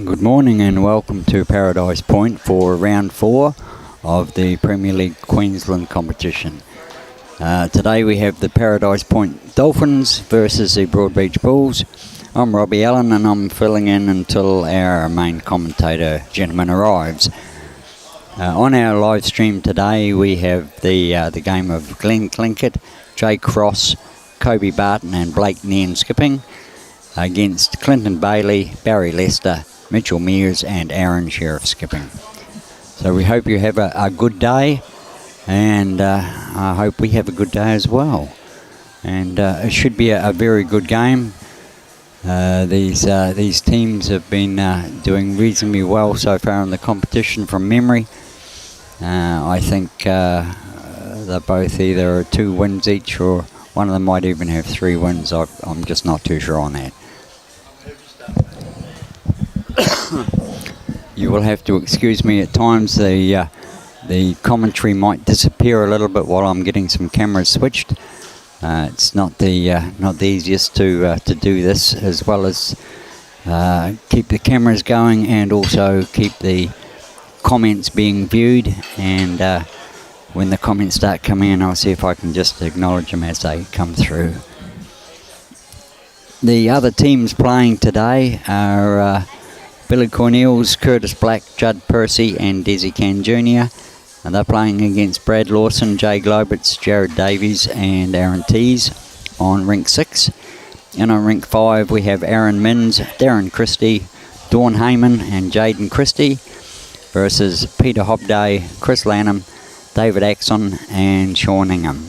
Good morning and welcome to Paradise Point for round 4 of the Premier League Queensland competition. Today we have the Paradise Point Dolphins versus the Broadbeach Bulls. I'm Robbie Allen and I'm filling in until our main commentator gentleman arrives. On our live stream today we have the game of Glenn Clinkett, Jay Cross, Kobe Barton and Blake Nairn skipping against Clinton Bailey, Barry Lester, Mitchell Mears and Aron Sherriff skipping. So we hope you have a good day, and I hope we have a good day as well. And it should be a very good game. These teams have been doing reasonably well so far in the competition from memory. I think they're both either 2 wins each, or one of them might even have 3 wins. I'm just not too sure on that. You will have to excuse me at times. The commentary might disappear a little bit while I'm getting some cameras switched. It's not the easiest to do this, as well as keep the cameras going and also keep the comments being viewed. And when the comments start coming in, I'll see if I can just acknowledge them as they come through. The other teams playing today are Billy Cornelius, Curtis Black, Judd Percy and Desi Can Jr. And they're playing against Brad Lawson, Jay Globitz, Jared Davies and Aaron Tees on rink 6. And on rink 5 we have Aaron Minns, Darren Christie, Dawn Heyman and Jaden Christie versus Peter Hobday, Chris Lanham, David Axon and Sean Ingham.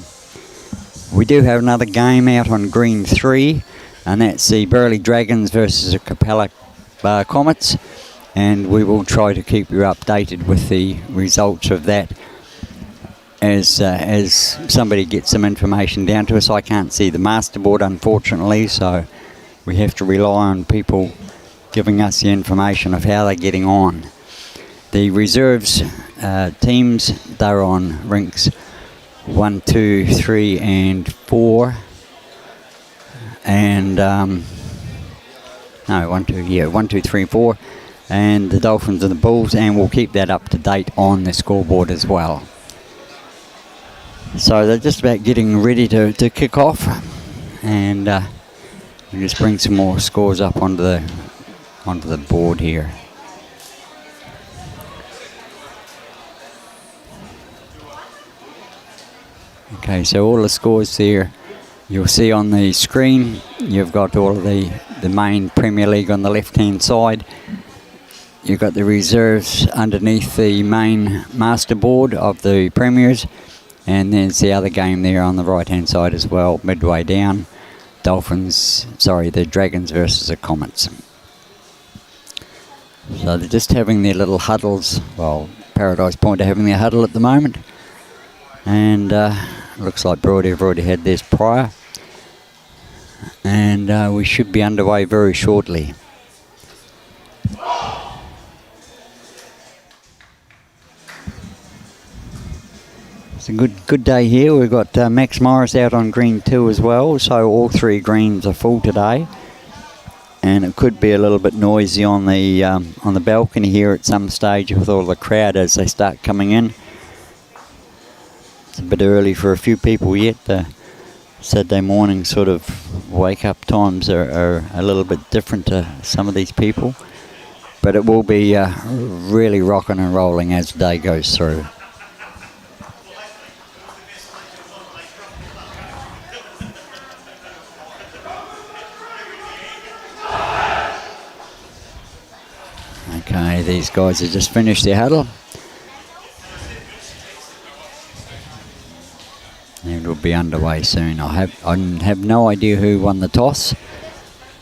We do have another game out on green 3, and that's the Burleigh Dragons versus the Capella Comets, and we will try to keep you updated with the results of that as somebody gets some information down to us. I can't see the masterboard unfortunately, so we have to rely on people giving us the information of how they're getting on. The reserves teams, they're on rinks 1, 2, 3 and 4, and 1, 2, 3, 4, and the Dolphins and the Bulls, and we'll keep that up to date on the scoreboard as well. So they're just about getting ready to kick off, and we'll just bring some more scores up onto the board here. Okay, so all the scores there you'll see on the screen. You've got all of the main Premier League on the left hand side. You've got the reserves underneath the main masterboard of the Premiers, and there's the other game there on the right hand side as well, midway down. The Dragons versus the Comets. So they're just having their little huddles. Well, Paradise Point are having their huddle at the moment, and looks like Broadie have already had theirs prior, and we should be underway very shortly. It's a good day here. We've got Max Morris out on green 2 as well, so all 3 greens are full today, and it could be a little bit noisy on the balcony here at some stage with all the crowd as they start coming in. It's a bit early for a few people yet. Saturday morning sort of wake up times are a little bit different to some of these people, but it will be really rocking and rolling as the day goes through. Okay, these guys have just finished their huddle. And we'll be underway soon. I have no idea who won the toss.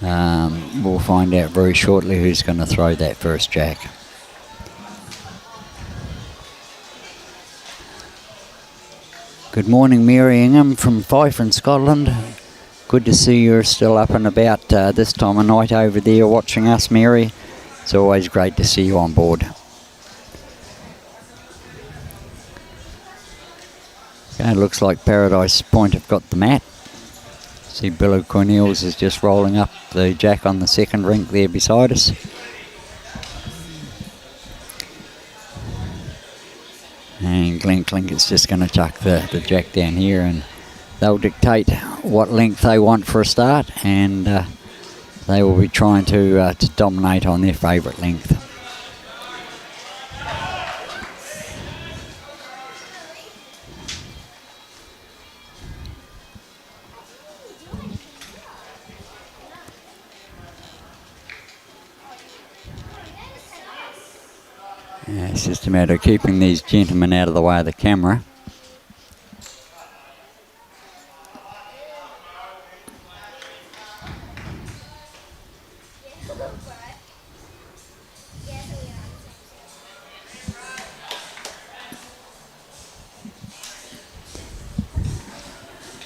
We'll find out very shortly who's going to throw that first jack. Good morning, Mary Ingham from Fife in Scotland. Good to see you're still up and about this time of night over there watching us, Mary. It's always great to see you on board. Okay, it looks like Paradise Point have got the mat. See Billy Cornelius is just rolling up the jack on the second rink there beside us. And Glen Clinkett's just going to chuck the jack down here, and they'll dictate what length they want for a start, and they will be trying to dominate on their favourite length. It's just a matter of keeping these gentlemen out of the way of the camera.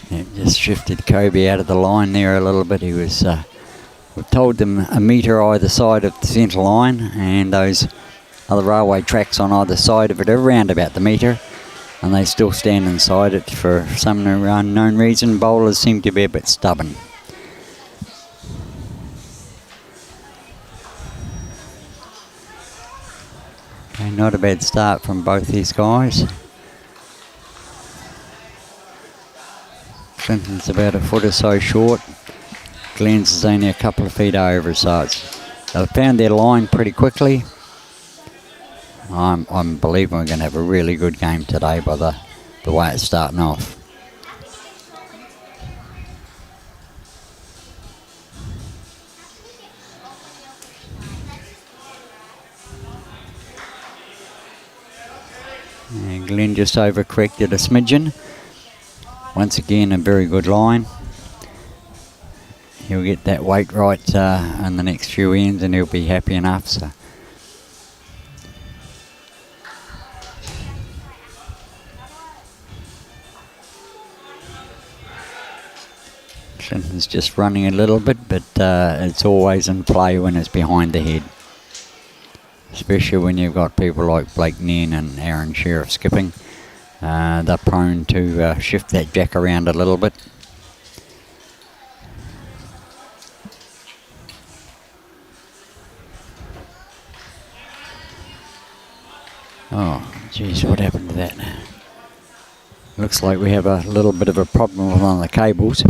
It just shifted Kobe out of the line there a little bit. He was, we've told them a metre either side of the centre line, and those other railway tracks on either side of it are around about the metre, and they still stand inside it for some unknown reason. Bowlers seem to be a bit stubborn. Okay, not a bad start from both these guys. Clinton's about a foot or so short. Glenn's is only a couple of feet over, so they've found their line pretty quickly. I'm believing we're going to have a really good game today by the way it's starting off. And Glenn just overcorrected a smidgen. Once again, a very good line. He'll get that weight right on the next few ends, and he'll be happy enough. So. Clinton's just running a little bit, but it's always in play when it's behind the head. Especially when you've got people like Blake Nairn and Aron Sherriff skipping. They're prone to shift that jack around a little bit. Oh, geez, what happened to that? Looks like we have a little bit of a problem with one of the cables.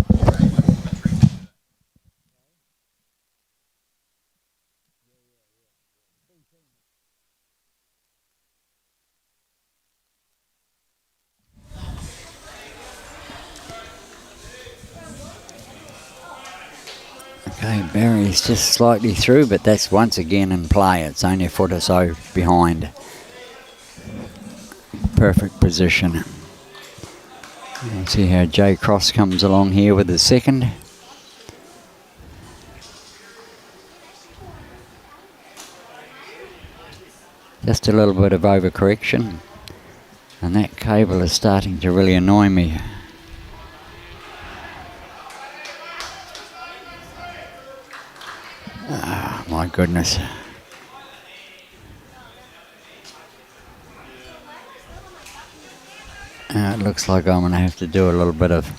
Okay, Barry's just slightly through, but that's once again in play. It's only a foot or so behind. Perfect position. We'll see how Jay Cross comes along here with his second. Just a little bit of overcorrection, and that cable is starting to really annoy me. Oh, my goodness. It looks like I'm going to have to do a little bit of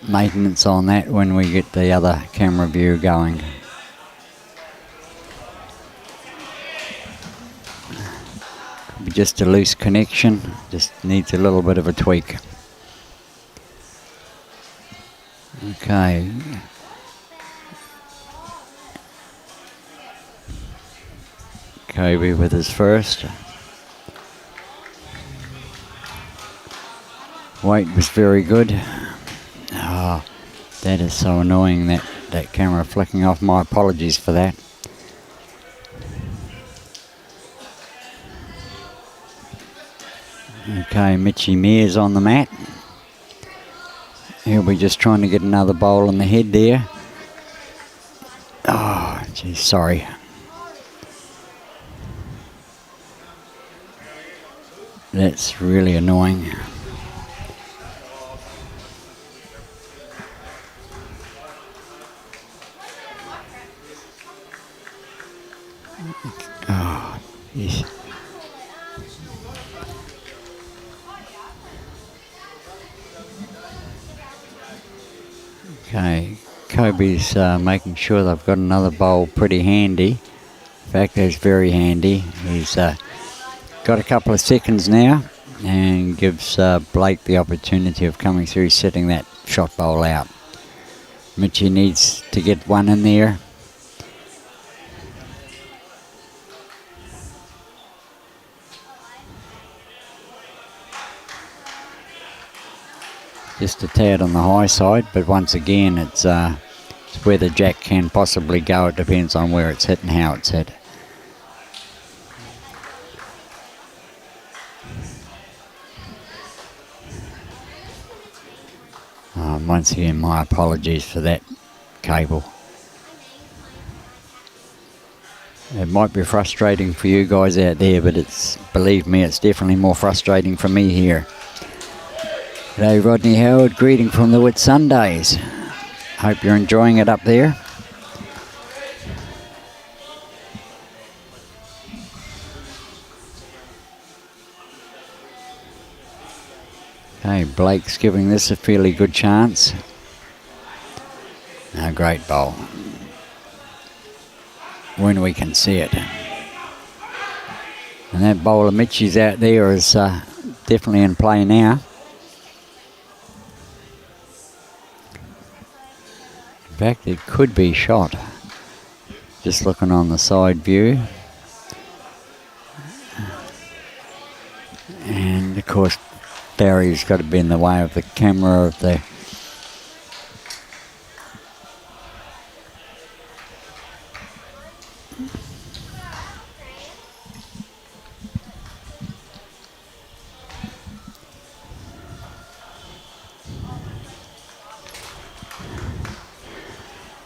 maintenance on that when we get the other camera view going. Could be just a loose connection, just needs a little bit of a tweak. Okay. Kobe with his first. Weight was very good. Oh, that is so annoying, that camera flicking off. My apologies for that. Okay, Mitchy Mears on the mat. He'll be just trying to get another bowl in the head there. Oh, geez, sorry. That's really annoying. Oh, yes. Okay, Kobe's making sure they've got another bowl pretty handy. In fact, it's very handy. He's got a couple of seconds now. and gives Blake the opportunity of coming through, setting that shot bowl out. Mitchie needs to get one in there. Just a tad on the high side, but once again it's where the jack can possibly go. It depends on where it's hit and how it's hit. Once again, my apologies for that cable. It might be frustrating for you guys out there, but believe me, it's definitely more frustrating for me here. G'day Rodney Howard, greeting from the Whitsundays. Hope you're enjoying it up there. Okay, Blake's giving this a fairly good chance. A great bowl. When we can see it. And that bowl of Mitchie's out there is definitely in play now. In fact, it could be shot. Just looking on the side view. And of course, Barry's got to be in the way of the camera of the...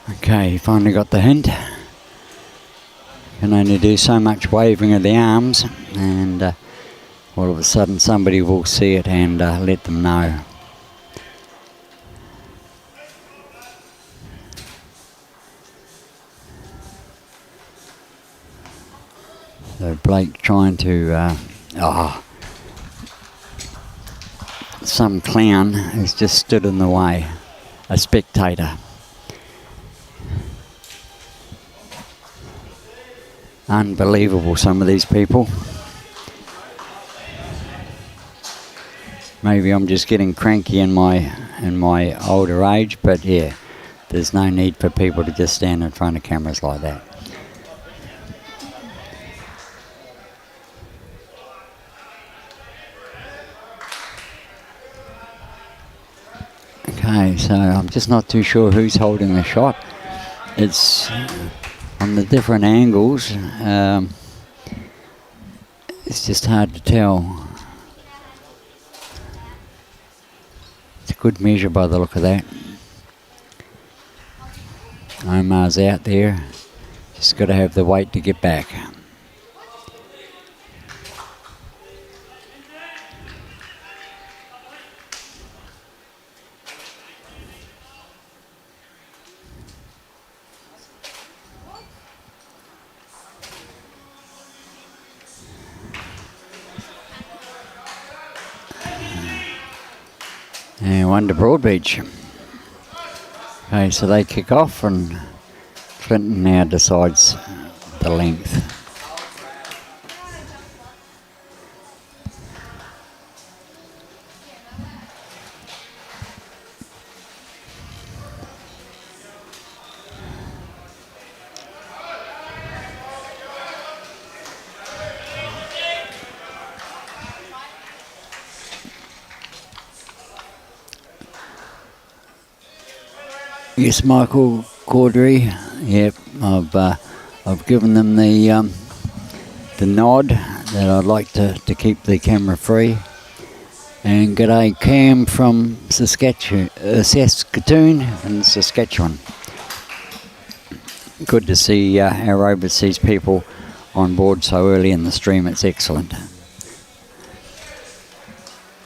Okay, he finally got the hint. Can only do so much waving of the arms, and all of a sudden somebody will see it and let them know. So Blake trying to... some clown has just stood in the way. A spectator. Unbelievable, some of these people. Maybe I'm just getting cranky in my older age, but yeah, there's no need for people to just stand in front of cameras like that. Okay, so I'm just not too sure who's holding the shot. It's on the different angles. It's just hard to tell. It's a good measure by the look of that. Omar's out there. Just got to have the weight to get back. And one to Broadbeach. Okay, so they kick off and Clinton now decides the length. Yes, Michael Caudry. Yep, I've given them the nod that I'd like to keep the camera free. And g'day Cam from Saskatoon in Saskatchewan. Good to see our overseas people on board so early in the stream. It's excellent.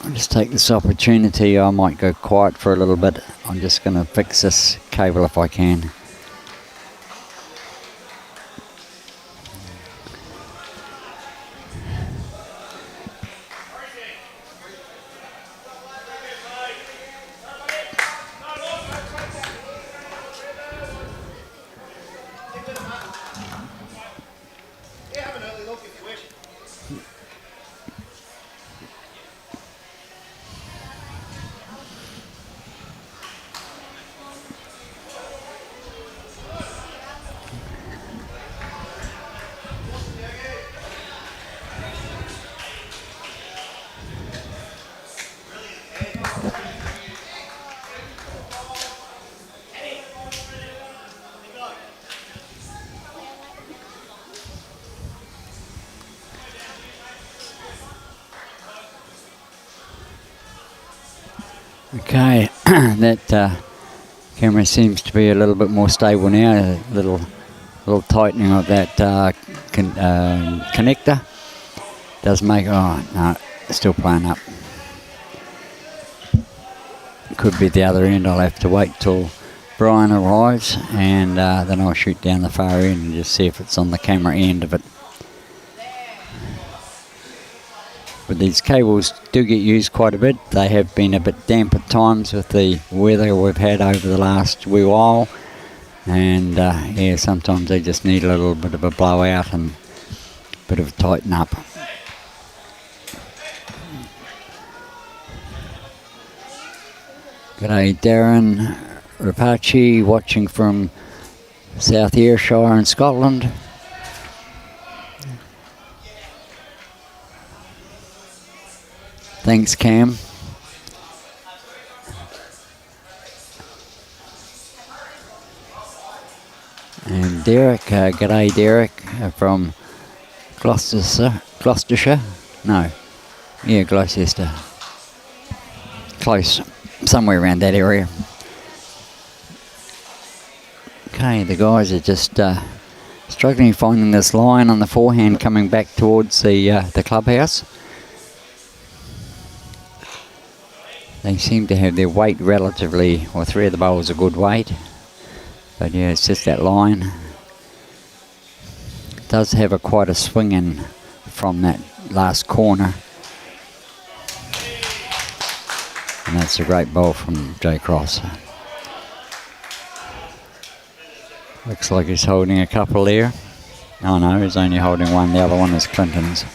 I'll just take this opportunity. I might go quiet for a little bit. I'm just going to fix this cable if I can. Okay, that camera seems to be a little bit more stable now. A little tightening of that connector does make. Oh no, still playing up. Could be the other end. I'll have to wait till Brian arrives, and then I'll shoot down the far end and just see if it's on the camera end of it. But these cables do get used quite a bit. They have been a bit damp at times with the weather we've had over the last wee while, and yeah, sometimes they just need a little bit of a blowout and a bit of a tighten up. G'day Darren Rapace, watching from South Ayrshire in Scotland. Thanks, Cam. And Derek, g'day Derek, from Gloucestershire? No, yeah, Gloucester. Close, somewhere around that area. Okay, the guys are just struggling finding this line on the forehand coming back towards the clubhouse. They seem to have their weight relatively, well, 3 of the bowls are good weight. But yeah, it's just that line. It does have quite a swing in from that last corner. And that's a great bowl from Jay Cross. Looks like he's holding a couple there. Oh no, he's only holding one. The other one is Clinton's.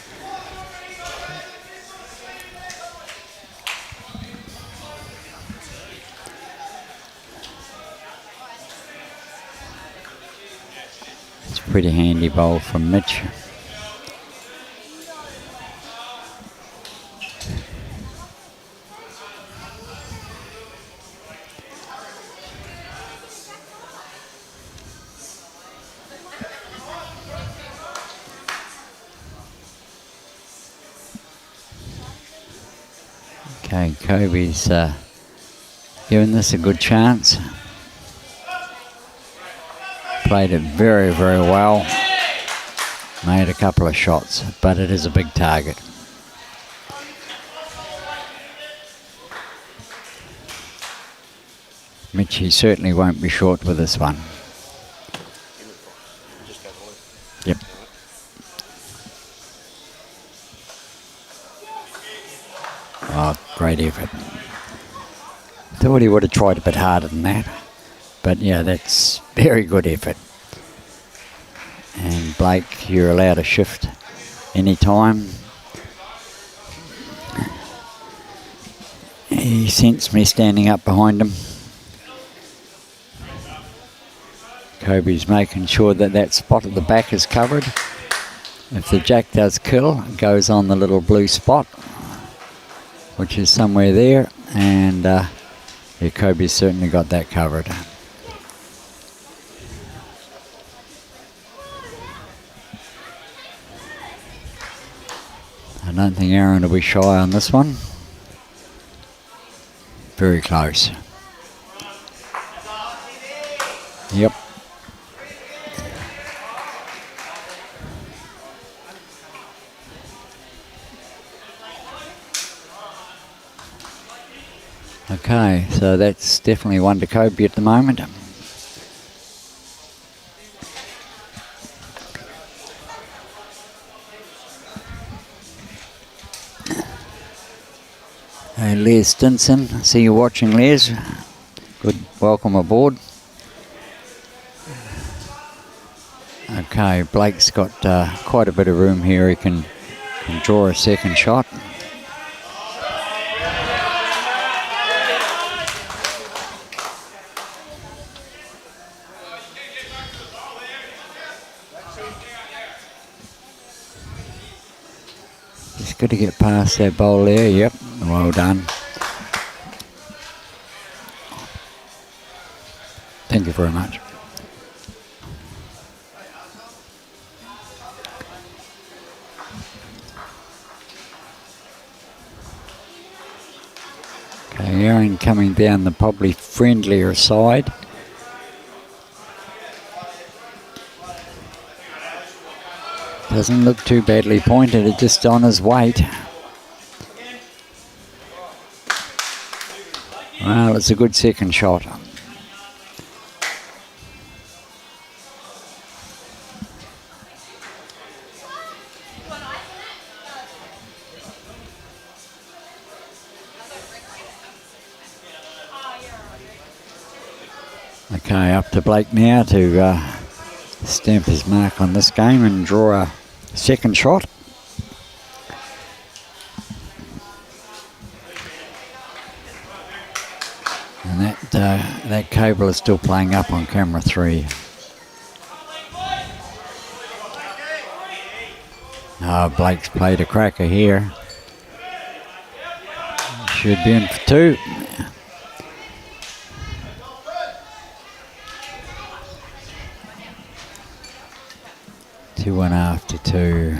Pretty handy bowl from Mitch. Okay, Kobe's giving this a good chance. Played it very, very well. Made a couple of shots, but it is a big target. Mitchie certainly won't be short with this one. Yep. Oh, great effort. Thought he would have tried a bit harder than that. But yeah, that's very good effort. And Blake, you're allowed to shift anytime. He sensed me standing up behind him. Kobe's making sure that that spot at the back is covered. If the jack does kill, it goes on the little blue spot, which is somewhere there. And yeah, Kobe's certainly got that covered. I don't think Aron will be shy on this one. Very close. Yep. Okay, so that's definitely one to Kobe at the moment. Hey, Les Stinson, see you watching, Les. Good, welcome aboard. Okay, Blake's got quite a bit of room here. He can draw a second shot. Just got to get past that bowl there. Yep, well done. Thank you very much. Okay, Aron coming down the probably friendlier side. Doesn't look too badly pointed, it's just on his weight. Well, it's a good second shot. Okay, up to Blake now to stamp his mark on this game and draw a second shot. And that cable is still playing up on camera 3. Oh, Blake's played a cracker here. Should be in for 2. Two and after 2.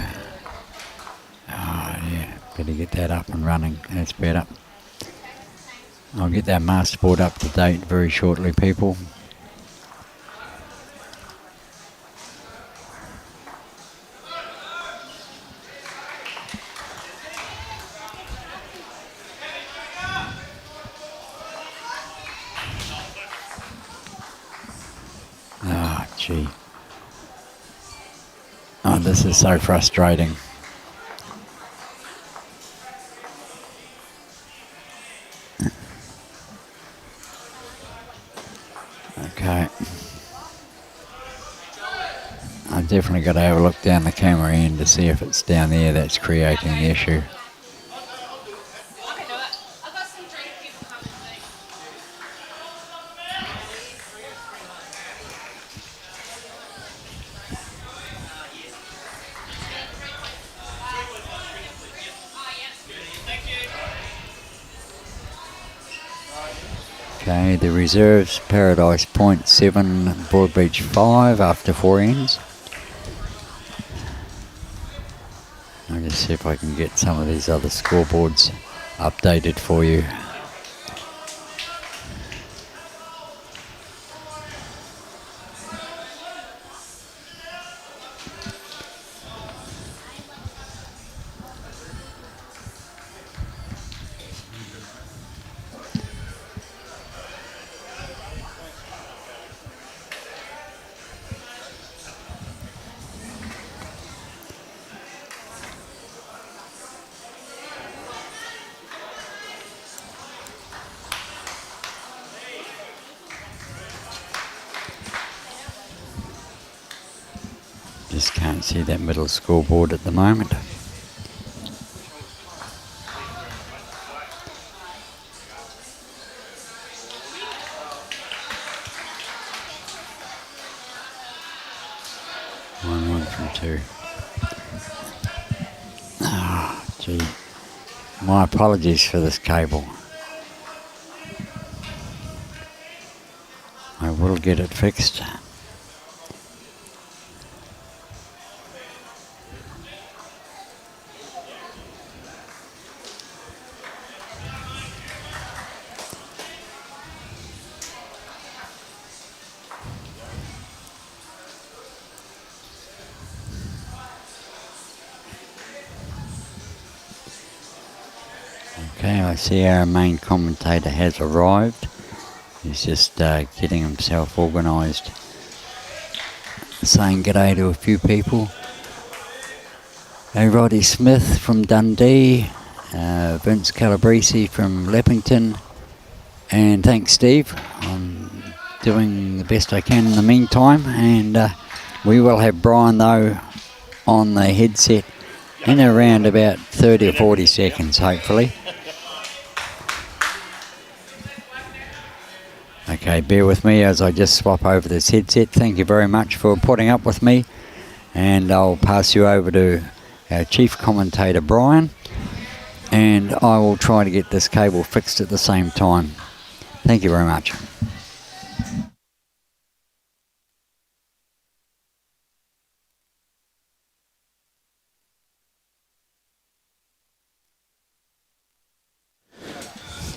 Oh yeah, better get that up and running. That's better. I'll get that masterboard up to date very shortly, people. Oh, gee. Oh, this is so frustrating. Okay. I've definitely got to have a look down the camera end to see if it's down there that's creating the issue. Okay, the reserves, Paradise Point 7, Broadbeach 5 after 4 ends. I'll just see if I can get some of these other scoreboards updated for you. Just can't see that middle scoreboard at the moment. One from 2. Ah, oh, gee. My apologies for this cable. I will get it fixed. Okay, I see our main commentator has arrived. He's just getting himself organised, saying g'day to a few people. Hey, Roddy Smith from Dundee, Vince Calabrese from Leppington, and thanks Steve. I'm doing the best I can in the meantime, and we will have Brian though on the headset in around about 30 or 40 seconds hopefully. Okay, bear with me as I just swap over this headset. Thank you very much for putting up with me, and I'll pass you over to our chief commentator Brian, and I will try to get this cable fixed at the same time. Thank you very much.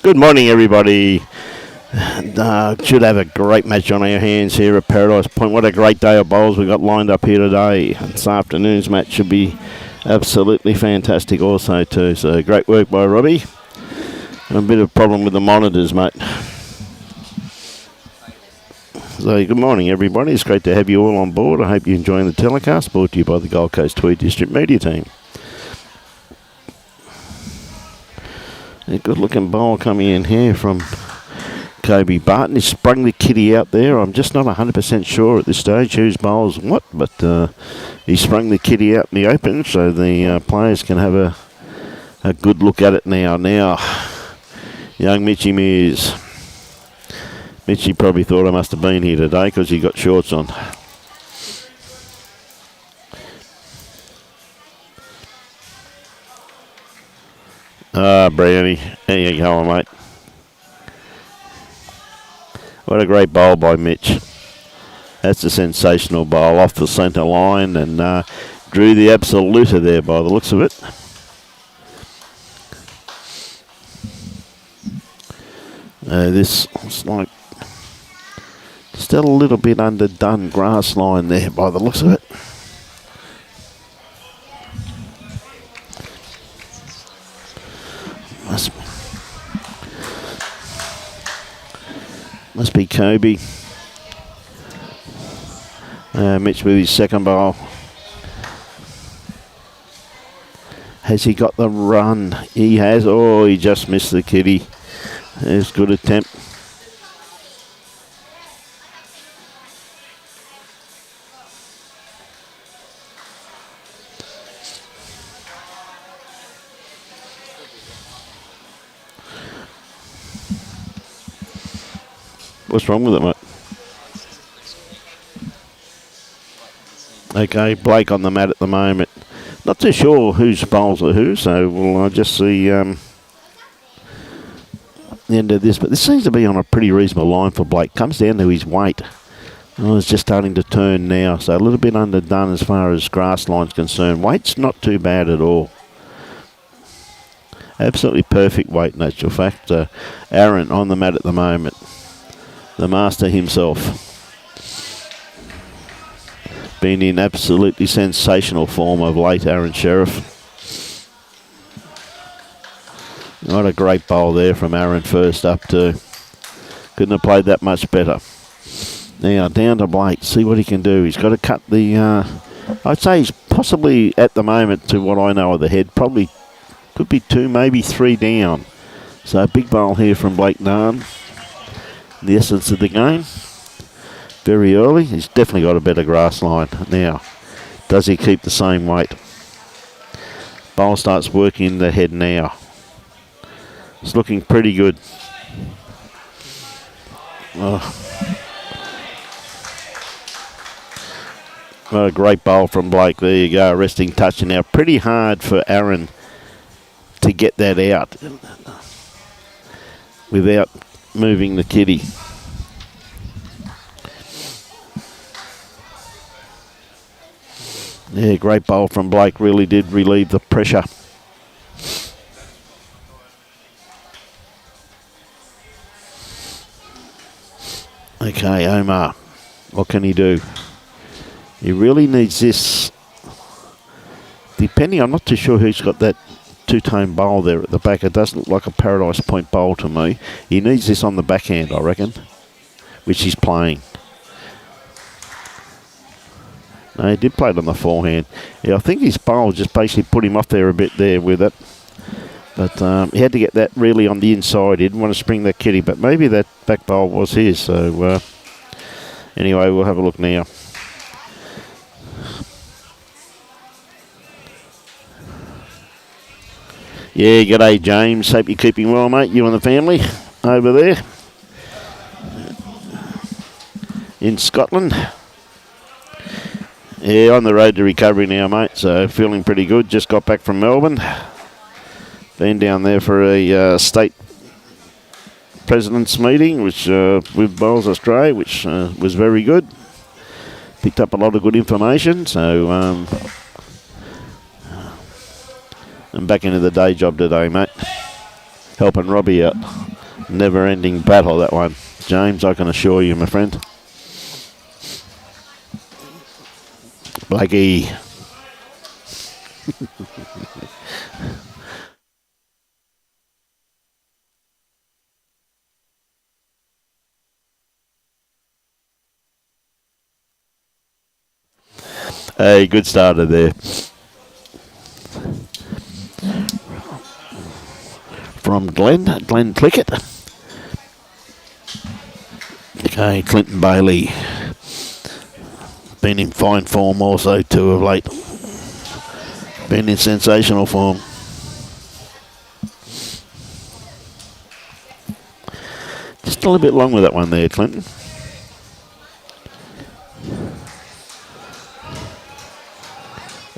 Good morning, everybody. Should have a great match on our hands here at Paradise Point. What a great day of bowls we've got lined up here today. This afternoon's match should be absolutely fantastic also too. So great work by Robbie. And a bit of a problem with the monitors, mate. So good morning, everybody. It's great to have you all on board. I hope you're enjoying the telecast brought to you by the Gold Coast Tweed District Media Team. A good looking bowl coming in here from Kobe Barton. He sprung the kitty out there. I'm just not 100% sure at this stage whose bowls what, but he sprung the kitty out in the open so the players can have a good look at it now. Now, young Mitchy Mears. Mitchy probably thought I must have been here today because he got shorts on. Brownie, there you go, mate. What a great bowl by Mitch. That's a sensational bowl off the centre line and drew the absoluter there by the looks of it. This is like still a little bit underdone grass line there by the looks of it. Must be Kobe. Mitch with his second bowl. Has he got the run? He has. Oh, he just missed the kitty. There's a good attempt. What's wrong with it, mate? Okay, Blake on the mat at the moment. Not too sure whose bowls are who, so we'll just see the end of this. But this seems to be on a pretty reasonable line for Blake. Comes down to his weight. Oh, it's just starting to turn now, so a little bit underdone as far as grass line's concerned. Weight's not too bad at all. Absolutely perfect weight, in actual fact. Aron on the mat at the moment. The master himself. Been in absolutely sensational form of late, Aron Sherriff. What a great bowl there from Aron first up too. Couldn't have played that much better. Now down to Blake, see what he can do. He's got to cut the, I'd say he's possibly at the moment, to what I know of the head, probably could be 2, maybe 3 down. So a big bowl here from Blake Nairn. The essence of the game. Very early. He's definitely got a better grass line. Now, does he keep the same weight? Bowl starts working the head now. It's looking pretty good. Oh. What a great bowl from Blake. There you go. Resting touch. Now, pretty hard for Aron to get that out without moving the kitty. Yeah, great bowl from Blake. Really did relieve the pressure. Okay, Omar. What can he do? He really needs this. Depending, I'm not too sure who's got that two-tone bowl there at the back. It does look like a Paradise Point bowl to me. He needs this on the backhand, I reckon, which he's playing. No, he did play it on the forehand. Yeah, I think his bowl just basically put him off there a bit there with it. But he had to get that really on the inside. He didn't want to spring that kitty, but maybe that back bowl was his. So anyway, we'll have a look now. Yeah, g'day James. Hope you're keeping well, mate. You and the family over there in Scotland. Yeah, on the road to recovery now, mate. So feeling pretty good. Just got back from Melbourne. Been down there for a state president's meeting, which with Bowls Australia, which was very good. Picked up a lot of good information. So I'm back into the day job today, mate. helping Robbie out. Never-ending battle, that one. James, I can assure you, my friend. Blakey. Hey, good starter there. From Glenn Clickett. Okay, Clinton Bailey. Been in fine form also too of late. Been in sensational form. Just a little bit long with that one there, Clinton.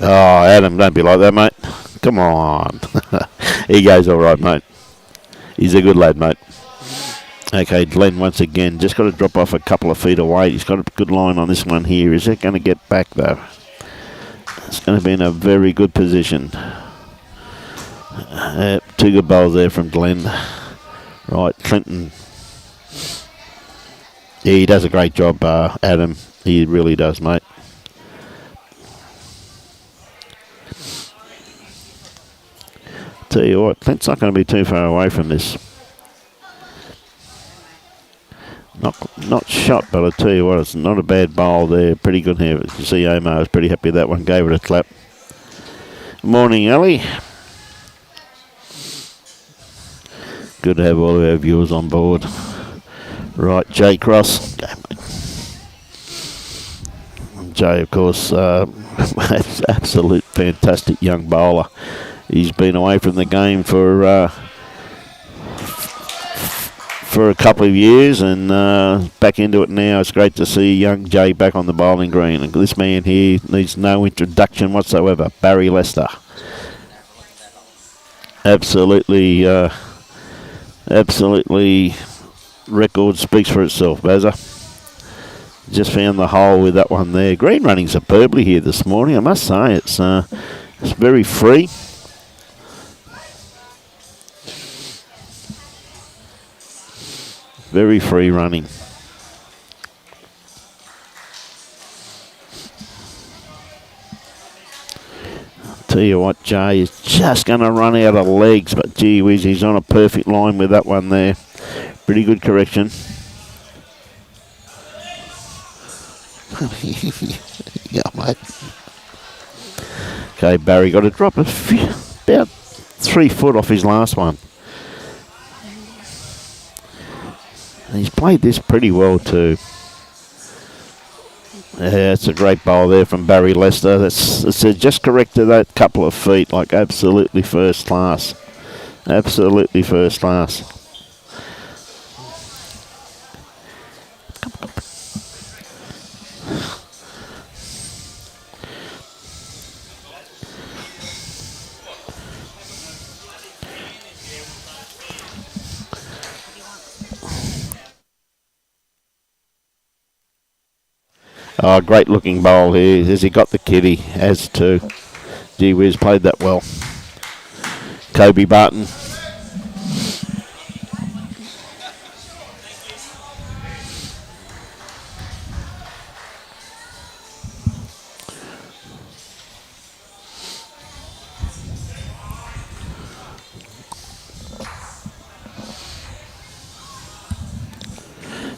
Oh, Adam, don't be like that, mate. Come on. He goes all right, mate. He's a good lad, mate. Okay, Glenn once again. Just got to drop off a couple of feet away. He's got a good line on this one here. Is it going to get back, though? It's going to be in a very good position. 2 good bowls there from Glenn. Right, Clinton. Yeah, he does a great job, Adam. He really does, mate. Tell you what, Clint's not going to be too far away from this. Not shot, but I tell you what, it's not a bad bowl there. Pretty good here. You see, Omar was pretty happy with that one. Gave it a clap. Morning, Ali. Good to have all of our viewers on board. Right, Jay Cross. Jay, of course, absolute fantastic young bowler. He's been away from the game for a couple of years and back into it now. It's great to see young Jay back on the bowling green. And this man here needs no introduction whatsoever. Barry Lester. Absolutely, record speaks for itself, Bazza. Just found the hole with that one there. Green running superbly here this morning, I must say. It's very free. Very free running. Tell you what, Jay is just going to run out of legs, but gee whiz, he's on a perfect line with that one there. Pretty good correction. Yeah, mate. Okay, Barry got to drop about 3 foot off his last one. He's played this pretty well too. Yeah, it's a great bowl there from Barry Lester. That's just corrected that couple of feet, like absolutely first class. Absolutely first class. Oh, great looking bowl here. Has he got the kitty? Has too. Gee whiz, played that well. Kobe Barton.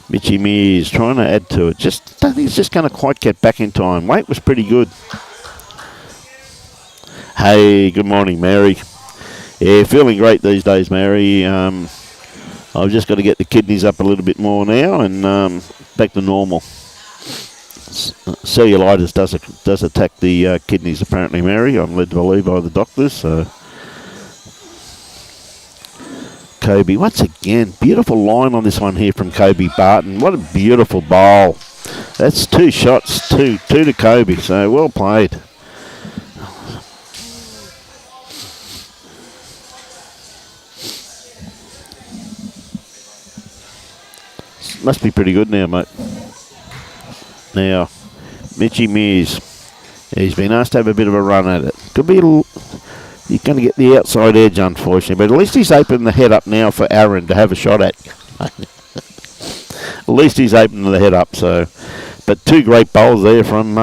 Mitchy Mears trying to add to it. Just don't think he's just going to quite get back in time. Weight was pretty good. Hey, good morning, Mary. Yeah, feeling great these days, Mary. I've just got to get the kidneys up a little bit more now and back to normal. Cellulitis does attack the kidneys, apparently, Mary. I'm led to believe by the doctors. So. Kobe, once again, beautiful line on this one here from Kobe Barton. What a beautiful bowl. That's 2 shots, two to Kobe, so well played. Must be pretty good now, mate. Now, Mitchy Mears, he's been asked to have a bit of a run at it. Could be He's going to get the outside edge, unfortunately. But at least he's opened the head up now for Aron to have a shot at. At least he's opened the head up. So, but two great bowls there from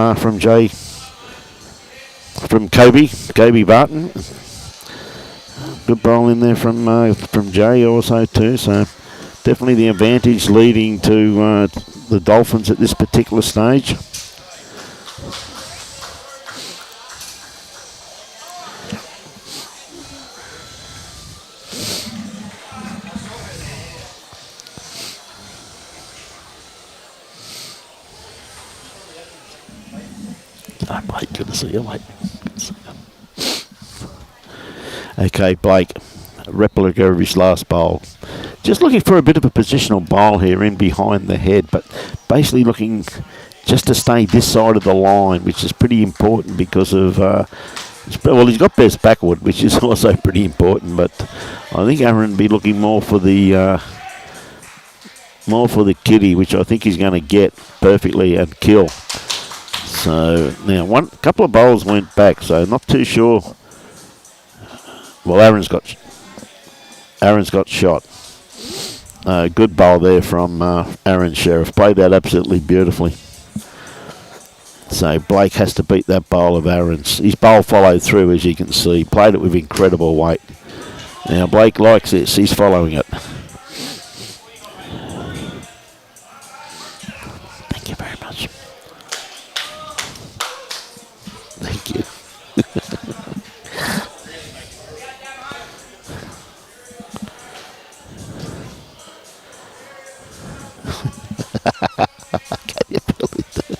Kobe Barton. Good bowl in there from Jay also too. So definitely the advantage leading to the Dolphins at this particular stage. Blake, good to see you, mate. Good to see you. Okay, Blake, a replica of his last bowl. Just looking for a bit of a positional bowl here in behind the head, but basically looking just to stay this side of the line, which is pretty important because of, well, he's got best backward, which is also pretty important, but I think Aron will be looking more for the kitty, which I think he's going to get perfectly and kill. So now a couple of bowls went back, so not too sure. Well, Aron's got shot. Good bowl there from Aron Sherriff. Played that absolutely beautifully. So Blake has to beat that bowl of Aron's. His bowl followed through, as you can see. Played it with incredible weight. Now Blake likes this. He's following it. Thank you very much. Thank you. Can you believe that?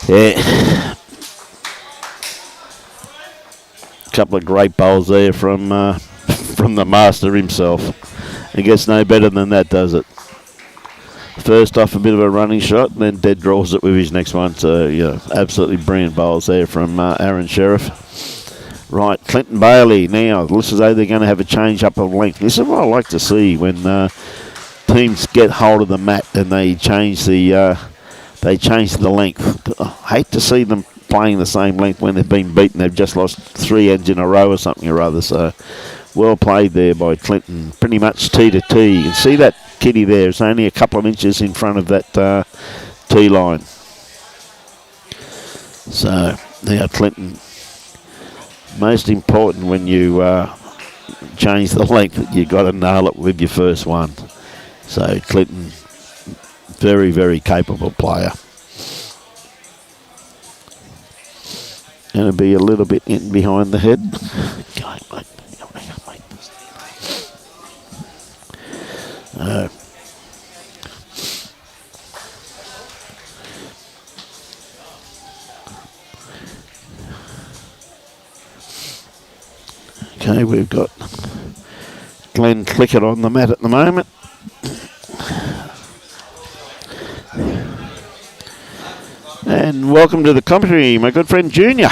Yeah. Couple of great bowls there from the master himself. It gets no better than that, does it? First off, a bit of a running shot, and then dead draws it with his next one. So, yeah, absolutely brilliant bowls there from Aron Sherriff. Right, Clinton Bailey now. Looks as though they're going to have a change up of length. This is what I like to see when teams get hold of the mat and they change the length. I hate to see them playing the same length when they've been beaten. They've just lost 3 ends in a row or something or other. So well played there by Clinton. Pretty much tee to tee. You can see that kitty there. It's only a couple of inches in front of that tee line. So now Clinton. Most important when you change the length, you've got to nail it with your first one. So Clinton, very, very capable player. Going to be a little bit in behind the head. Okay, we've got Glenn Clickett on the mat at the moment. And welcome to the commentary, my good friend Junior.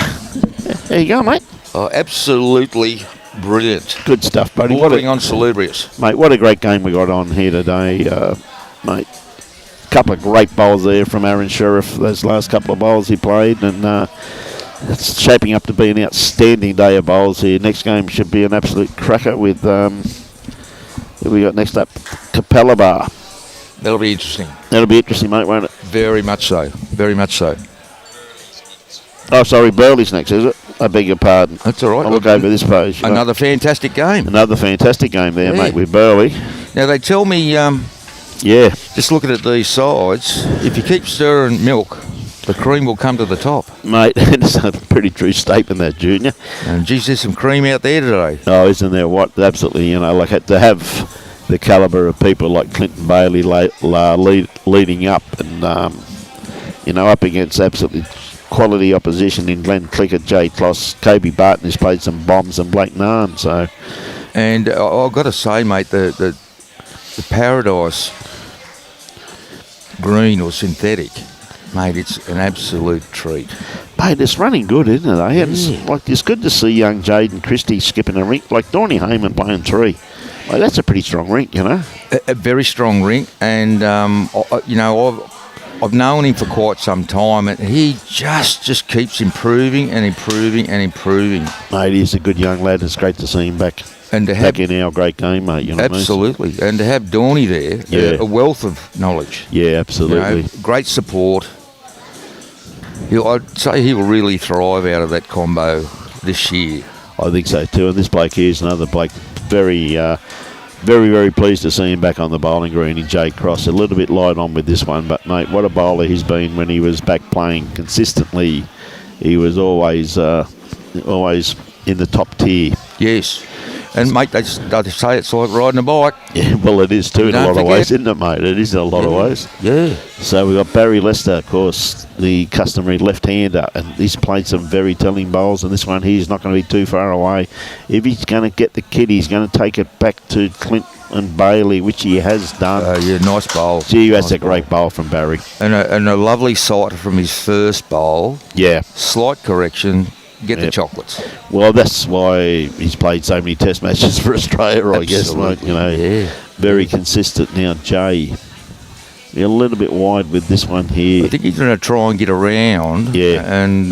There you go, mate. Oh, absolutely brilliant. Good stuff, buddy. Bordering on salubrious. Mate, what a great game we got on here today, mate. Couple of great bowls there from Aron Sherriff. Those last couple of bowls he played, and it's shaping up to be an outstanding day of bowls here. Next game should be an absolute cracker with, who we got next up? Capella Bar. That'll be interesting. That'll be interesting, mate, won't it? Very much so. Very much so. Oh, sorry, Burley's next, is it? I beg your pardon. That's all right. I'll look over this page. Another fantastic game. Another fantastic game there, mate, with Burley. Now, they tell me, just looking at these sides, if you keep stirring milk, the cream will come to the top. Mate, it's a pretty true statement, that, Junior. And, geez, there's some cream out there today. Oh, isn't there? What? Absolutely, like to have the calibre of people like Clinton Bailey leading up and, up against absolutely quality opposition in Glenn Clickett, Jay Kloss, Kobe Barton, who's played some bombs, and Blake Nairn. So, and I've got to say, mate, the Paradise green or synthetic, mate, it's an absolute treat. Mate, it's running good, isn't it? It's good to see young Jaden Christie skipping a rink, like Donny Heyman playing 3. Like, that's a pretty strong rink, you know. A very strong rink, and I've known him for quite some time, and he just keeps improving and improving and improving. Mate, he's a good young lad. It's great to see him back. And to back in our great game, mate. You know absolutely, what I mean? And to have Dawny there, a wealth of knowledge. Yeah, absolutely. Great support. I'd say he will really thrive out of that combo this year. I think so too. And this bloke here is another bloke very, very pleased to see him back on the bowling green in Jake Cross. A little bit light on with this one, but mate, what a bowler he's been when he was back playing consistently. He was always in the top tier. Yes. And, mate, they say it's like riding a bike. Yeah, well, it is too in a lot of ways, isn't it, mate? It is in a lot of ways. Yeah. So we've got Barry Lester, of course, the customary left-hander, and he's played some very telling bowls, and this one he's not going to be too far away. If he's going to get the kid, he's going to take it back to Clint and Bailey, which he has done. Yeah, nice bowl. Gee, that's a great bowl from Barry. And a lovely sight from his first bowl. Yeah. Slight correction. Get the chocolates. Well, that's why he's played so many test matches for Australia, I guess, mate. You know, very consistent. Now, Jay, a little bit wide with this one here. I think he's going to try and get around. Yeah. And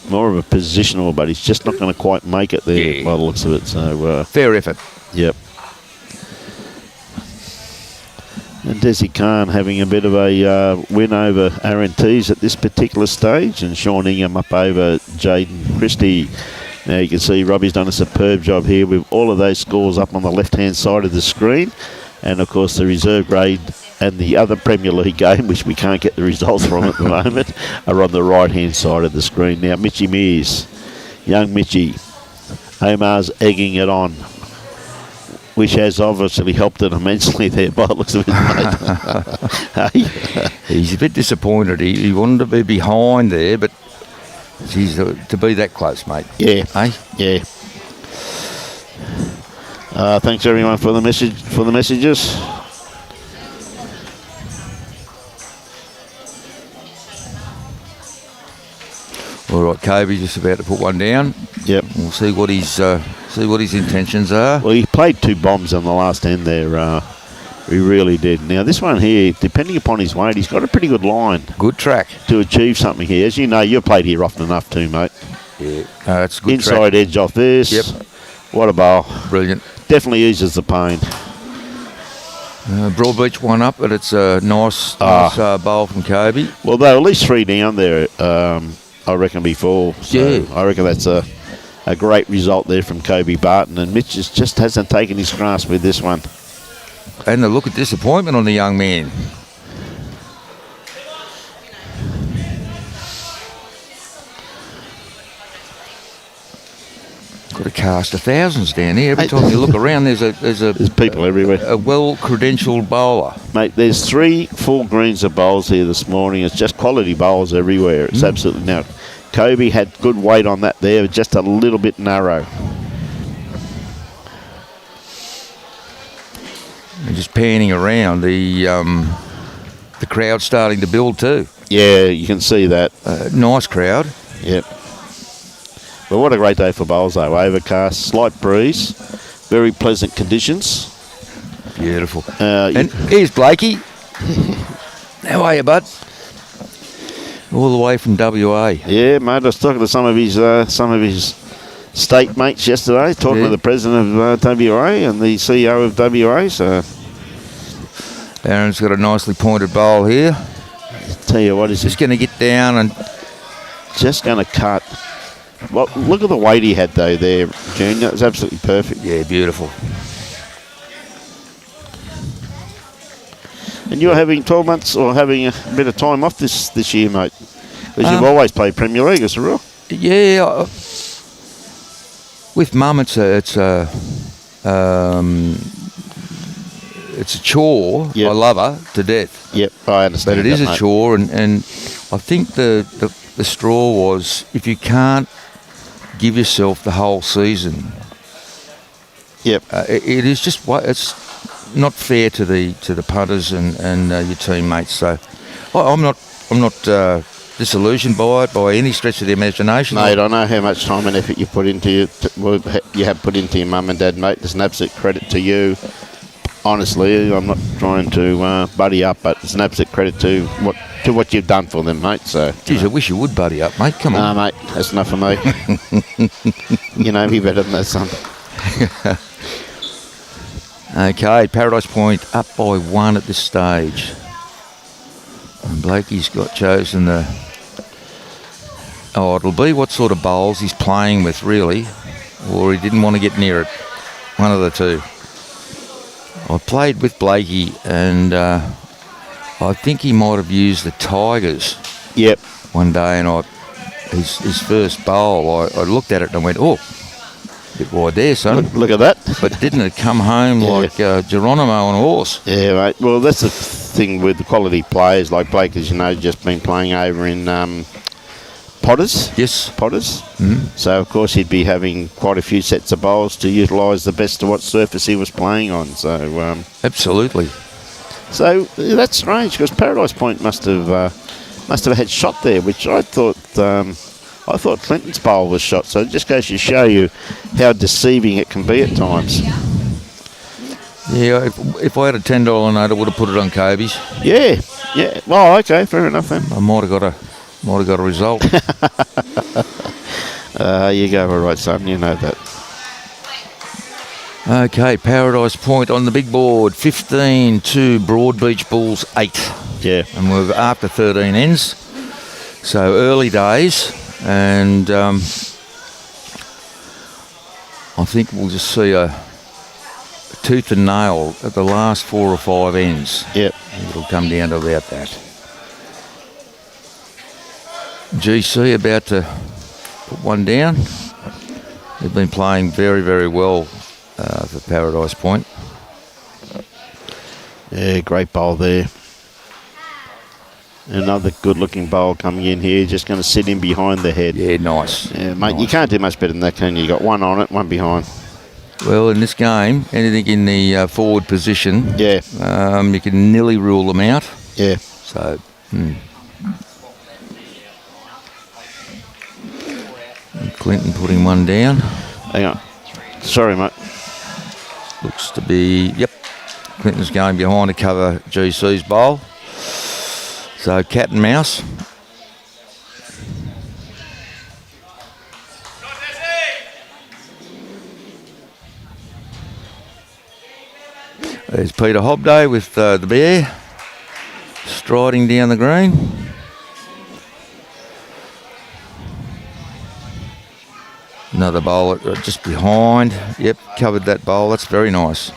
more of a positional, but he's just not going to quite make it there by the looks of it. So fair effort. Yep. And Desi Khan having a bit of a win over Aaron Tees at this particular stage, and Sean Ingham up over Jaden Christie. Now you can see Robbie's done a superb job here with all of those scores up on the left-hand side of the screen. And, of course, the reserve grade and the other Premier League game, which we can't get the results from at the moment, are on the right-hand side of the screen. Now, Mitchy Mears, young Mitchy, Omar's egging it on, which has obviously helped it immensely there by the looks of it, mate. He's a bit disappointed. He wanted to be behind there, but geez, to be that close, mate. Yeah. Hey? Yeah. Thanks everyone for the messages. All right, Kobe just about to put one down. Yep. We'll see what his intentions are. Well, he played 2 bombs on the last end there. He really did. Now, this one here, depending upon his weight, he's got a pretty good line. Good track. To achieve something here. As you know, you've played here often enough too, mate. Yeah. It's a good Inside track. edge off this. Yep. What a bowl. Brilliant. Definitely eases the pain. Broadbeach one up, but it's a nice bowl from Kobe. Well, they were at least 3 down there, I reckon, before. So I reckon that's a great result there from Kobe Barton. And Mitch just hasn't taken his grasp with this one. And the look of disappointment on the young man. Got a cast of thousands down here. Every time you look around, there's people everywhere. A well-credentialed bowler. Mate, there's 3 full greens of bowls here this morning. It's just quality bowls everywhere. It's absolutely now. Kobe had good weight on that there, just a little bit narrow. And just panning around, the crowd's starting to build too. Yeah, you can see that. Nice crowd. Yep. But what a great day for bowls though. Overcast, slight breeze, very pleasant conditions. Beautiful. And here's Blakey. How are you, bud? All the way from WA. Yeah, mate. I was talking to some of his state mates yesterday, talking to the president of WA and the CEO of WA. So Aaron's got a nicely pointed bowl here. Tell you what, he's just going to get down and just going to cut. Well, look at the weight he had though there, Junior. It's absolutely perfect. Yeah, beautiful. And you're having 12 months or having a bit of time off this year, mate? Because you've always played Premier League, as a rule. Yeah. With Mum, it's a chore. Yep. I love her to death. Yep, I understand. But it is a mate. chore, and I think the straw was if you can't give yourself the whole season. Yep. It is just it's not fair to the punters and your teammates. So I'm not disillusioned by it by any stretch of the imagination? Mate, I know how much time and effort you put into you have put into your mum and dad, mate. It's an absolute credit to you. Honestly, I'm not trying to buddy up, but it's an absolute credit to what you've done for them, mate. So, geez, I wish you would buddy up, mate. Come on. Nah, mate, that's enough for me. You know me better than that, son. Okay, Paradise Point up by 1 at this stage. And Blakey's got chosen the... Oh, it'll be what sort of bowls he's playing with, really. Or he didn't want to get near it. One of the two. I played with Blakey, and I think he might have used the Tigers. Yep. One day, and his first bowl, I looked at it and I went, oh, a bit wide there, son. Look at that. But didn't it come home like Geronimo on a horse? Yeah, mate. Well, that's the thing with the quality players like Blake, as you know, just been playing over in Potters. Yes. Potters. Mm-hmm. So, of course, he'd be having quite a few sets of bowls to utilise the best of what surface he was playing on. So, absolutely. So that's strange because Paradise Point must have had shot there, which I thought Clinton's bowl was shot. So it just goes to show you how deceiving it can be at times. Yeah, if I had a $10 note, I would have put it on Kobe's. Yeah. Well, okay, fair enough then. I might have got a result. You go all right, son. You know that. Okay, Paradise Point on the big board, 15 to Broadbeach Bulls 8. Yeah. And we're after 13 ends. So early days, and I think we'll just see a tooth and nail at the last 4 or 5 ends. Yep. It'll come down to about that. GC about to put one down. They've been playing very, very well for Paradise Point. Yeah, great bowl there. Another good-looking bowl coming in here, just going to sit in behind the head. Yeah, nice. Yeah, mate, nice. You can't do much better than that, can you? You got one on it, one behind. Well, in this game, anything in the forward position, yeah, you can nearly rule them out. Yeah. So, Clinton putting one down. Hang on. Sorry, mate. Looks to be, yep. Clinton's going behind to cover GC's bowl. So, cat and mouse. There's Peter Hobday with the bear striding down the green. Another bowl just behind. Yep, covered that bowl. That's very nice.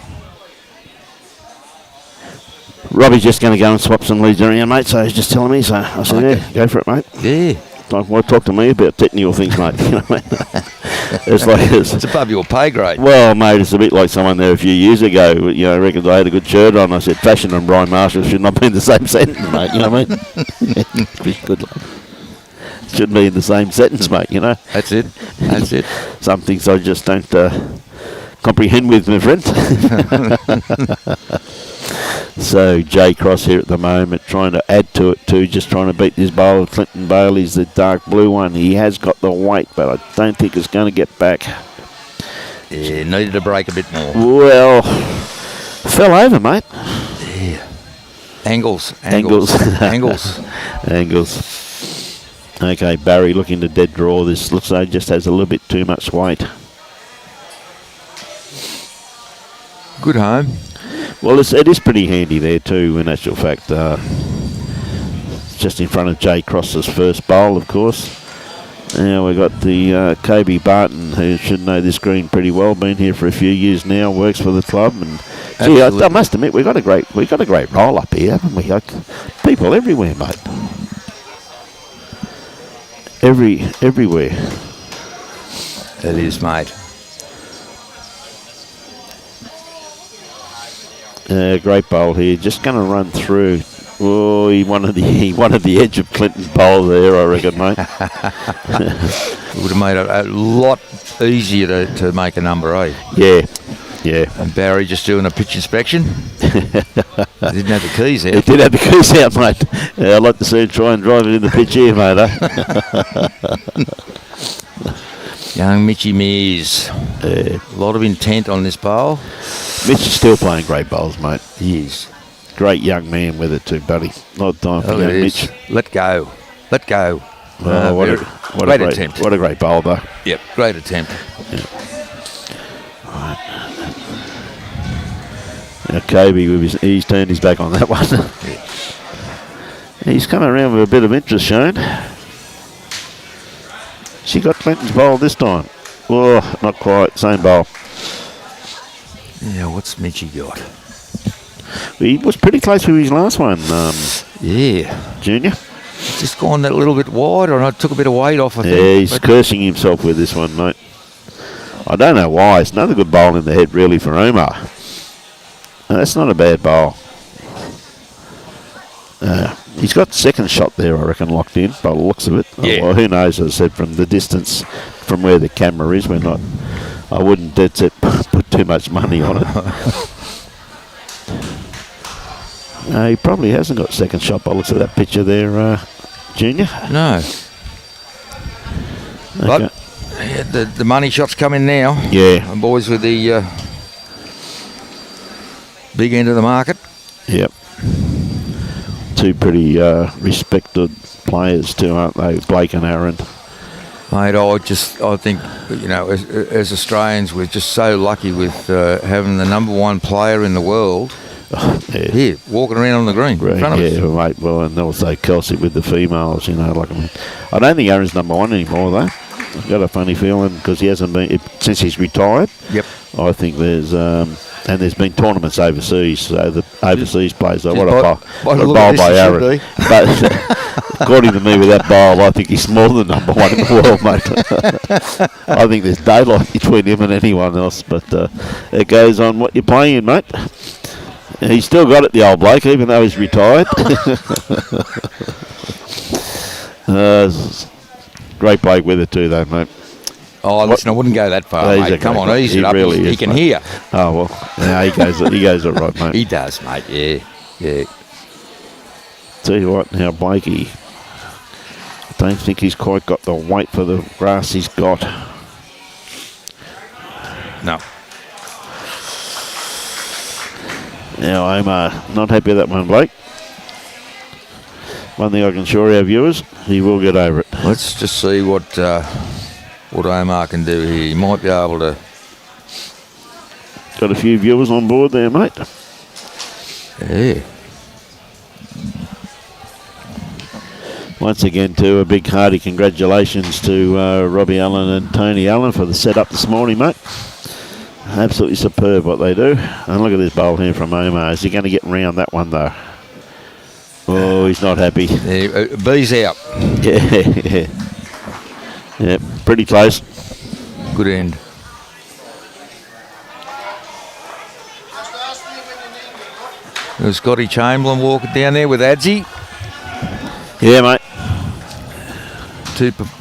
Robbie's just going to go and swap some leads around, mate, so he's just telling me. So I said, yeah, go for it, mate. Yeah. Don't talk to me about technical things, mate. You know what I mean? It's above your pay grade. Well, mate, it's a bit like someone there a few years ago. You know, I reckon they had a good shirt on. I said, fashion and Brian Marshall should not be in the same sentence, mate. You know what I mean? Good luck. Shouldn't be in the same sentence, mate, you know. That's it. Some things I just don't comprehend with, my friend. So Jay Cross here at the moment, trying to add to it too, just trying to beat this bowl. Clinton Bailey's the dark blue one. He has got the weight, but I don't think it's going to get back. Yeah, needed to break a bit more. Well, fell over, mate. Yeah. Angles. Okay, Barry looking to dead draw. This looks like it just has a little bit too much weight. Good home. Well, it is pretty handy there too, in actual fact. Just in front of Jay Cross's first bowl, of course. Now we've got the Kobe Barton, who should know this green pretty well. Been here for a few years now, works for the club, and gee, I must admit we've got a great roll up here, haven't we? Like, people everywhere, mate. Everywhere. It is, mate. Great bowl here. Just going to run through. Oh, he wanted the edge of Clinton's bowl there, I reckon, mate. It would have made it a lot easier to make a number, eh? Yeah. And Barry just doing a pitch inspection. Didn't have the keys out. He did have the keys out, mate. Yeah, I'd like to see him try and drive it in the pitch here, mate. Young Mitchy Mears. A lot of intent on this bowl. Mitch is still playing great bowls, mate. He is. Great young man with it too, buddy. Not time for young Mitch. Let go. Let go. Oh, what a great attempt. What a great bowl, though. Yep, great attempt. Yep. Right. Now Kobe, he's turned his back on that one. He's come around with a bit of interest shown. She got Clinton's bowl this time. Oh, not quite. Same bowl. Yeah, what's Mitchy got? He was pretty close with his last one, yeah. Junior. It's just gone that little bit wide, and I took a bit of weight off, I think. Yeah, he's cursing himself with this one, mate. I don't know why. It's another good bowl in the head, really, for Omar. No, that's not a bad bowl. He's got second shot there, I reckon, locked in by the looks of it. Yeah. Oh, well, who knows, as I said, from the distance, from where the camera is, we're not... I wouldn't dead set put too much money on it. He probably hasn't got second shot by the looks of that picture there, Junior. No. Okay. But yeah, the money shots coming now. Yeah. And boys with the big end of the market. Yep. Two pretty respected players too, aren't they? Blake and Aron. Mate, I think, you know, as Australians, we're just so lucky with having the number one player in the world here, walking around on the green in front of us. Yeah, mate. Well, and also Kelsey with the females, you know. Like, I don't think Aaron's number one anymore, though. I've got a funny feeling because he hasn't been since he's retired. Yep. I think there's and there's been tournaments overseas, so the overseas players. What a bowl by Aaron! But according to me, with that bowl, I think he's more than number one in the world, mate. I think there's daylight between him and anyone else. But it goes on what you're playing, mate. He's still got it, the old bloke, even though he's retired. Great bloke with it too, though, mate. Oh, listen, I wouldn't go that far, mate. Come on, ease it up. Really he can hear. Oh, well, yeah, he goes it right, mate. He does, mate, yeah. Tell you what, now, Blakey, I don't think he's quite got the weight for the grass he's got. No. Now, Omar, not happy with that one, Blake. One thing I can assure our viewers, he will get over it. Let's just see what Omar can do here. He might be able to... Got a few viewers on board there, mate. Yeah. Once again, too, a big hearty congratulations to Robbie Allen and Tony Allen for the setup this morning, mate. Absolutely superb what they do. And look at this bowl here from Omar. Is he going to get round that one, though? Oh, he's not happy. Yeah, B's out. Yeah. Yeah, pretty close. Good end. There's Scotty Chamberlain walking down there with Adzi. Yeah, mate.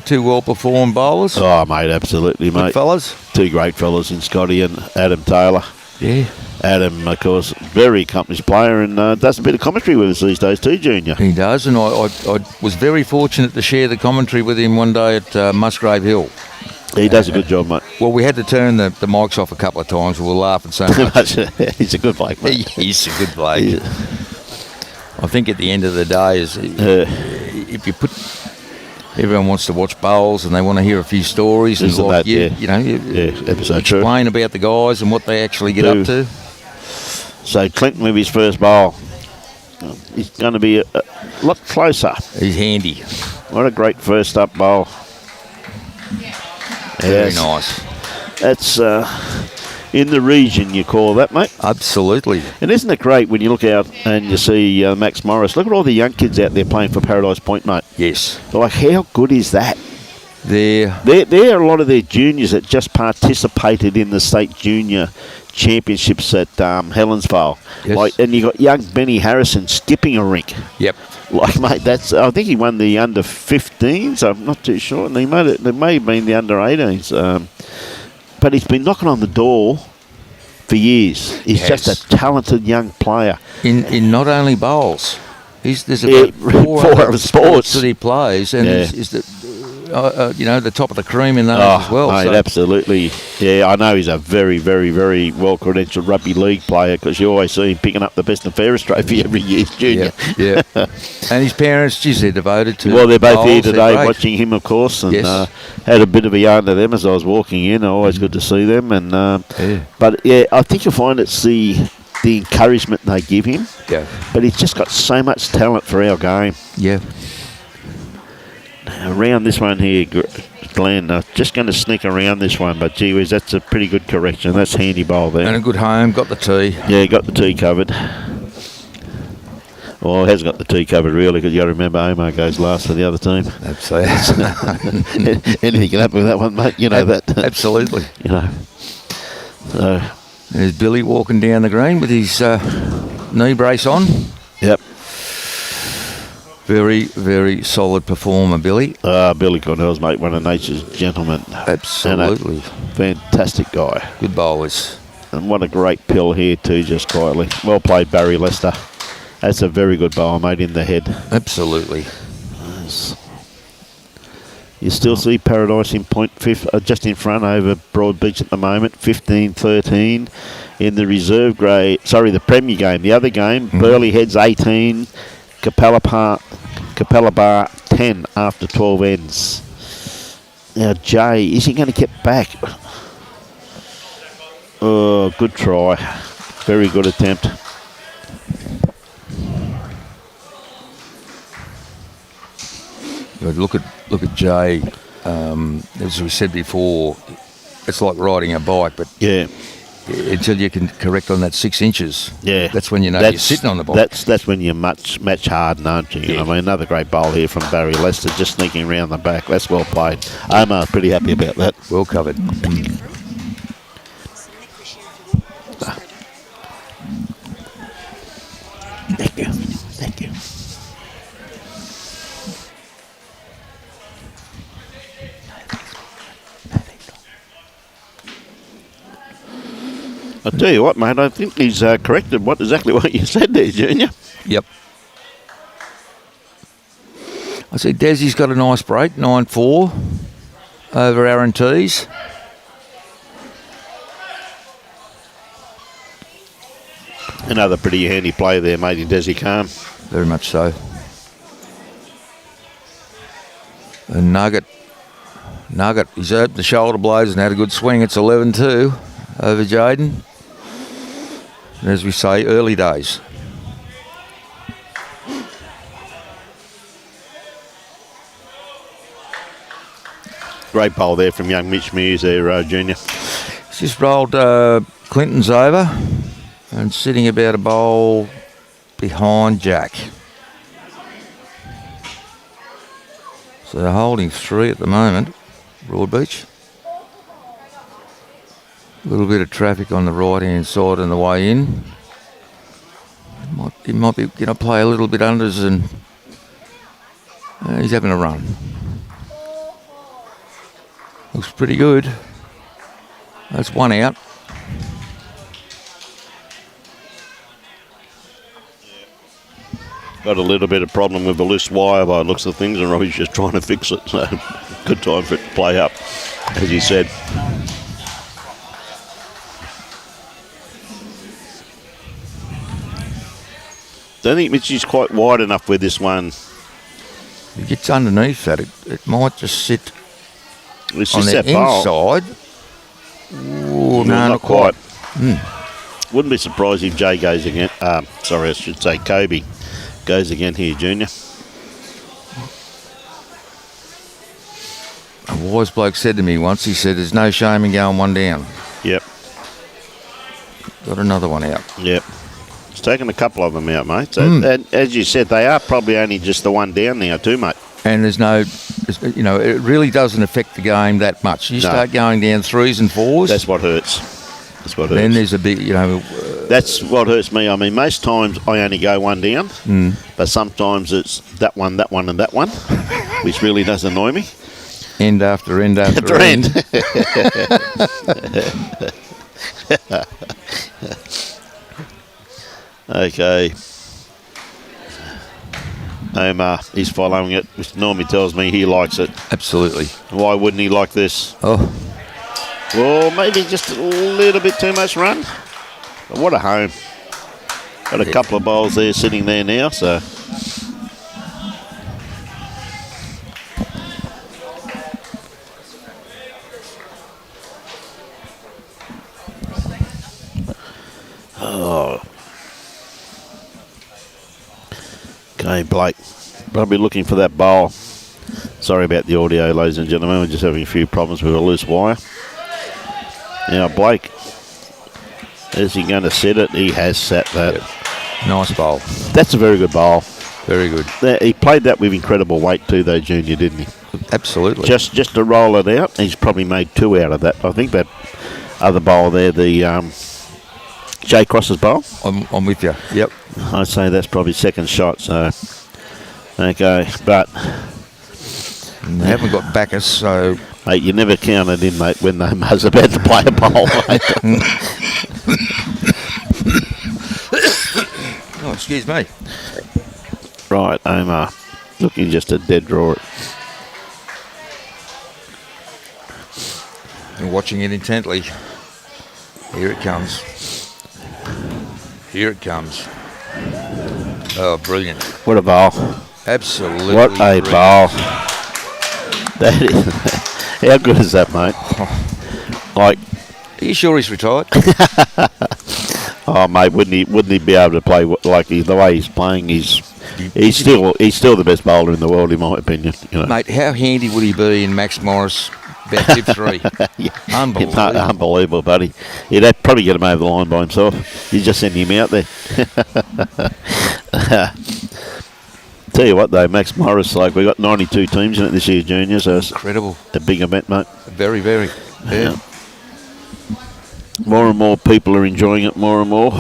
Two well-performed bowlers. Oh, mate, absolutely, Good mate. fellas. Two great fellas in Scotty and Adam Taylor. Yeah. Adam, of course, very accomplished player and does a bit of commentary with us these days too, Junior. He does, and I was very fortunate to share the commentary with him one day at Musgrave Hill. He does a good job, mate. Well, we had to turn the mics off a couple of times. We were laughing so much. He's a good bloke, mate. He's a good bloke. Yeah. I think at the end of the day, is if you put... Everyone wants to watch bowls and they want to hear a few stories. And like episode explain about the guys and what they actually get up to. So Clinton with his first bowl. He's going to be a lot closer. He's handy. What a great first up bowl. Very nice. That's in the region, you call that, mate? Absolutely. And isn't it great when you look out and you see Max Morris? Look at all the young kids out there playing for Paradise Point, mate. Yes. Like, how good is that? They're a lot of their juniors that just participated in the state junior championships at Helensvale. Yes. Like, and you got young Benny Harrison skipping a rink. Yep. Like, mate, I think he won the under 15s. I'm not too sure. And he made it. It may have been the under 18s. But he's been knocking on the door for years. He's just a talented young player. In not only bowls, there's about four other sports that he plays, and is the top of the cream in those as well. Mate, so. Absolutely. Yeah, I know he's a very, very, very well-credentialed rugby league player because you always see him picking up the Best and Fairest trophy every year, Junior. Yeah. And his parents, geez, they're devoted to. Well, they're both bowls. here today watching him, of course, and had a bit of a yarn to them as I was walking in. Always good to see them. And But, yeah, I think you'll find it's the encouragement they give him. Yeah. But he's just got so much talent for our game. Yeah. Around this one here, Glenn, just going to sneak around this one, but gee whiz, that's a pretty good correction. That's handy bowl there. And a good home, got the tee. Yeah, got the tee covered. Well, it has got the tee covered really, because you got to remember Omar goes last for the other team. Absolutely. Anything can happen with that one, mate. You know that. Absolutely. You know. So there's Billy walking down the green with his knee brace on. Yep. Very, very solid performer, Billy. Billy Cornell's, mate, one of nature's gentlemen. Absolutely. Fantastic guy. Good bowlers. And what a great pill here too, just quietly. Well played, Barry Lester. That's a very good bowler, mate, in the head. Absolutely. Yes. You still see Paradise in point fifth, just in front over Broadbeach at the moment, 15-13 in the reserve grade. Sorry, the Premier game. The other game, Burleigh Heads 18, Capella Bar 10 after 12 ends. Now, Jay, is he going to get back? Oh, good try. Very good attempt. Look at Jay. As we said before, it's like riding a bike, but until you can correct on that 6 inches, that's when you know you're sitting on the bike. That's when you're match hard, aren't you? I mean, another great bowl here from Barry Lester, just sneaking around the back. That's well played. Omar, pretty happy about that. Well covered. Thank you. Thank you. I tell you what, mate, I think he's corrected exactly what you said there, Junior. Yep. I see Desi's got a nice break, 9-4 over Aaron Tees. Another pretty handy play there, mate, in Desi Calm. Very much so. And Nugget, he's opened the shoulder blades and had a good swing. It's 11-2 over Jaden. And as we say, early days. Great bowl there from young Mitch Mears there, Junior. He's just rolled Clinton's over and sitting about a bowl behind Jack. So they're holding 3 at the moment, Broadbeach. A little bit of traffic on the right-hand side on the way in. He might be going to play a little bit unders, and he's having a run. Looks pretty good. That's 1 out. Got a little bit of problem with the loose wire by the looks of things, and Robbie's just trying to fix it. So good time for it to play up, as he said. Don't think Mitchy's quite wide enough with this one. If he gets underneath that, it might just sit It's on just the that bowl. inside. Ooh, no, not quite. Wouldn't be surprised if Jay goes again. Sorry, I should say Kobe goes again here, Junior. A wise bloke said to me once, he said, there's no shame in going 1 down. Yep. Got another one out. Yep. It's taken a couple of them out, mate. So, and as you said, they are probably only just the 1 down now too, mate. And there's no, it really doesn't affect the game that much. You start going down 3s and 4s. That's what hurts. That's what hurts. Then there's a big, that's what hurts me. I mean, most times I only go 1 down, but sometimes it's that one, and that one, which really does annoy me. End after end after end. Okay. Omar, he's following it, which normally tells me he likes it. Absolutely. Why wouldn't he like this? Oh, Well, maybe just a little bit too much run. But what a home. Got a couple of bowls there sitting there now, so. Oh. Okay, Blake. Probably looking for that bowl. Sorry about the audio, ladies and gentlemen. We're just having a few problems with a loose wire. Now, Blake, is he going to set it? He has set that. yep. Nice bowl. That's a very good bowl. Very good. He played that with incredible weight too, though, Junior, didn't he? Absolutely. Just to roll it out. He's probably made 2 out of that. I think that other bowl there, the J Cross's bowl. I'm with you. Yep. I'd say that's probably second shot. So, okay, but They haven't got backers, so mate, you never counted in, mate, when they was about to play a bowl, mate. oh, excuse me. Right, Omar, looking just a dead draw. And watching it intently. Here it comes. Here it comes. Oh, brilliant. What a bowl. Absolutely. What a brilliant. bowl. That is, how good is that, mate? Like, Are you sure he's retired? oh, mate, wouldn't he be able to play like the way he's playing? He's still the best bowler in the world, in my opinion. You know. Mate, how handy would he be in Max Morris about tip 3? Yeah. Unbelievable. Unbelievable, buddy. He'd probably get him over the line by himself. You just send him out there. Tell you what, though, Max Morris, like, we got 92 teams in it this year, Junior, so it's Incredible. a big event, mate. Very, very. Yeah. More and more people are enjoying it more and more.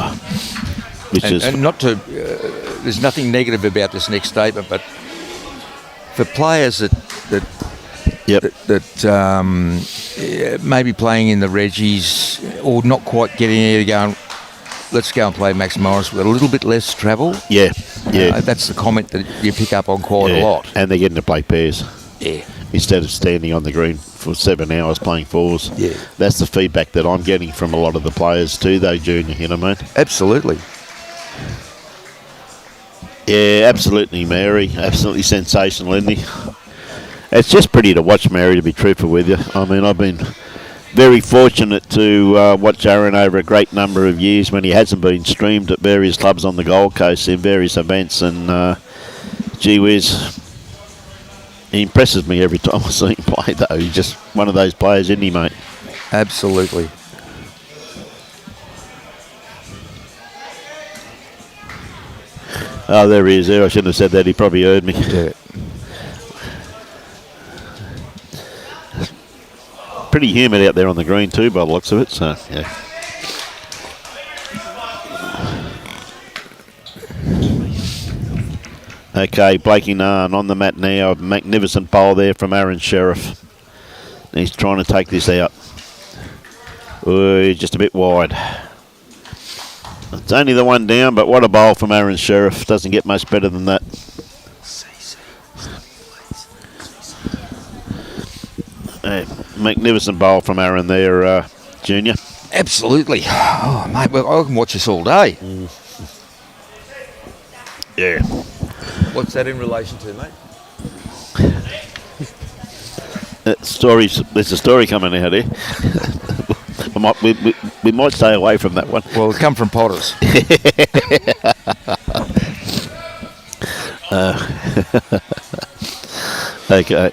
And not to, there's nothing negative about this next statement, but for players that maybe playing in the Reggies or not quite getting there to go, let's go and play Max Morris with a little bit less travel. Yeah. That's the comment that you pick up on quite a lot. And they're getting to play pairs. Yeah. Instead of standing on the green for 7 hours playing fours. Yeah. That's the feedback that I'm getting from a lot of the players too, though, Junior, you know what I mean? Absolutely. Yeah, absolutely, Mary. Absolutely sensational, isn't he? It's just pretty to watch, Mary, to be truthful with you. I mean, I've been very fortunate to watch Aron over a great number of years when he hasn't been streamed at various clubs on the Gold Coast in various events, and gee whiz, he impresses me every time I see him play, though. He's just one of those players, isn't he, mate? Absolutely. Oh, there he is there. I shouldn't have said that. He probably heard me. Yeah. Pretty humid out there on the green too, by the looks of it, so, yeah. Okay, Blakey Nairn on the mat now. Magnificent bowl there from Aron Sherriff. He's trying to take this out. Ooh, just a bit wide. It's only the one down, but what a bowl from Aron Sherriff. Doesn't get much better than that. Magnificent bowl from Aron there, Junior. Absolutely. Oh, mate, well, I can watch this all day. Yeah. What's that in relation to, mate? There's a story coming out here. we might stay away from that one. Well, it come from Potters. Okay.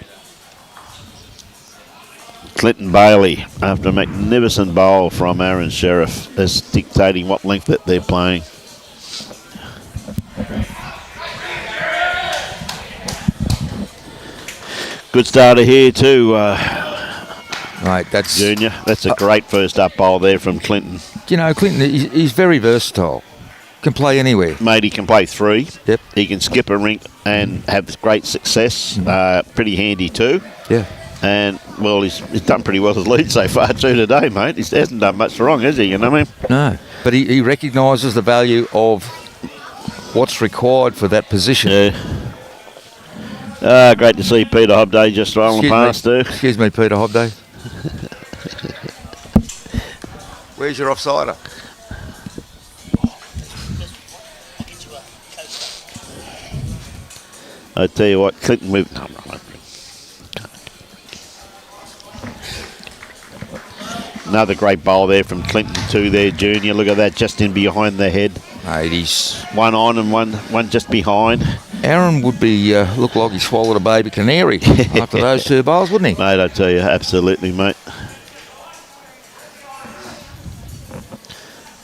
Clinton Bailey, after a magnificent bowl from Aron Sherriff, is dictating what length that they're playing. Good starter here too, Mate, that's... Junior. That's a great first up bowl there from Clinton. You know, Clinton, he's very versatile. Can play anywhere. Mate, he can play 3. Yep. He can skip a rink and have great success. Pretty handy too. Yeah. And, well, he's done pretty well as lead so far too today, mate. He hasn't done much wrong, has he? You know what I mean? No. But he recognises the value of what's required for that position. Yeah. Great to see Peter Hobday just rolling past too. Excuse me, Peter Hobday. Where's your offsider? I tell you what, Clinton with... Another great bowl there from Clinton too there, Junior. Look at that, just in behind the head. 80s. One on and one just behind. Aaron would be look like he swallowed a baby canary after those 2 bowls, wouldn't he? Mate, I tell you, absolutely, mate.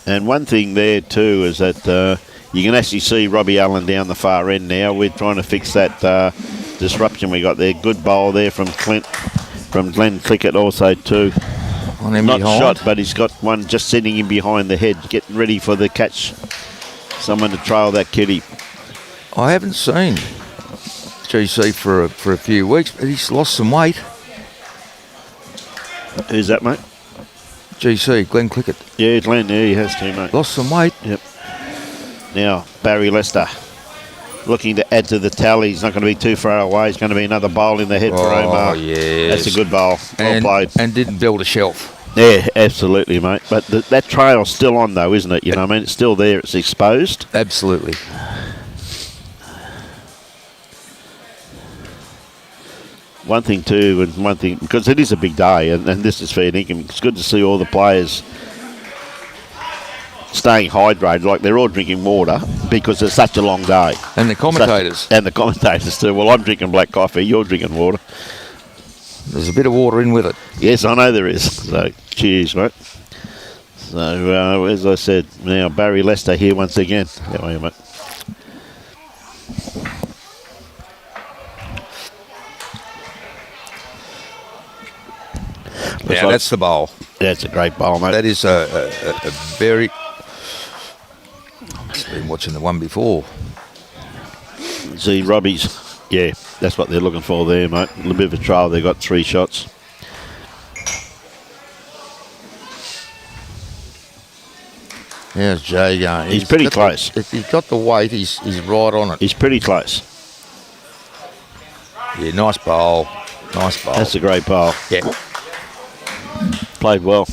And one thing there too is that you can actually see Robbie Allen down the far end now. We're trying to fix that disruption we got there. Good bowl there from Glenn Clickett also too. On him Not behind. shot, but he's got one just sitting in behind the head, getting ready for the catch. Someone to trail that kitty. I haven't seen GC for a few weeks, but he's lost some weight. Who's that, mate? GC, Glenn Clickett. Yeah, Glenn, yeah, he has too, mate. Lost some weight. Yep. Now, Barry Lester looking to add to the tally. He's not going to be too far away. He's going to be another bowl in the head for Omar. Oh, yes. That's a good bowl. Well played. And didn't build a shelf. Yeah, absolutely, mate. But that trail's still on, though, isn't it? You know what I mean? It's still there. It's exposed. Absolutely. One thing, too, and one thing, because it is a big day, and this is fair dinkum. It's good to see all the players staying hydrated, like they're all drinking water because it's such a long day. And the commentators. And the commentators too. Well, I'm drinking black coffee, you're drinking water. There's a bit of water in with it. Yes, I know there is. So, cheers, mate. So, as I said, now Barry Lester here once again. How are you, mate? Yeah, that's the bowl. That's a great bowl, mate. That is a very... I've been watching the one before. See, Robbie's, yeah, that's what they're looking for there, mate. A little bit of a trial. They got 3 shots. How's Jay going? He's pretty close. If he's got the weight, he's right on it. He's pretty close. Yeah, nice bowl. Nice bowl. That's a great bowl. Yeah. Played well.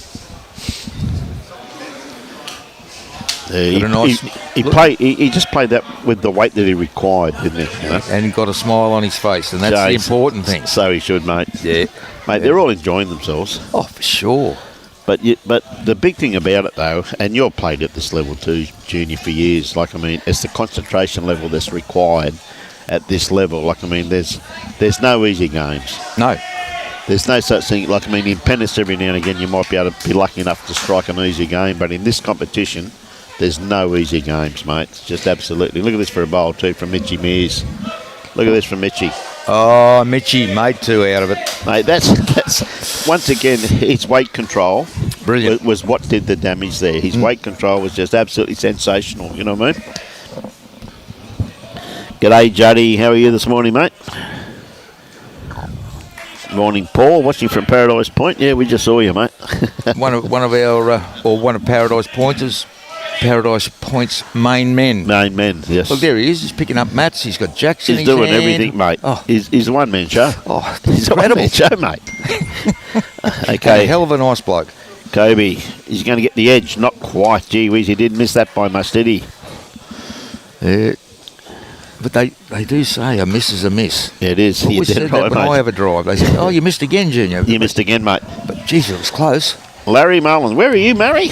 He just played that with the weight that he required, didn't he? You know? And he got a smile on his face, and that's the important thing. So he should, mate. Yeah. Mate, they're all enjoying themselves. Oh, for sure. But the big thing about it, though, and you've played at this level too, Junior, for years, like, I mean, it's the concentration level that's required at this level. Like, I mean, there's no easy games. No. There's no such thing. Like, I mean, in tennis, every now and again, you might be able to be lucky enough to strike an easy game, but in this competition, there's no easy games, mate. It's just absolutely. Look at this for a bowl, too, from Mitchy Mears. Look at this from Mitchy. Oh, Mitchy made 2 out of it. Mate, that's once again, his weight control Brilliant. was what did the damage there. His weight control was just absolutely sensational, you know what I mean? G'day, Juddy. How are you this morning, mate? Morning, Paul. Watching from Paradise Point. Yeah, we just saw you, mate. one of Paradise Point's main men. Main men, yes. Look, there he is. He's picking up mats. He's got jacks in He's his doing hand. everything, mate. Oh. He's a one-man show. Oh, He's a incredible. one-man show, mate. A Okay, hell of a nice bloke. Kobe. He's going to get the edge. Not quite. Gee whiz, he didn't miss that by much, did he? Yeah. But they do say a miss is a miss. Yeah, it is. Always You're said dead that right, when I mate. have a drive. They say, oh, you missed again, Junior. You missed again, mate. But, geez, it was close. Larry Mullins. Where are you, Larry?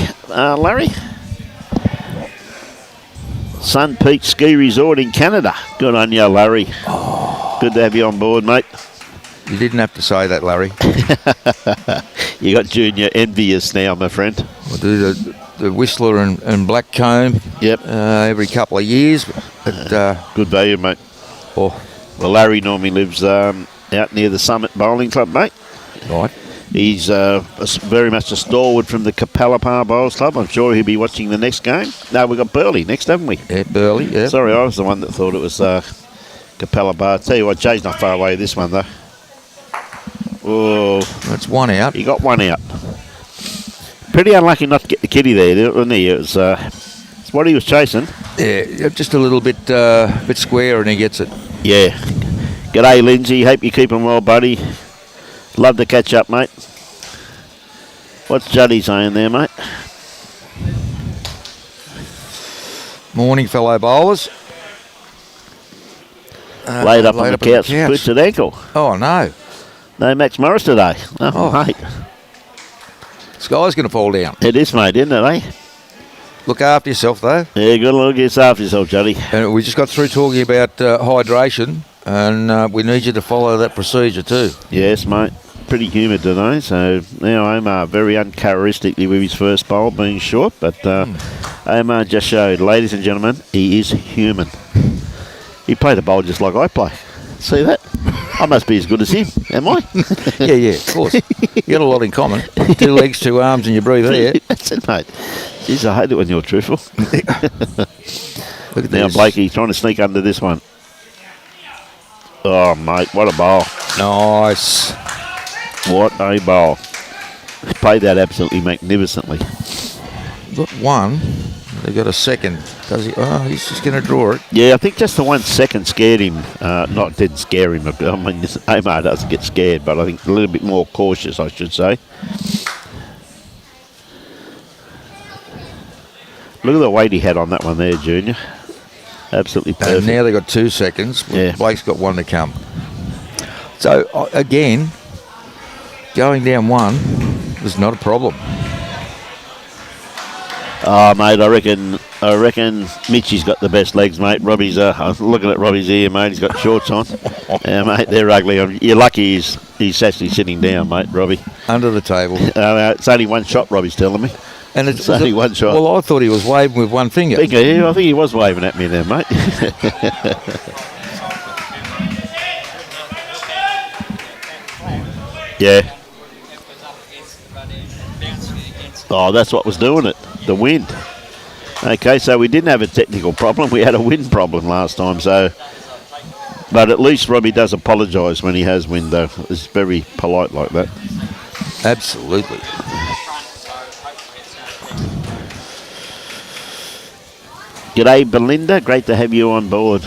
Sun Peak Ski Resort in Canada. Good on you, Larry. Oh. Good to have you on board, mate. You didn't have to say that, Larry. You got Junior envious now, my friend. We'll do the Whistler and Blackcomb Yep. every couple of years. But, Good value, mate. oh, Well, Larry normally lives out near the Summit Bowling Club, mate. right. He's very much a stalwart from the Capalapa Bowls Club. I'm sure he'll be watching the next game. No, we've got Burley next, haven't we? Yeah, Burley, yeah. Sorry, I was the one that thought it was Capalapa. Tell you what, Jay's not far away this one, though. Oh, That's one out. he got one out. Pretty unlucky not to get the kitty there, wasn't he? It was it's what he was chasing. Yeah, just a little bit square, and he gets it. Yeah. G'day, Lindsay. Hope you're keeping well, buddy. Love to catch up, mate. What's Juddy saying there, mate? Morning, fellow bowlers. Laid up on the couch, twisted ankle. Oh, no. No Max Morris today. Oh, mate. Sky's going to fall down. It is, mate, isn't it, eh? Look after yourself, though. Yeah, good look after yourself, Juddy. And we just got through talking about hydration, and we need you to follow that procedure too. Yes, mate. Pretty humid today, so now Omar very uncharacteristically with his first bowl being short, but Omar just showed, ladies and gentlemen, he is human. He played a bowl just like I play. See that? I must be as good as him, am I? yeah, of course. You got a lot in common. 2 legs, 2 arms, and you breathe air. That's it, mate. Jeez, I hate it when you're truthful. Look at Now, this. Blakey trying to sneak under this one. Oh, mate, what a bowl. Nice. What a bowl. He played that absolutely magnificently. Got one. They got a second. Does he? Oh, he's just going to draw it. Yeah, I think just the 1 second scared him. Didn't scare him a bit. I mean, Omar doesn't get scared, but I think a little bit more cautious, I should say. Look at the weight he had on that one there, Junior. Absolutely perfect. And now they got 2 seconds. Yeah. Blake's got 1 to come. So, again, going down 1 was not a problem. Oh, mate, I reckon Mitchie's got the best legs, mate. Robbie's, I'm looking at Robbie's ear, mate. He's got shorts on. Yeah, mate, they're ugly. You're lucky he's actually sitting down, mate, Robbie. Under the table. It's only 1 shot, Robbie's telling me. And It's only 1 shot. Well, I thought he was waving with 1 finger. I think he was waving at me there, mate. Yeah. Oh, that's what was doing it. The wind. Okay, so we didn't have a technical problem. We had a wind problem last time. So, but at least Robbie does apologise when he has wind, though. It's very polite like that. Absolutely. G'day, Belinda. Great to have you on board.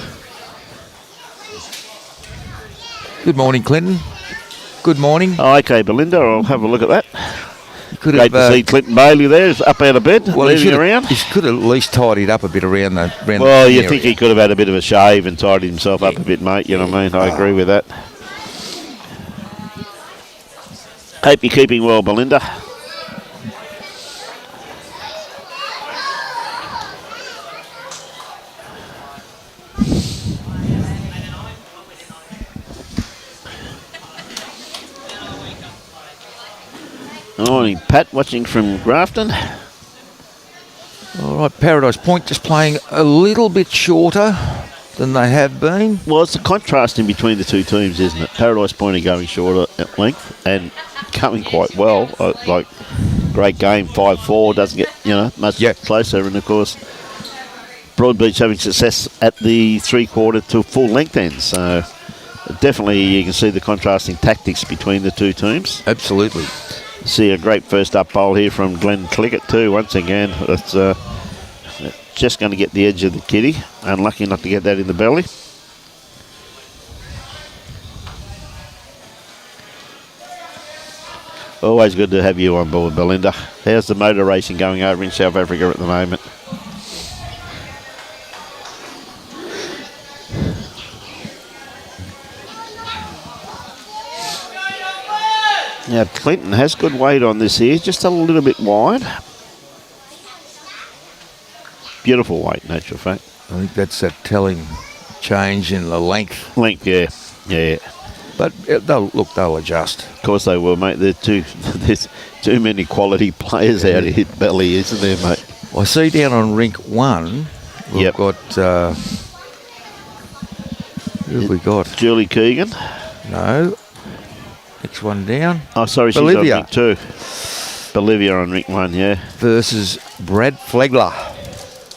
Good morning, Clinton. Good morning. Oh, okay, Belinda. I'll have a look at that. Could Great to see Clinton Bailey there, is up out of bed, moving around. He could have at least tidied up a bit around the Well, you area. think he could have had a bit of a shave and tidied himself up a bit, mate. You know what I mean? I agree with that. Hope you're keeping well, Belinda. Morning, Pat, watching from Grafton. All right, Paradise Point just playing a little bit shorter than they have been. Well, it's the contrast in between the 2 teams, isn't it? Paradise Point are going shorter at length and coming quite well. Like, great game, 5-4, doesn't get, much closer. And, of course, Broadbeach having success at the 3/4 to full length end. So, definitely you can see the contrasting tactics between the 2 teams. Absolutely. See a great first up bowl here from Glenn Clickett too. Once again, that's just going to get the edge of the kitty. Unlucky not to get that in the belly. Always good to have you on board, Belinda. How's the motor racing going over in South Africa at the moment? Now, Clinton has good weight on this here, just a little bit wide. Beautiful weight, in actual fact. I think that's that telling change in the length. Length, yeah. But they'll adjust. Of course they will, mate. There's too many quality players out here at Belly, isn't there, mate? I see down on rink 1, we've got... who have we got? Julie Keegan. No. Next one down. Oh, sorry, she's Bolivia. on rink 2. Bolivia on rink 1, yeah. Versus Brad Flegler.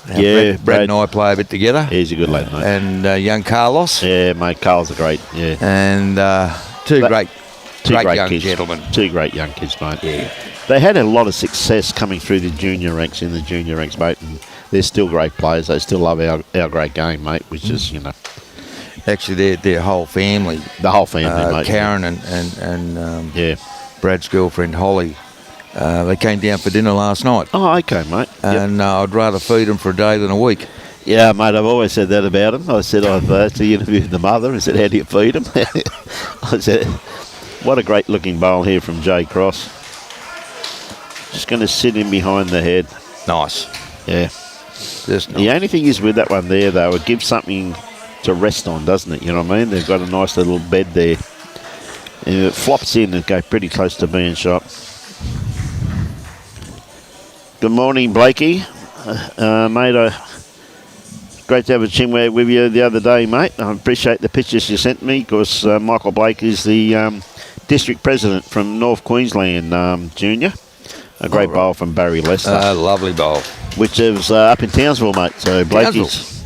Now, Yeah, Brad and I play a bit together. He's a good lad, mate. And young Carlos. Yeah, mate, Carl's a great, yeah. And two great Great young kids. gentlemen. Two great young kids, mate. Yeah. They had a lot of success coming through the junior ranks, mate, and they're still great players. They still love our great game, mate, which is, you know. Actually, their whole family. The whole family, mate. Karen and yeah. Brad's girlfriend, Holly, they came down for dinner last night. Oh, okay, mate. And I'd rather feed them for a day than a week. Yeah, mate, I've always said that about them. I said I've actually interviewed the mother and said, how do you feed them? I said, what a great looking bowl here from Jay Cross. Just going to sit in behind the head. Nice. Yeah. Just nice. The only thing is with that one there, though, it gives something to rest on, doesn't it? You know what I mean? They've got a nice little bed there. And it flops in and goes pretty close to being shot. Good morning, Blakey. Mate, great to have a chinwag with you the other day, mate. I appreciate the pictures you sent me because Michael Blake is the district president from North Queensland Junior. A great bowl from Barry Lester. Lovely bowl. Which is up in Townsville, mate. So Blakey's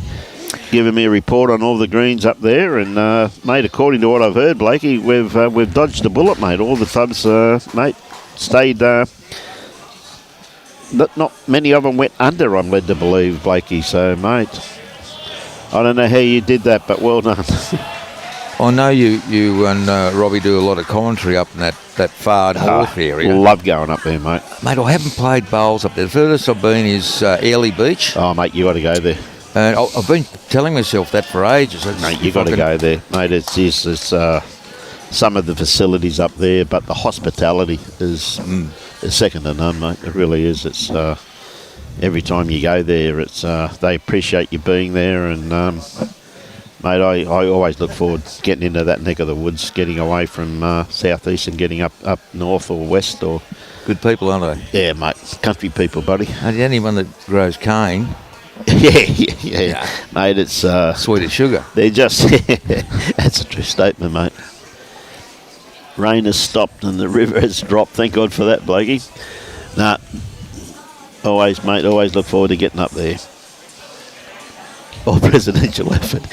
giving me a report on all the greens up there. And, mate, according to what I've heard, Blakey, we've dodged a bullet, mate. All the clubs, mate, stayed... not many of them went under, I'm led to believe, Blakey. So, mate... I don't know how you did that, but well done. I know you and Robbie do a lot of commentary up in that far north area. Love going up there, mate. Mate, I haven't played bowls up there. The furthest I've been is Airlie Beach. Oh, mate, you got to go there. And I've been telling myself that for ages. Mate, you got to go there. Mate, it's some of the facilities up there, but the hospitality is second to none, mate. It really is. It's... every time you go there, it's they appreciate you being there, and mate, I always look forward to getting into that neck of the woods, getting away from southeast and getting up north or west. Or good people, aren't they? Yeah, mate, country people, buddy. And anyone that grows cane, yeah, mate, it's sweet as sugar. They're just that's a true statement, mate. Rain has stopped and the river has dropped. Thank God for that, Blakey. Nah. Always, mate, always look forward to getting up there. Or presidential effort.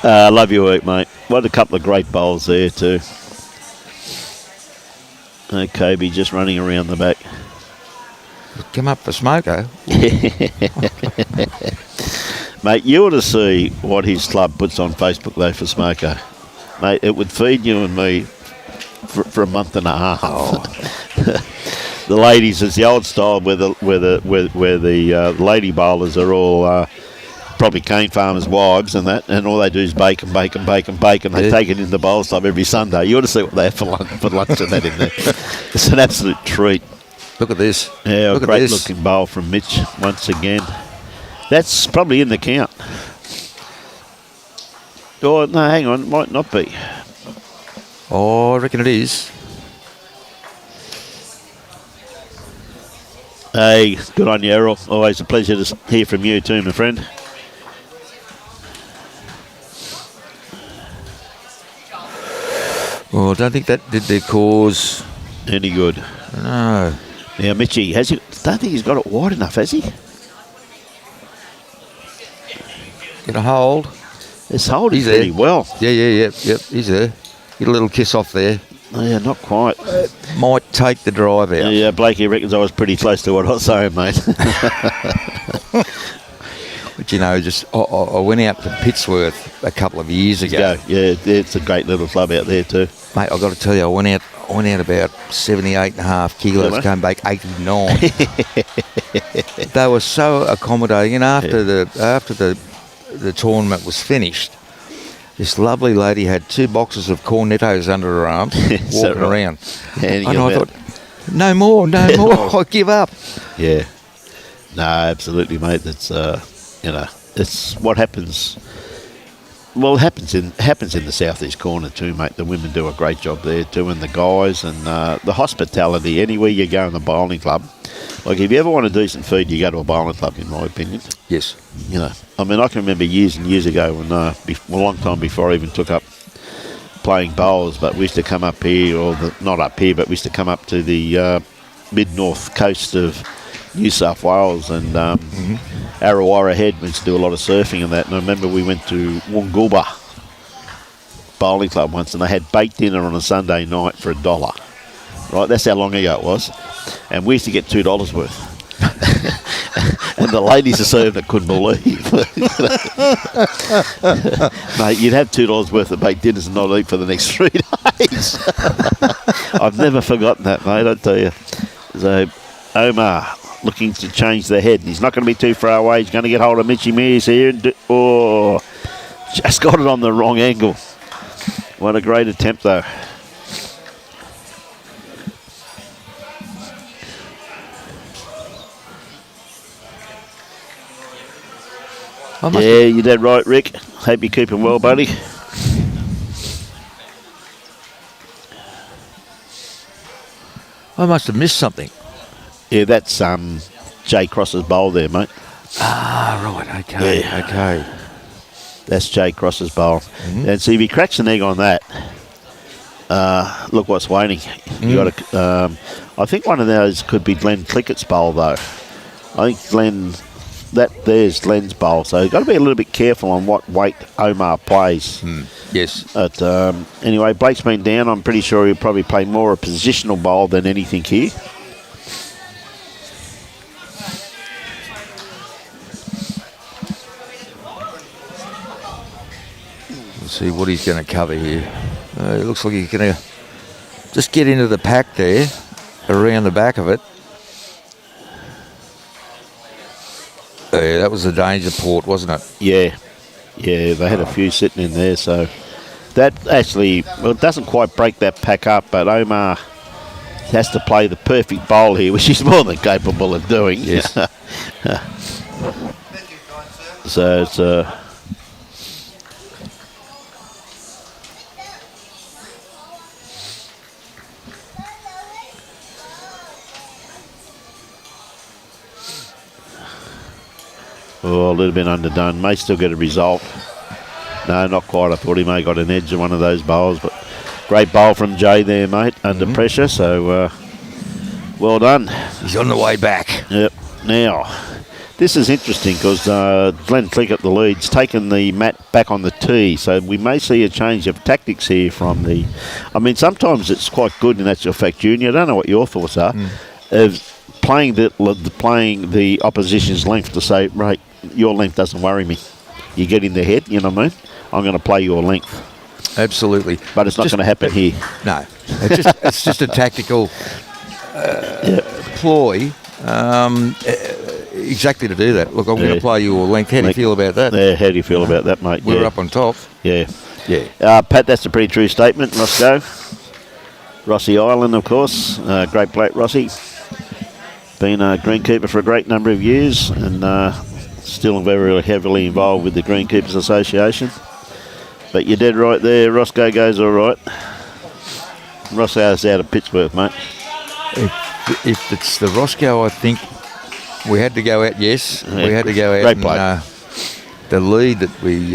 Love your work, mate. What a couple of great bowls there, too. Kobe just running around the back. Come up for Smoko. Mate, you ought to see what his club puts on Facebook, though, for Smoko. Mate, it would feed you and me for a month and a half. Oh. The ladies, it's the old style where the lady bowlers are all probably cane farmers' wives and that, and all they do is bake and bake and bake and bake, and they take it in the bowls club every Sunday. You ought to see what they have for lunch and that in there. It's an absolute treat. Look at this. Yeah, a great looking bowl from Mitch once again. That's probably in the count. Oh, no, hang on, it might not be. Oh, I reckon it is. Hey, good on you, Errol. Always a pleasure to hear from you too, my friend. Well, I don't think that did their cause any good. No. Now, Mitchie, has he? Don't think he's got it wide enough, has he? Get a hold. It's holding pretty well. Yeah. He's there. Get a little kiss off there. Oh, yeah, not quite. Might take the drive out. Yeah, Blakey reckons I was pretty close to what I was saying, mate. But you know, I went out to Pittsworth a couple of years ago. Yeah, it's a great little club out there too. Mate, I've got to tell you, I went out about 78.5 kilos, came back 89. They were so accommodating, and after the tournament was finished, this lovely lady had 2 boxes of cornettos under her arm, walking around. And I thought, no more, I give up. Yeah. No, absolutely, mate. That's it's what happens. Well, it happens in the southeast corner too, mate. The women do a great job there too, and the guys, and the hospitality. Anywhere you go in the bowling club, like if you ever want a decent feed, you go to a bowling club, in my opinion. Yes. You know, I mean, I can remember years and years ago when, a long time before I even took up playing bowls, but we used to come up here, not up here, but we used to come up to the mid-north coast of New South Wales, and Arrawara Head, we used to do a lot of surfing and that. And I remember we went to Woongoolba bowling club once, and they had baked dinner on a Sunday night for $1. Right, that's how long ago it was. And we used to get $2 worth. And the ladies who served it couldn't believe. Mate, you'd have $2 worth of baked dinners and not eat for the next 3 days. I've never forgotten that, mate, I tell you. So, Omar looking to change the head. He's not going to be too far away. He's going to get hold of Mitchy Mears here. Just got it on the wrong angle. What a great attempt, though. Yeah, you're dead right, Rick. Hope you're keeping well, buddy. I must have missed something. Yeah, that's Jay Cross's bowl there, mate. Ah, right. Okay. Yeah. Okay. That's Jay Cross's bowl. And see, if he cracks an egg on that, look what's waiting. You got to. I think one of those could be Glenn Clickett's bowl, though. I think there's Glenn's bowl, so you've got to be a little bit careful on what weight Omar plays. Yes. But anyway, Blake's been down. I'm pretty sure he'll probably play more a positional bowl than anything here. Let's see what he's going to cover here. It looks like he's going to just get into the pack there, around the back of it. Yeah, that was a danger port, wasn't it? Yeah, they had a few sitting in there, so that actually, well, it doesn't quite break that pack up, but Omar has to play the perfect bowl here, which he's more than capable of doing. Yes. So it's a little bit underdone. May still get a result. No, not quite. I thought he may have got an edge of one of those bowls, but great bowl from Jay there, mate, under pressure. So well done. He's on the way back. Yep. Now, this is interesting because Glenn Clickett, the lead's taken the mat back on the tee, so we may see a change of tactics here from the. I mean, sometimes it's quite good in actual fact, Junior. I don't know what your thoughts are of playing the opposition's length to say, right, your length doesn't worry me. You get in the head, you know what I mean? I'm going to play your length. Absolutely. But it's not going to happen here. No. It's just a tactical ploy exactly to do that. Look, I'm going to play your length. How do you feel about that? Yeah, how do you feel about that, mate? We're up on top. Yeah. Yeah. Pat, that's a pretty true statement. Roscoe. Rossi Island, of course. Great bloke, Rossi. Been a greenkeeper for a great number of years and still very heavily involved with the Greenkeepers Association. But you're dead right there. Roscoe goes all right. Roscoe's out of Pittsburgh, mate. If it's the Roscoe, I think we had to go out. Yes, we had to go out. Great play. The lead that we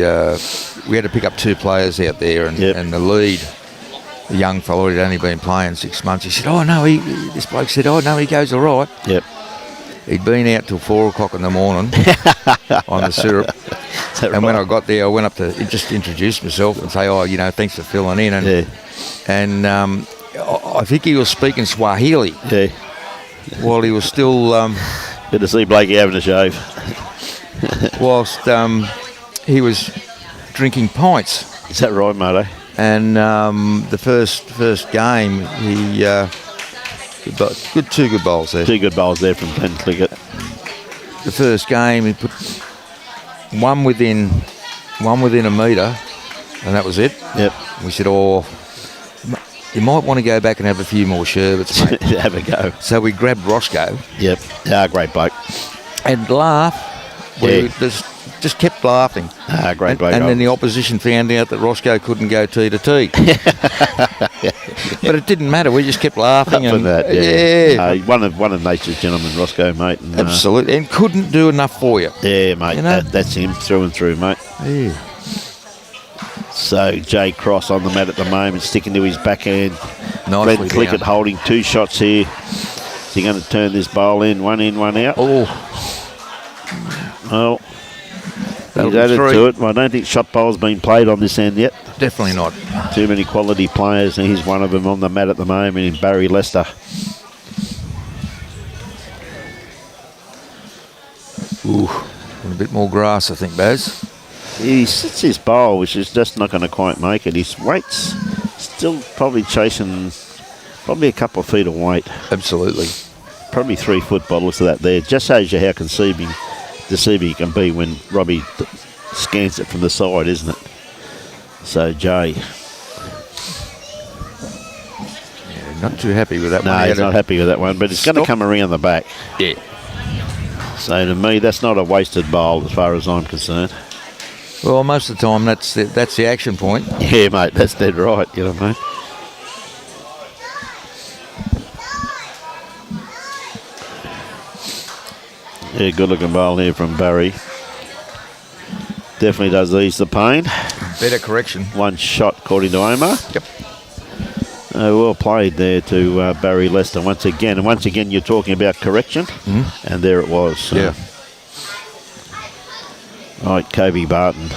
had to pick up 2 players out there, and the lead, the young fellow had only been playing 6 months. He said, "Oh no," this bloke said, "Oh no, he goes all right." Yep. He'd been out till 4 o'clock in the morning on the syrup. And when I got there, I went up to just introduce myself and say, "Oh, thanks for filling in." And I think he was speaking Swahili. Yeah. While he was still good to see Blakey having a shave. whilst he was drinking pints. Is that right, mate? And the first game, he got 2 good bowls there. 2 good bowls there from Glenn Clickett. The first game, he put one within a metre, and that was it. Yep. We said, "Oh, you might want to go back and have a few more sherbets, mate." Have a go. So we grabbed Roscoe. Yep. Great bloke. And laugh. Yeah. We just kept laughing. Great bloke. And then the opposition found out that Roscoe couldn't go tee to tee. But it didn't matter. We just kept laughing. For And that, yeah. One of nature's gentlemen, Roscoe, mate. And, absolutely. And couldn't do enough for you. Yeah, mate. That's him through and through, mate. Yeah. So Jay Cross on the mat at the moment, sticking to his backhand. Nicely Glenn Clickett holding 2 shots here. Is he going to turn this bowl in, one out? Oh. Well, That'll He's be added 3. to it. I don't think shot bowl's been played on this end yet. Definitely not. Too many quality players, and he's one of them on the mat at the moment in Barry Lester. Ooh, a bit more grass, I think, Baz. He sits his bowl, which is just not going to quite make it. His weight's still probably chasing probably a couple of feet of weight. Absolutely. Probably 3 foot bottles of that there. Just shows you how deceiving he can be when Robbie scans it from the side, isn't it? So, Jay. Yeah, not too happy with that one. No, he's not happy with that one, but it's going to come around the back. Yeah. So, to me, that's not a wasted bowl as far as I'm concerned. Well, most of the time, that's the action point. Yeah, mate, that's dead right, you know what I mean? Yeah, good looking bowl here from Barry. Definitely does ease the pain. Better correction. 1 shot according to Omar. Yep. Well played there to Barry Lester once again. And once again, you're talking about correction. And there it was. So. Yeah. Right, Kobe Barton.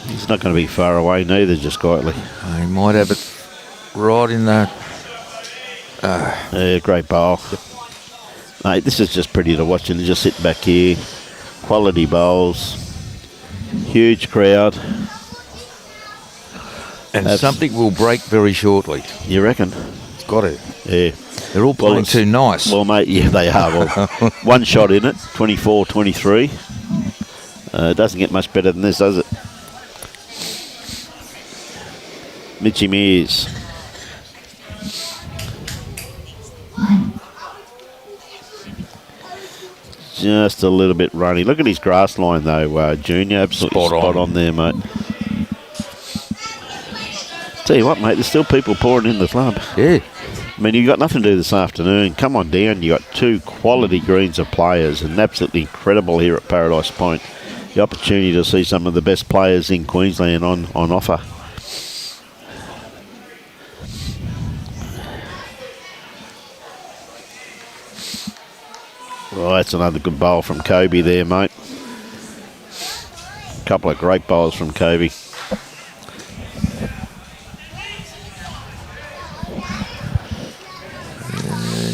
He's not going to be far away neither, just quietly. He might have it right in the... Yeah, great bowl. Mate, this is just pretty to watch, and just sit back here. Quality bowls. Huge crowd. And something will break very shortly. You reckon? It's got to. Yeah. They're all playing too nice. Well, mate, yeah, they are. Well, 1 shot in it, 24-23. It doesn't get much better than this, does it? Mitchy Mears. Just a little bit runny. Look at his grass line, though, Junior. Absolutely spot on there, mate. Tell you what, mate, there's still people pouring in the club. Yeah. I mean, you've got nothing to do this afternoon. Come on down. You've got 2 quality greens of players, and absolutely incredible here at Paradise Point. The opportunity to see some of the best players in Queensland on offer. Well, that's another good bowl from Kobe there, mate. A couple of great bowls from Kobe.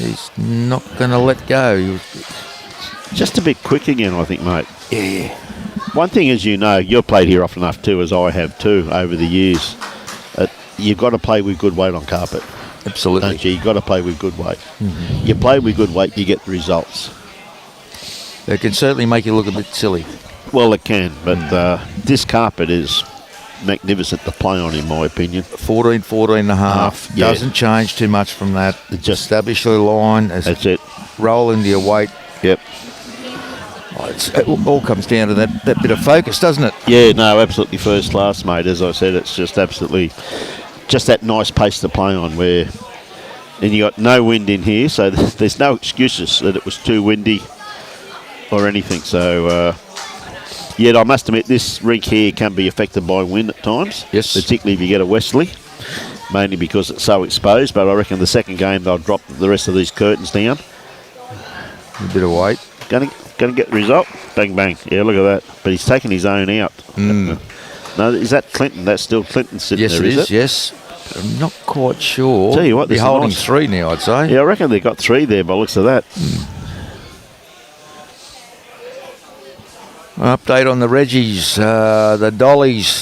He's not going to let go. Just a bit quick again, I think, mate. Yeah. One thing is, you've played here often enough too, as I have too, over the years. You've got to play with good weight on carpet. Absolutely. Don't you? You've got to play with good weight. You play with good weight, you get the results. It can certainly make you look a bit silly. Well, it can, but this carpet is magnificent to play on, in my opinion. 14 and a half. Yeah. Doesn't change too much from that. Just establish the line. That's it. Roll into your weight. Yep. It all comes down to that bit of focus, doesn't it? Yeah, no, absolutely first class, mate. As I said, it's just absolutely just that nice pace to play on and you got no wind in here, so there's no excuses that it was too windy or anything. So, yet I must admit, this rink here can be affected by wind at times. Yes. Particularly if you get a westerly, mainly because it's so exposed. But I reckon the second game they'll drop the rest of these curtains down. A bit of weight. Going to get the result. Bang, bang. Yeah, look at that. But he's taken his own out. No, is that Clinton? That's still Clinton sitting there, is it? Yes. But I'm not quite sure. Tell you what, they're holding 3 now, I'd say. Yeah, I reckon they've got 3 there by the looks of that. Update on the Reggies. The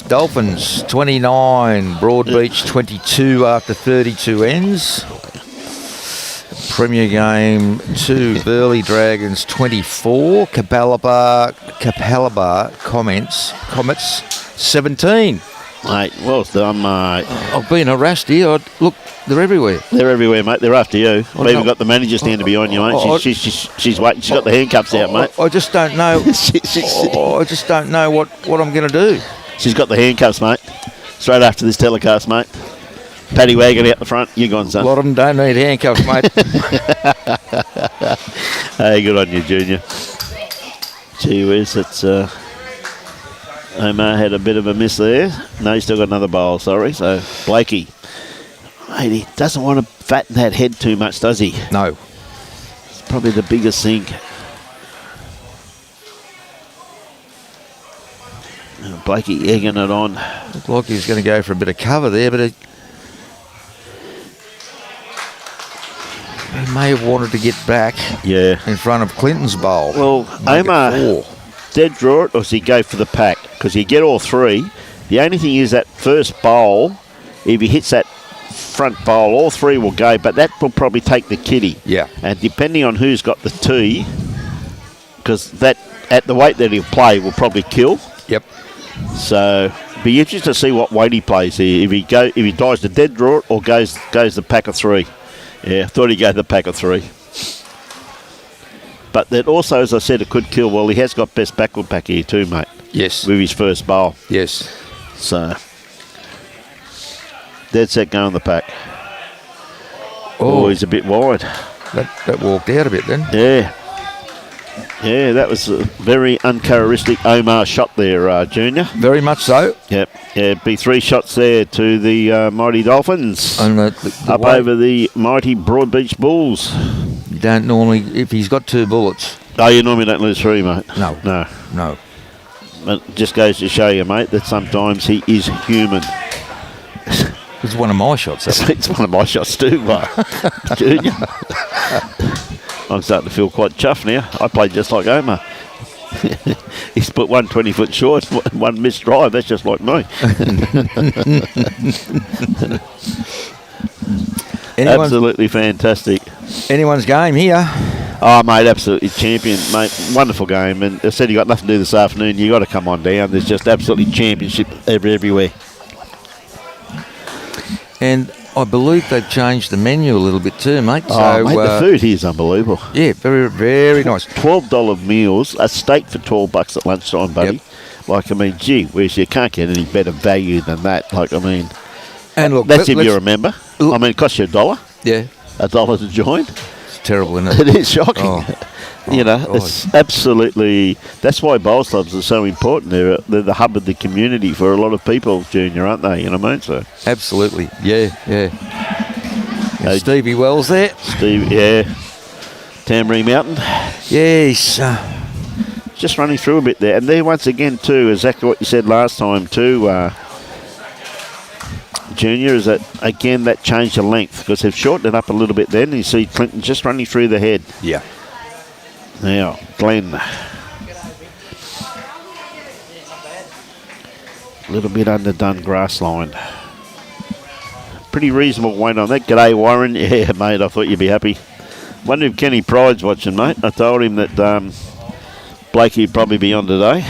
Dolphins 29, Broadbeach 22 after 32 ends. Premier game 2, Burleigh Dragons 24, Capalaba Comets 17. Mate, well done, mate. I've been harassed here. Look, they're everywhere. They're everywhere, mate. They're after you. Oh, We've even got the manager standing behind you, mate. She's waiting. She's got the handcuffs out, mate. I just don't know. I just don't know what I'm going to do. She's got the handcuffs, mate. Straight after this telecast, mate. Paddy wagon out the front. You gone, son. A lot of them don't need handcuffs, mate. Hey, good on you, Junior. Gee whiz, it's... Omar had a bit of a miss there. No, he's still got another bowl, sorry. So, Blakey. Mate, he doesn't want to fatten that head too much, does he? No. It's probably the biggest thing. Blakey egging it on. Looked like he was going to go for a bit of cover there, but he may have wanted to get back in front of Clinton's bowl. Well, Omar dead draw it, or does he go for the pack? Because he get all three. The only thing is that first bowl, if he hits that front bowl, all three will go, but that will probably take the kitty. Yeah. And depending on who's got the tee, because that at the weight that he'll play will probably kill. Yep. So be interesting to see what weight he plays here. If he dies the dead draw or goes the pack of three. Yeah, I thought he'd go the pack of three. But that also, as I said, it could kill. Well, he has got best backward pack here too, mate. Yes. With his first bowl. Yes. So dead set going the pack. Oh, He's a bit wide. That walked out a bit then. Yeah. Yeah, that was a very uncharacteristic Omar shot there, Junior. Very much so. Yep. Yeah, be 3 shots there to the mighty Dolphins. And up over the mighty Broadbeach Bulls. You don't normally, if he's got 2 bullets. Oh, you normally don't lose 3, mate. No. No. But it just goes to show you, mate, that sometimes he is human. It's one of my shots. It's one of my shots too, Junior. I'm starting to feel quite chuffed now. I played just like Omar. He's put 1 20-foot short, 1 missed drive. That's just like me. Absolutely fantastic. Anyone's game here. Oh, mate, absolutely champion, mate. Wonderful game. And I said you got nothing to do this afternoon. You got to come on down. There's just absolutely championship everywhere. And I believe they've changed the menu a little bit too, mate. Oh, mate, the food here is unbelievable. Yeah, very, very nice. $12 meals, a steak for $12 at lunchtime, buddy. Yep. Like, I mean, gee whiz, you can't get any better value than that. Like, I mean, and look, that's if you remember. I mean, it costs you $1. Yeah. $1 to join. It's terrible, isn't it? It is shocking. You know, it's absolutely. That's why bowls clubs are so important. They're the hub of the community for a lot of people, Junior, aren't they? You know what I mean? So absolutely, yeah. Stevie Wells there. Steve, yeah. Tamworth Mountain. Yes. Just running through a bit there, and there once again too, exactly what you said last time too. Junior, is that again that changed the length because they've shortened it up a little bit. Then you see Clinton just running through the head. Yeah. Now, Glenn. A little bit underdone grass line. Pretty reasonable weight on that. G'day, Warren. Yeah, mate, I thought you'd be happy. Wonder if Kenny Pride's watching, mate. I told him that Blakey would probably be on today.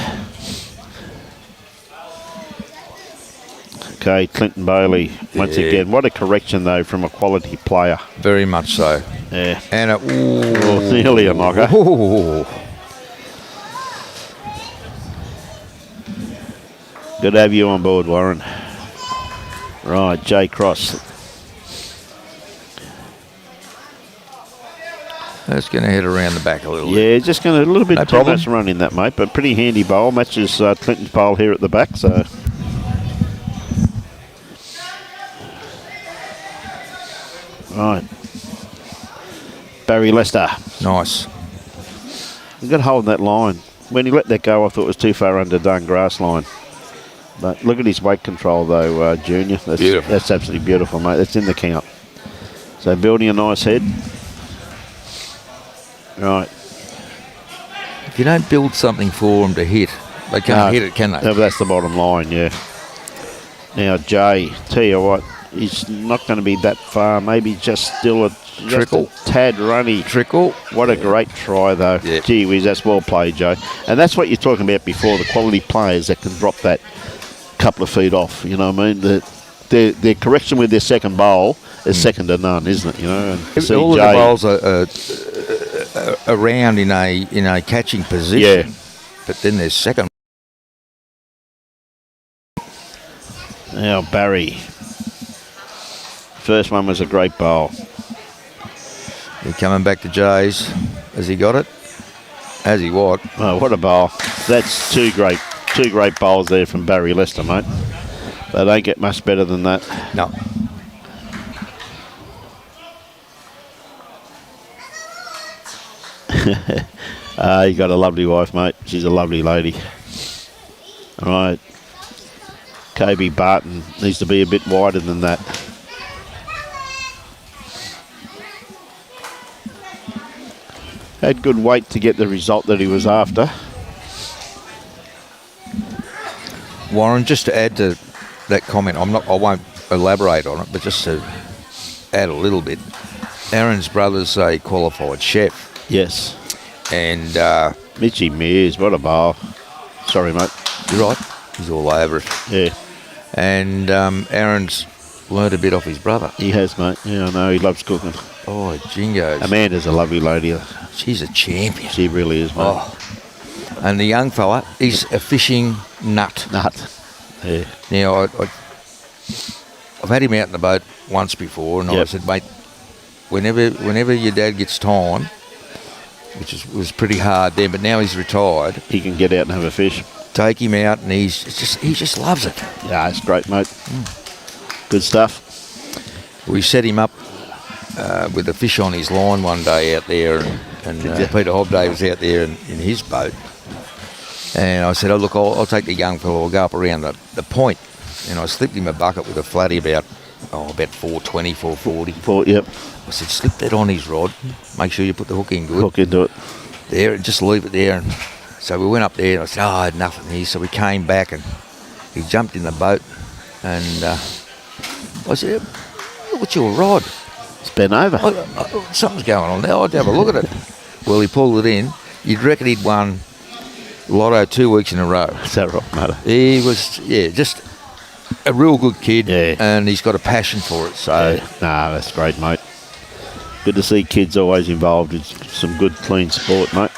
Okay, Clinton Bailey, once again. What a correction, though, from a quality player. Very much so. Yeah. And it... nearly a knocker. Good to have you on board, Warren. Right, Jay Cross. That's going to head around the back a little bit. Yeah, just going to a little bit too much run in that, mate, but pretty handy bowl. Matches Clinton's bowl here at the back, so... Right. Barry Lester. Nice. He's got to hold that line. When he let that go, I thought it was too far underdone grass line. But look at his weight control, though, Junior. That's beautiful. That's absolutely beautiful, mate. That's in the count. So building a nice head. Right. If you don't build something for them to hit, they can't hit it, can they? No, that's the bottom line, yeah. Now, Jay, tell you what, he's not going to be that far. Maybe just still a tad runny. Trickle. What a great try, though. Yeah. Gee whiz, that's well played, Joe. And that's what you're talking about before, the quality players that can drop that couple of feet off. You know what I mean? Their correction with their second bowl is second to none, isn't it? You know, and all of the bowls are around in a catching position. Yeah. But then there's second. Now Barry. First one was a great bowl. They're coming back to Jay's. Has he got it? Has he what? Oh, what a bowl. That's two great bowls there from Barry Lester, mate. They don't get much better than that. No. You got a lovely wife, mate. She's a lovely lady. All right. Kobe Barton needs to be a bit wider than that. Had good weight to get the result that he was after. Warren, just to add to that comment, I won't elaborate on it, but just to add a little bit. Aaron's brother's a qualified chef. Yes. And Mitchy Mears, what a bowl. Sorry, mate. You're right. He's all over it. Yeah. And Aaron's learned a bit off his brother. He has, mate. Yeah, I know. He loves cooking. Oh, jingos. Amanda's a lovely lady. She's a champion. She really is, mate. Oh. And the young fella, he's a fishing nut. Yeah. Now, I've had him out in the boat once before, and I said, mate, whenever your dad gets time, which was pretty hard then, but now he's retired, he can get out and have a fish. Take him out, and he just loves it. Yeah, it's great, mate. Good stuff. We set him up with a fish on his line one day out there, and Peter Hobday was out there in his boat. And I said, oh, look, I'll take the young fellow, we'll go up around the point. And I slipped him a bucket with a flatty about 420, 440. Yep. I said, slip that on his rod, make sure you put the hook in good. Hook into it. There, and just leave it there. And so we went up there, and I said, I had nothing here. So we came back, and he jumped in the boat, and I said, what's your rod? It's bent over. Something's going on there. I'd have a look at it. Well, he pulled it in. You'd reckon he'd won Lotto 2 weeks in a row. Is that right, mate? He was, just a real good kid, Yeah. and he's got a passion for it. So, that's great, mate. Good to see kids always involved in some good, clean sport, mate.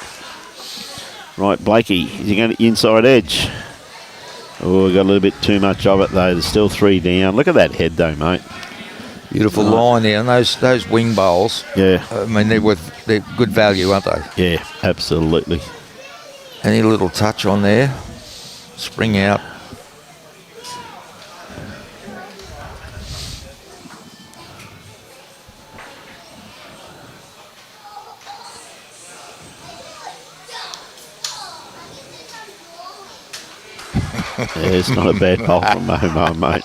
Right, Blakey, is he going to inside edge? Oh, we got a little bit too much of it, though. There's still 3 down. Look at that head, though, mate. beautiful line there, and those wing bowls. Yeah. I mean, they're good value, aren't they? Yeah, absolutely. Any little touch on there, spring out. Yeah, it's not a bad bowl from Momo, mate.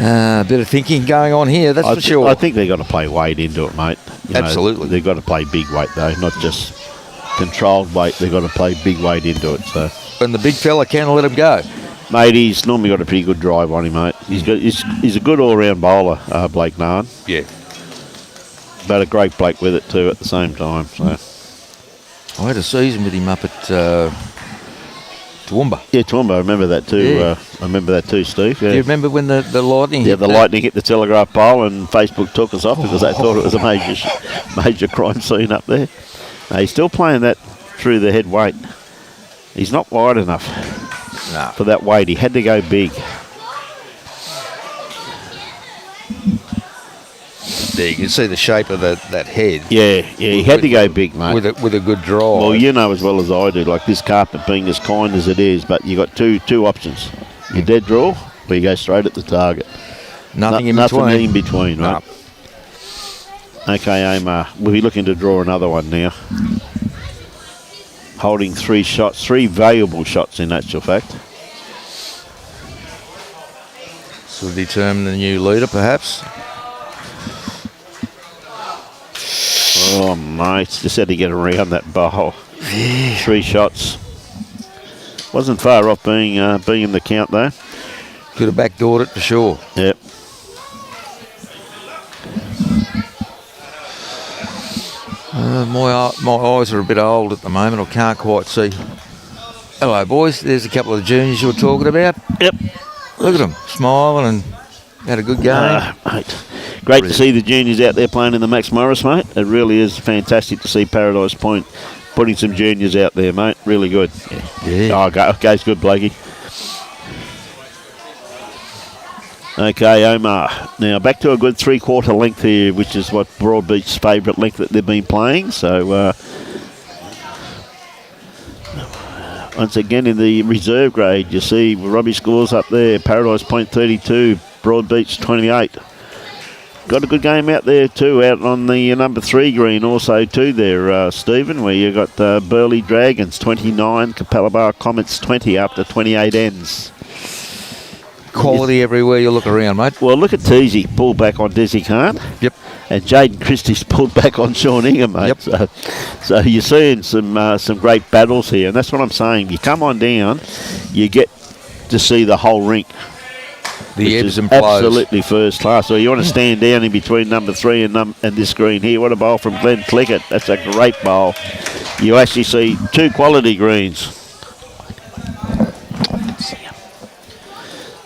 A bit of thinking going on here, that's for sure. I think they've got to play weight into it, mate. Absolutely. They've got to play big weight, though, not just controlled weight. They've got to play big weight into it. So, and the big fella can't let him go. Mate, he's normally got a pretty good drive on him, mate. He's a good all-round bowler, Blake Nairn. Yeah. But a great Blake with it, too, at the same time. So. I had a season with him up at Toowoomba. Yeah, Toowoomba, I remember that too. Yeah. I remember that too, Steve. Yeah. Do you remember when the lightning hit? Yeah, the lightning hit the Telegraph pole and Facebook took us off because they thought it was a major crime scene up there. No, he's still playing that through the head weight. He's not wide enough for that weight. He had to go big. There you can see the shape of that head. Yeah, he had to go big, mate. With a good drive. Well, you know as well as I do, like this carpet being as kind as it is, but you got two options. Your dead draw, or you go straight at the target. Nothing in between, right? No. Okay, Omar, we'll be looking to draw another one now. Holding 3 shots, 3 valuable shots in actual fact. This will determine the new leader, perhaps. Oh, mate, just had to get around that bowl. Yeah. 3 shots. Wasn't far off being in the count, though. Could have backdoored it for sure. Yep. My eyes are a bit old at the moment. I can't quite see. Hello, boys. There's a couple of juniors you were talking about. Yep. Look at them, smiling and had a good game. Mate. Great to see the juniors out there playing in the Max Morris, mate. It really is fantastic to see Paradise Point putting some juniors out there, mate. Really good. Yeah. Oh, goes good, Blakey. Okay, Omar. Now back to a good 3/4 length here, which is what Broadbeach's favourite length that they've been playing. So once again in the reserve grade, you see Robbie scores up there. Paradise Point 32, Broadbeach 28. got a good game out there too, out on the number 3 green also too there, Stephen, where you got Burleigh Dragons 29, Capalaba Comets 20 after 28 ends. Quality everywhere you look around, mate. Well, look at Teasy, pulled back on Desi Khan. Yep. And Jaden Christie's pulled back on Sean Ingham, mate. Yep. So you're seeing some great battles here, and that's what I'm saying. You come on down, you get to see the whole rink. The ebbs and flows. Absolutely first class. So you want to stand down in between number 3 and this green here. What a bowl from Glenn Clickett. That's a great bowl. You actually see 2 quality greens.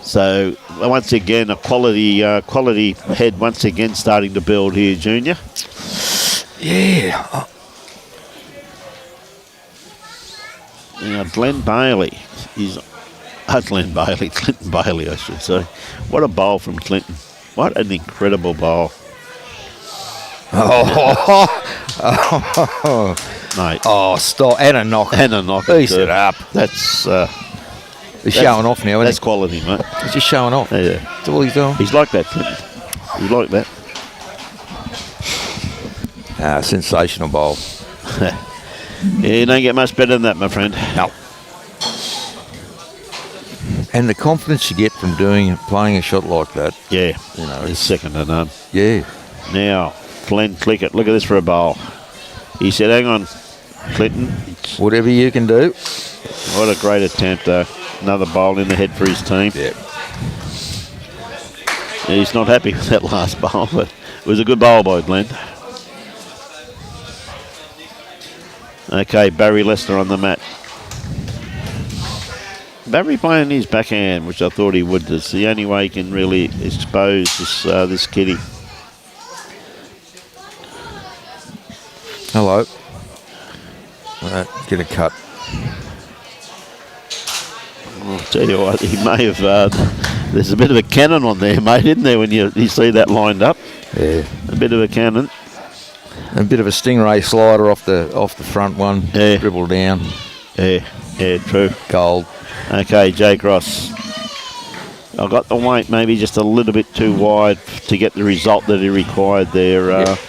So once again, a quality head once again starting to build here, Junior. Yeah. Now Clinton Bailey, I should say. What a bowl from Clinton. What an incredible bowl. Mate. Oh, stop. And a knocker. And a knocker. Ease it up. That's... He's showing off now, That's isn't quality, mate. he? He's just showing off. Yeah. That's all he's doing. He's like that, Clinton. He's like that. Sensational bowl. Yeah, you don't get much better than that, my friend. No. And the confidence you get from playing a shot like that. Yeah, you know, it's second to none. Yeah. Now, Glenn Clickett, look at this for a bowl. He said, hang on, Clinton. Whatever you can do. What a great attempt, though. Another bowl in the head for his team. Yeah. He's not happy with that last bowl, but it was a good bowl by Glenn. Okay, Barry Lester on the mat. Barry playing his backhand, which I thought he would. It's the only way he can really expose this kitty. Hello. Get a cut. I'll tell you what, he may have... there's a bit of a cannon on there, mate, isn't there, when you see that lined up? Yeah. A bit of a cannon. A bit of a stingray slider off the front one. Yeah. Dribble down. Yeah, true. Gold. Okay, Jake Ross. I got the weight maybe just a little bit too wide to get the result that he required there. Yep.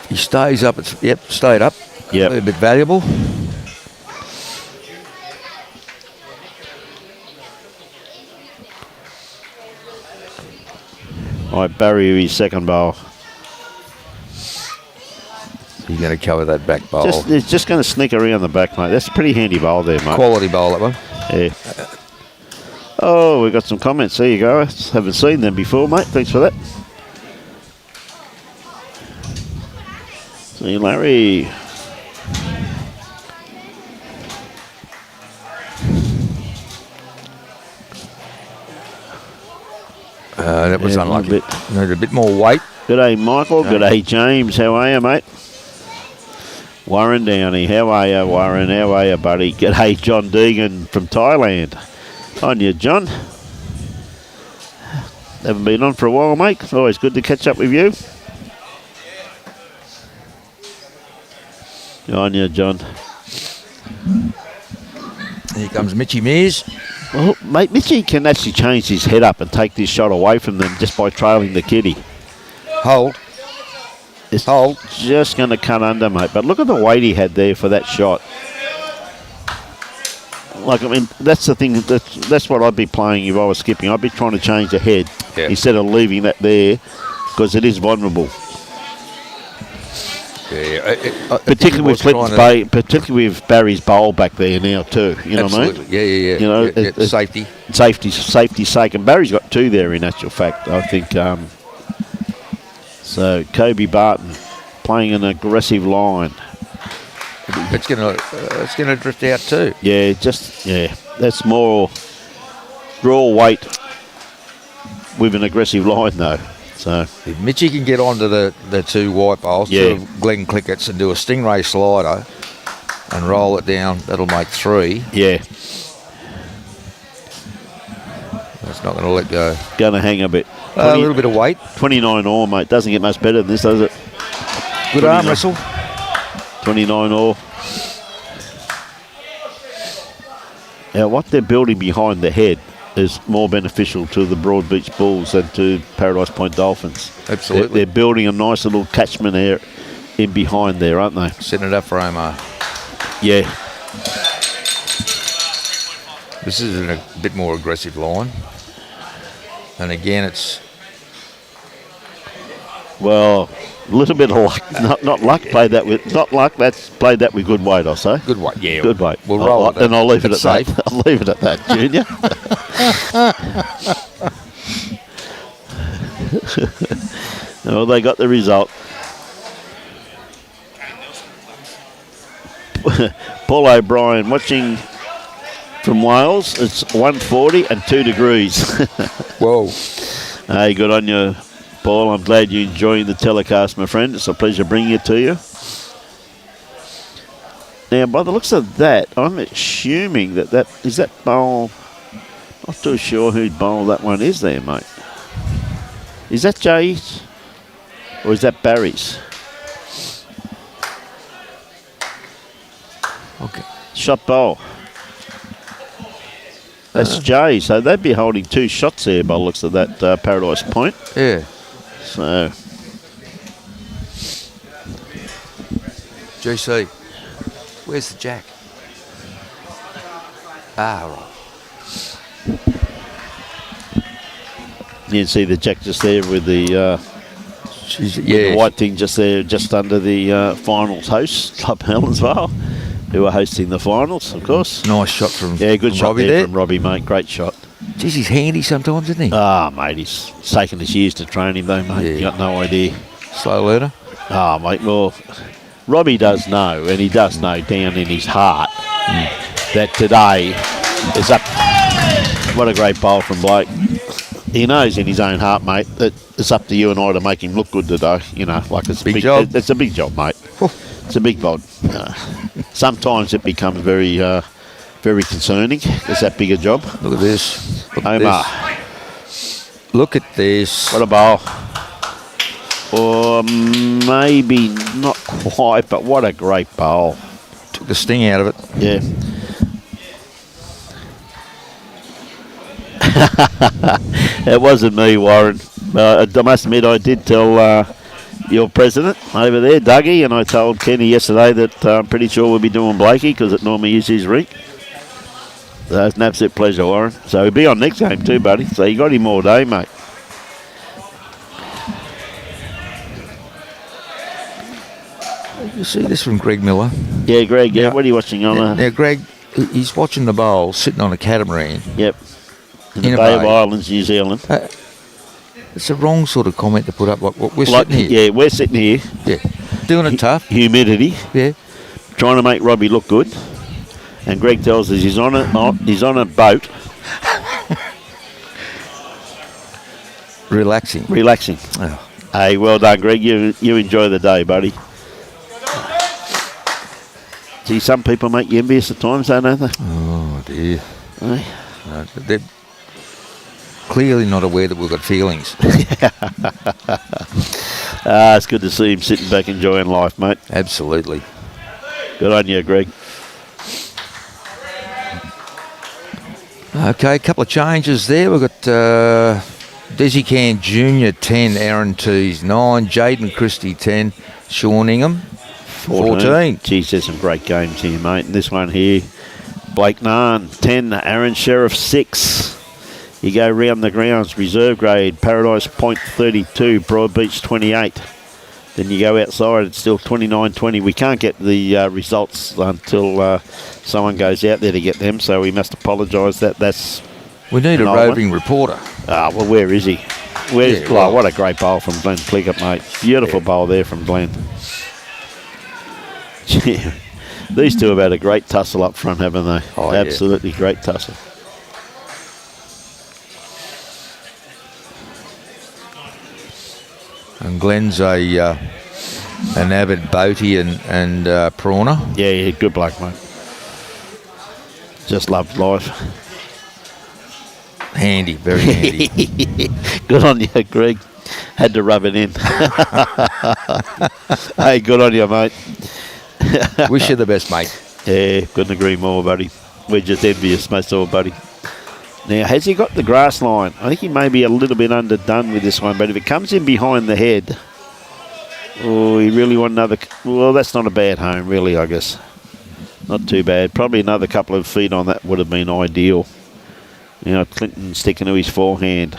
He stays up. Stayed up. Yep. A bit valuable. All right, Barry with his second bowl. He's going to cover that back bowl. It's just going to sneak around the back, mate. That's a pretty handy bowl there, mate. Quality bowl, that one. Yeah. Oh, we've got some comments. There you go. Haven't seen them before, mate. Thanks for that. See you, Larry. That was unlucky. Needed a bit more weight. G'day, Michael. G'day, James. How are you, mate? Warren Downey. How are you, Warren? How are you, buddy? G'day, John Deegan from Thailand. On you, John. Haven't been on for a while, mate. It's always good to catch up with you. On you, John. Here comes Mitchy Mears. Well, mate, Mitchy can actually change his head up and take this shot away from them just by trailing the kitty. Hold. It's just going to cut under, mate. But look at the weight he had there for that shot. Like, I mean, that's the thing. That's what I'd be playing if I was skipping. I'd be trying to change the head instead of leaving that there because it is vulnerable. Yeah, particularly with Barry's bowl back there now too. You know what I mean? Yeah. You know, safety's sake, and Barry's got 2 there in actual fact. I think. So Kobe Barton playing an aggressive line. It's gonna drift out too. Yeah, that's more draw weight with an aggressive line though. So if Mitchy can get onto the 2 white bowls, sort of Glenn Clickett's, and do a stingray slider and roll it down, that'll make 3. Yeah. That's not going to let go. Going to hang a bit. A little bit of weight. 29 all, mate. Doesn't get much better than this, does it? Good arm wrestle. 29 all. Now, what they're building behind the head is more beneficial to the Broadbeach Bulls than to Paradise Point Dolphins. Absolutely. They're building a nice little catchment area in behind there, aren't they? Setting it up for Omar. Yeah. This is a bit more aggressive line. And again, it's... Well, a little bit of luck. Not luck. Played that with... Not luck. That's played that with good weight, I say. Good weight, yeah. Good weight. We'll roll with that. And I'll leave it at It's safe. that. I'll leave it at that, Junior. Well, they got the result. Paul O'Brien watching from Wales. It's 1:40 and 2 degrees. Whoa. Hey, good on you, Paul. I'm glad you're enjoying the telecast, my friend. It's a pleasure bringing it to you. Now, by the looks of that, I'm assuming that is that bowl. Not too sure whose bowl that one is there, mate. Is that Jay's or is that Barry's? Okay. Shot bowl. That's Jay, so they'd be holding 2 shots there by the looks of that Paradise Point. Yeah. So, GC, where's the jack? Ah, right. you can see the jack just there with the, with the white thing just there, just under the finals host, Club Hell as well, who are hosting the finals, of course. Nice shot from Yeah, good from shot Robbie there from Robbie, mate. Great shot. Jeez, he's handy sometimes, isn't he? Ah, mate, it's taken us years to train him though, mate. Yeah. You got no idea. Slow learner. Ah, mate, well, Robbie does know, and he does know down in his heart that today is up. What a great bowl from Blake. He knows in his own heart, mate, that it's up to you and I to make him look good today. You know, like it's Big job. It's a big job, mate. It's a big bod. Sometimes it becomes very, very concerning. It's that big a job. Look at this. Look at Omar, this. Look at this. what a bowl. Or maybe not quite, but what a great bowl. Took the sting out of it. Yeah. It wasn't me, Warren. I must admit, I did tell your president over there, Dougie, and I told Kenny yesterday that I'm pretty sure we'll be doing Blakey because it normally is his rink. So it's an absolute pleasure, Warren. So he'll be on next game too, buddy. So you got him all day, mate. You see this from Greg Miller? Yeah, Greg, yeah. What are you watching on? Now, Greg, he's watching the bowl, sitting on a catamaran. Yep. In In the a Bay of bay. Islands, New Zealand. It's the wrong sort of comment to put up. What we're Like, sitting here. yeah, we're sitting here. Yeah. Doing it tough. Humidity. Yeah. Trying to make Robbie look good. And Greg tells us he's on a boat. Relaxing. Relaxing. Oh. Hey, well done, Greg. You enjoy the day, buddy. See, some people make you envious at times, don't they? Oh, dear. Hey? No, they're clearly not aware that we've got feelings. It's good to see him sitting back enjoying life, mate. Absolutely. Good on you, Greg. Okay, a couple of changes there. We've got Desi Can Jr. 10, Aaron Tees 9, Jaden Christie 10, Sean Ingham 14. Geez, there's some great games here, mate. And this one here, Blake Nairn 10, Aron Sherriff 6. You go round the grounds, reserve grade, Paradise Point 32, Broadbeach 28. Then you go outside, it's still 29-20. We can't get the results until someone goes out there to get them, so we must apologise. That's We need a an old roving reporter. well, where is he? Where's Yeah, well- what a great bowl from Glenn Plickett, mate. Beautiful bowl there from Glenn. These two have had a great tussle up front, haven't they? Oh, yeah. Absolutely great tussle. And Glenn's an avid boatie and prawner. Yeah, good bloke, mate. Just loved life. Handy, very handy. Good on you, Greg. Had to rub it in. Hey, good on you, mate. Wish you the best, mate. Yeah, couldn't agree more, buddy. We're just envious, most of all, buddy. Now, has he got the grass line? I think he may be a little bit underdone with this one, but if it comes in behind the head, oh, he really want another. Well, that's not a bad home, really, I guess. Not too bad. Probably another couple of feet on that would have been ideal. You know, Clinton sticking to his forehand.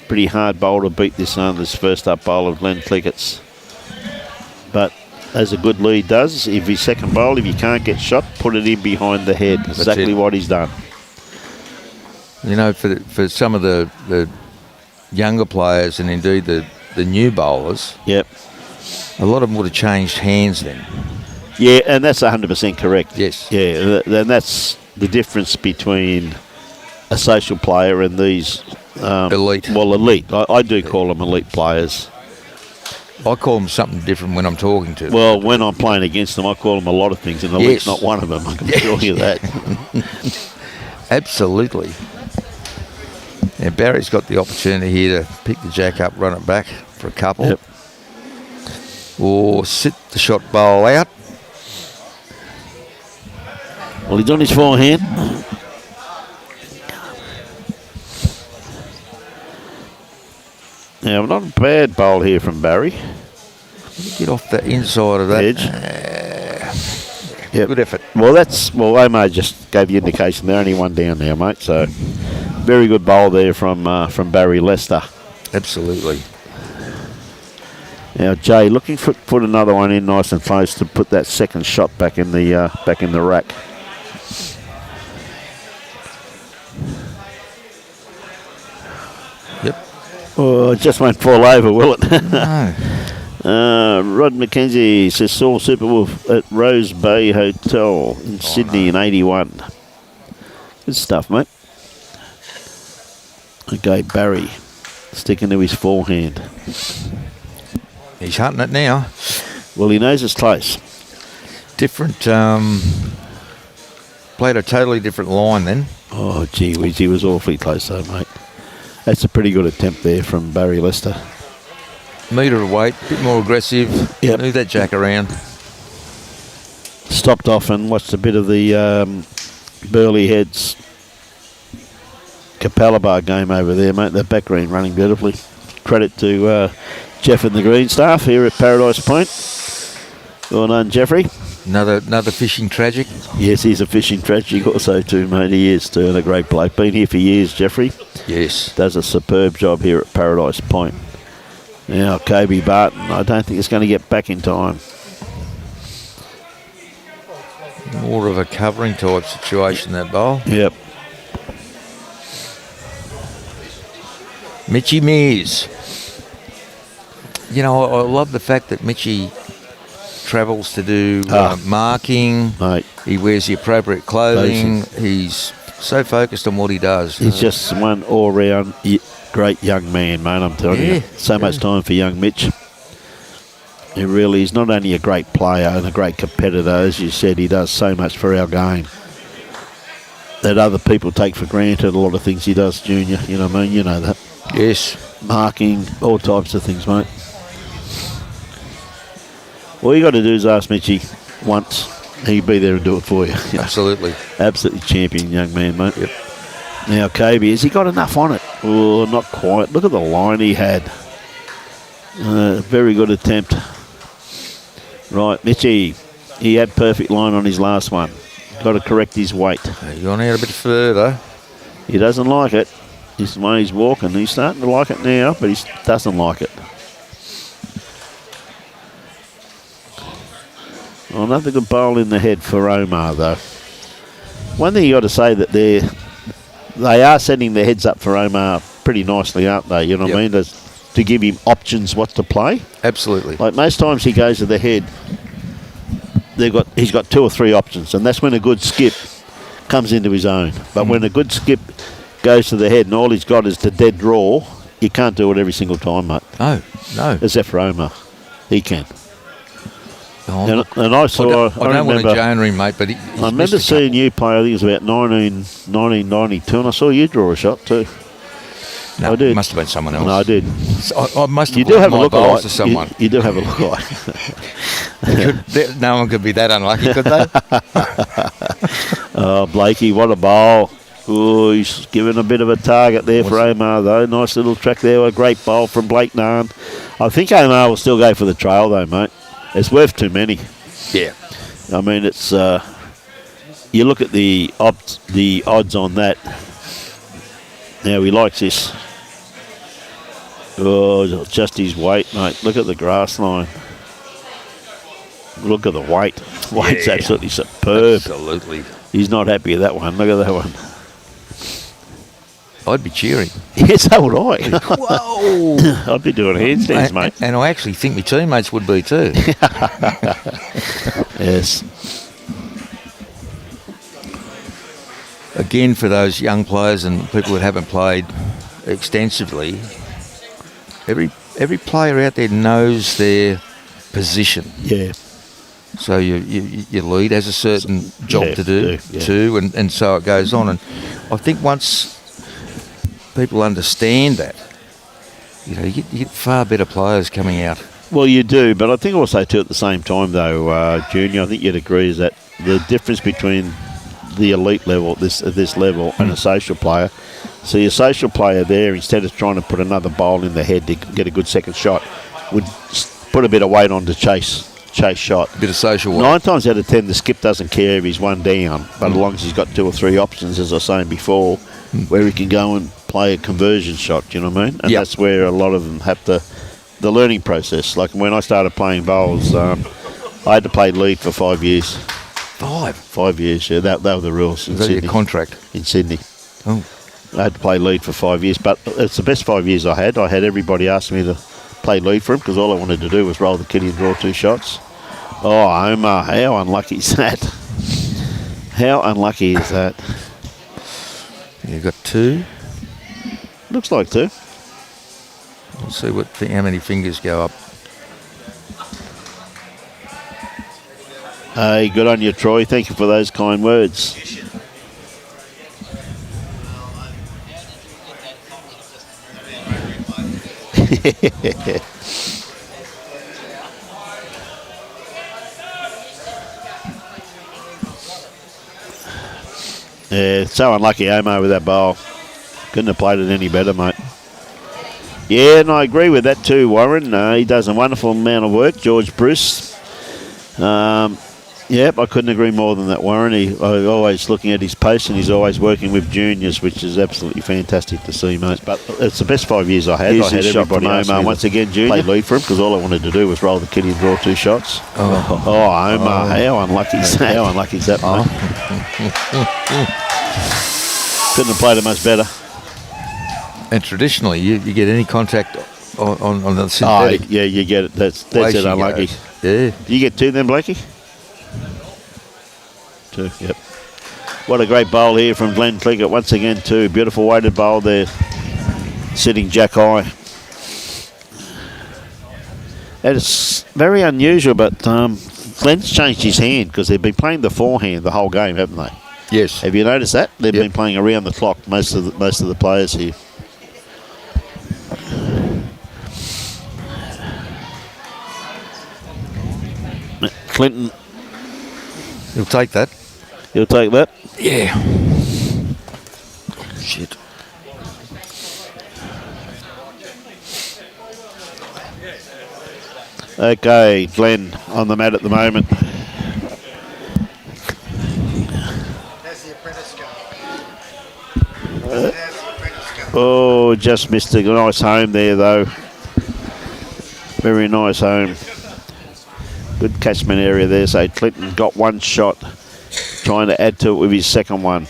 Pretty hard bowl to beat this first up bowl of Glenn Clickett's. But as a good lead does, if his second bowl, if you can't get shot, put it in behind the head. That's exactly what he's done. You know, for some of the younger players and indeed the new bowlers, yep, a lot of them would have changed hands then. Yeah, and that's 100% correct. Yes. Yeah, and that's the difference between a social player and these elite. Well, elite. I do call them elite players. I call them something different when I'm talking to them. Well, when I'm playing against them, I call them a lot of things, and elite's not one of them. I can tell you that. Absolutely. Now, Barry's got the opportunity here to pick the jack up, run it back for a couple. Yep. Or sit the shot bowl out. Well, he's on his forehand. Now, not a bad bowl here from Barry. Get off the inside of that edge. Yep. Good effort. Well, Omar just gave the indication. They're only one down now, mate. So, very good bowl there from Barry Lester. Absolutely. Now, Jay looking for put another one in nice and close to put that second shot back in the rack. Yep. Oh, it just won't fall over, will it? No. Rod McKenzie says saw Superwolf at Rose Bay Hotel in Sydney in 81. Good stuff, mate. Okay, Barry sticking to his forehand. He's hunting it now. Well, he knows it's close. Different, played a totally different line then. Oh, gee whiz, he was awfully close though, mate. That's a pretty good attempt there from Barry Lester. Metre of weight, a bit more aggressive. Yep. Move that jack around. Stopped off and watched a bit of the Burley Heads Capella Bar game over there, mate. The back green running beautifully. Credit to Jeff and the green staff here at Paradise Point. Well done, Jeffrey. Another fishing tragic. Yes, he's a fishing tragic also too, mate. He is too, and a great bloke. Been here for years, Jeffrey. Yes. Does a superb job here at Paradise Point. Now, Kobe Barton, I don't think it's going to get back in time. More of a covering type situation, that bowl. Yep. Mitchy Mears. You know, I love the fact that Mitchy travels to do marking. Mate. He wears the appropriate clothing. He's so focused on what he does. He's just one all-round great young man, mate, I'm telling you. So much time for young Mitch. He really is not only a great player and a great competitor, as you said, he does so much for our game that other people take for granted. A lot of things he does, Junior, you know what I mean? You know that. Yes. Marking, all types of things, mate. All you got to do is ask Mitchy once. He'll be there and do it for you. Absolutely. Absolutely champion young man, mate. Yep. Now, Kobe, has he got enough on it? Oh, not quite. Look at the line he had. Very good attempt. Right, Mitchy, he had perfect line on his last one. Got to correct his weight. You want out a bit further. He doesn't like it. This way he's walking. He's starting to like it now, but he doesn't like it. Well, another good bowl in the head for Omar, though. One thing you got to say that they are setting their heads up for Omar pretty nicely, aren't they? You know what I mean? To give him options what to play. Absolutely. Like most times he goes to the head, he's got 2 or 3 options, and that's when a good skip comes into his own. But when a good skip goes to the head and all he's got is the dead draw, you can't do it every single time, mate. No. Except for Omar. He can. Oh, and I saw... I don't want to joner him, mate, but I remember seeing you play, I think it was about 1992, and I saw you draw a shot too. No, I did. It must have been someone else. No, I did. I must have. You do have a look alike to someone. You do have a look alike. No one could be that unlucky, could they? Oh, Blakey, what a bowl. Oh, he's given a bit of a target there for Omar, though. Nice little track there. A great bowl from Blake Nairn. I think Omar will still go for the trail, though, mate. It's worth too many. Yeah. I mean, it's... you look at the odds on that. Now, he likes this. Oh, just his weight, mate. Look at the grass line. Look at the weight. Weight's absolutely superb. Absolutely. He's not happy with that one. Look at that one. I'd be cheering. Yes, so would I. Whoa! I'd be doing handstands, mate. And I actually think my teammates would be too. Yes. Again, for those young players and people that haven't played extensively, every player out there knows their position. Yeah. So your lead has a certain job to do too, and so it goes on. And I think once people understand that, you get far better players coming out. Well, you do, but I think also too at the same time though, Junior, I think you'd agree is that the difference between the elite level at this level and a social player. So your social player there, instead of trying to put another bowl in the head to get a good second shot, would put a bit of weight on to chase shot. Bit of social work. 9 times out of 10, the skip doesn't care if he's one down, but as long as he's got 2 or 3 options, as I was saying before, where he can go and play a conversion shot, do you know what I mean? And that's where a lot of them have the learning process. Like when I started playing bowls, I had to play lead for 5 years. 5 years, yeah. That were the rules in Sydney. Your contract? In Sydney. Oh. I had to play lead for 5 years, but it's the best 5 years I had. I had everybody ask me to play lead for him because all I wanted to do was roll the kitty and draw 2 shots. Oh, Omar, how unlucky is that? How unlucky is that? You've got 2. Looks like 2. Let's see how many fingers go up. Hey, good on you, Troy. Thank you for those kind words. Yeah, so unlucky Omar with that bowl. Couldn't have played it any better, mate. Yeah, and I agree with that too, Warren. He does a wonderful amount of work, George Bruce. Yep, I couldn't agree more than that, Warren. He's always looking at his pace and he's always working with juniors, which is absolutely fantastic to see, mate. But it's the best 5 years I had. I had everybody Omar once again, junior. Played lead for him because all I wanted to do was roll the kitty and draw 2 shots. Omar, how unlucky is that? How unlucky is that, mate? Couldn't have played it much better. And traditionally, you get any contact on the synthetic. Yeah, you get it. That's it, unlucky. Yeah. You get 2 then, Blakey? 2, yep. What a great bowl here from Glenn Cliggott. Once again, 2. Beautiful weighted bowl there. Sitting jack high. It's very unusual, but Glenn's changed his hand because they've been playing the forehand the whole game, haven't they? Yes. Have you noticed that? They've been playing around the clock, most of the players here. Clinton. He'll take that. He'll take that? Yeah. Shit. Okay, Glenn on the mat at the moment. Oh, just missed a nice home there, though. Very nice home. Good catchment area there. So Clinton got 1 shot, trying to add to it with his second one.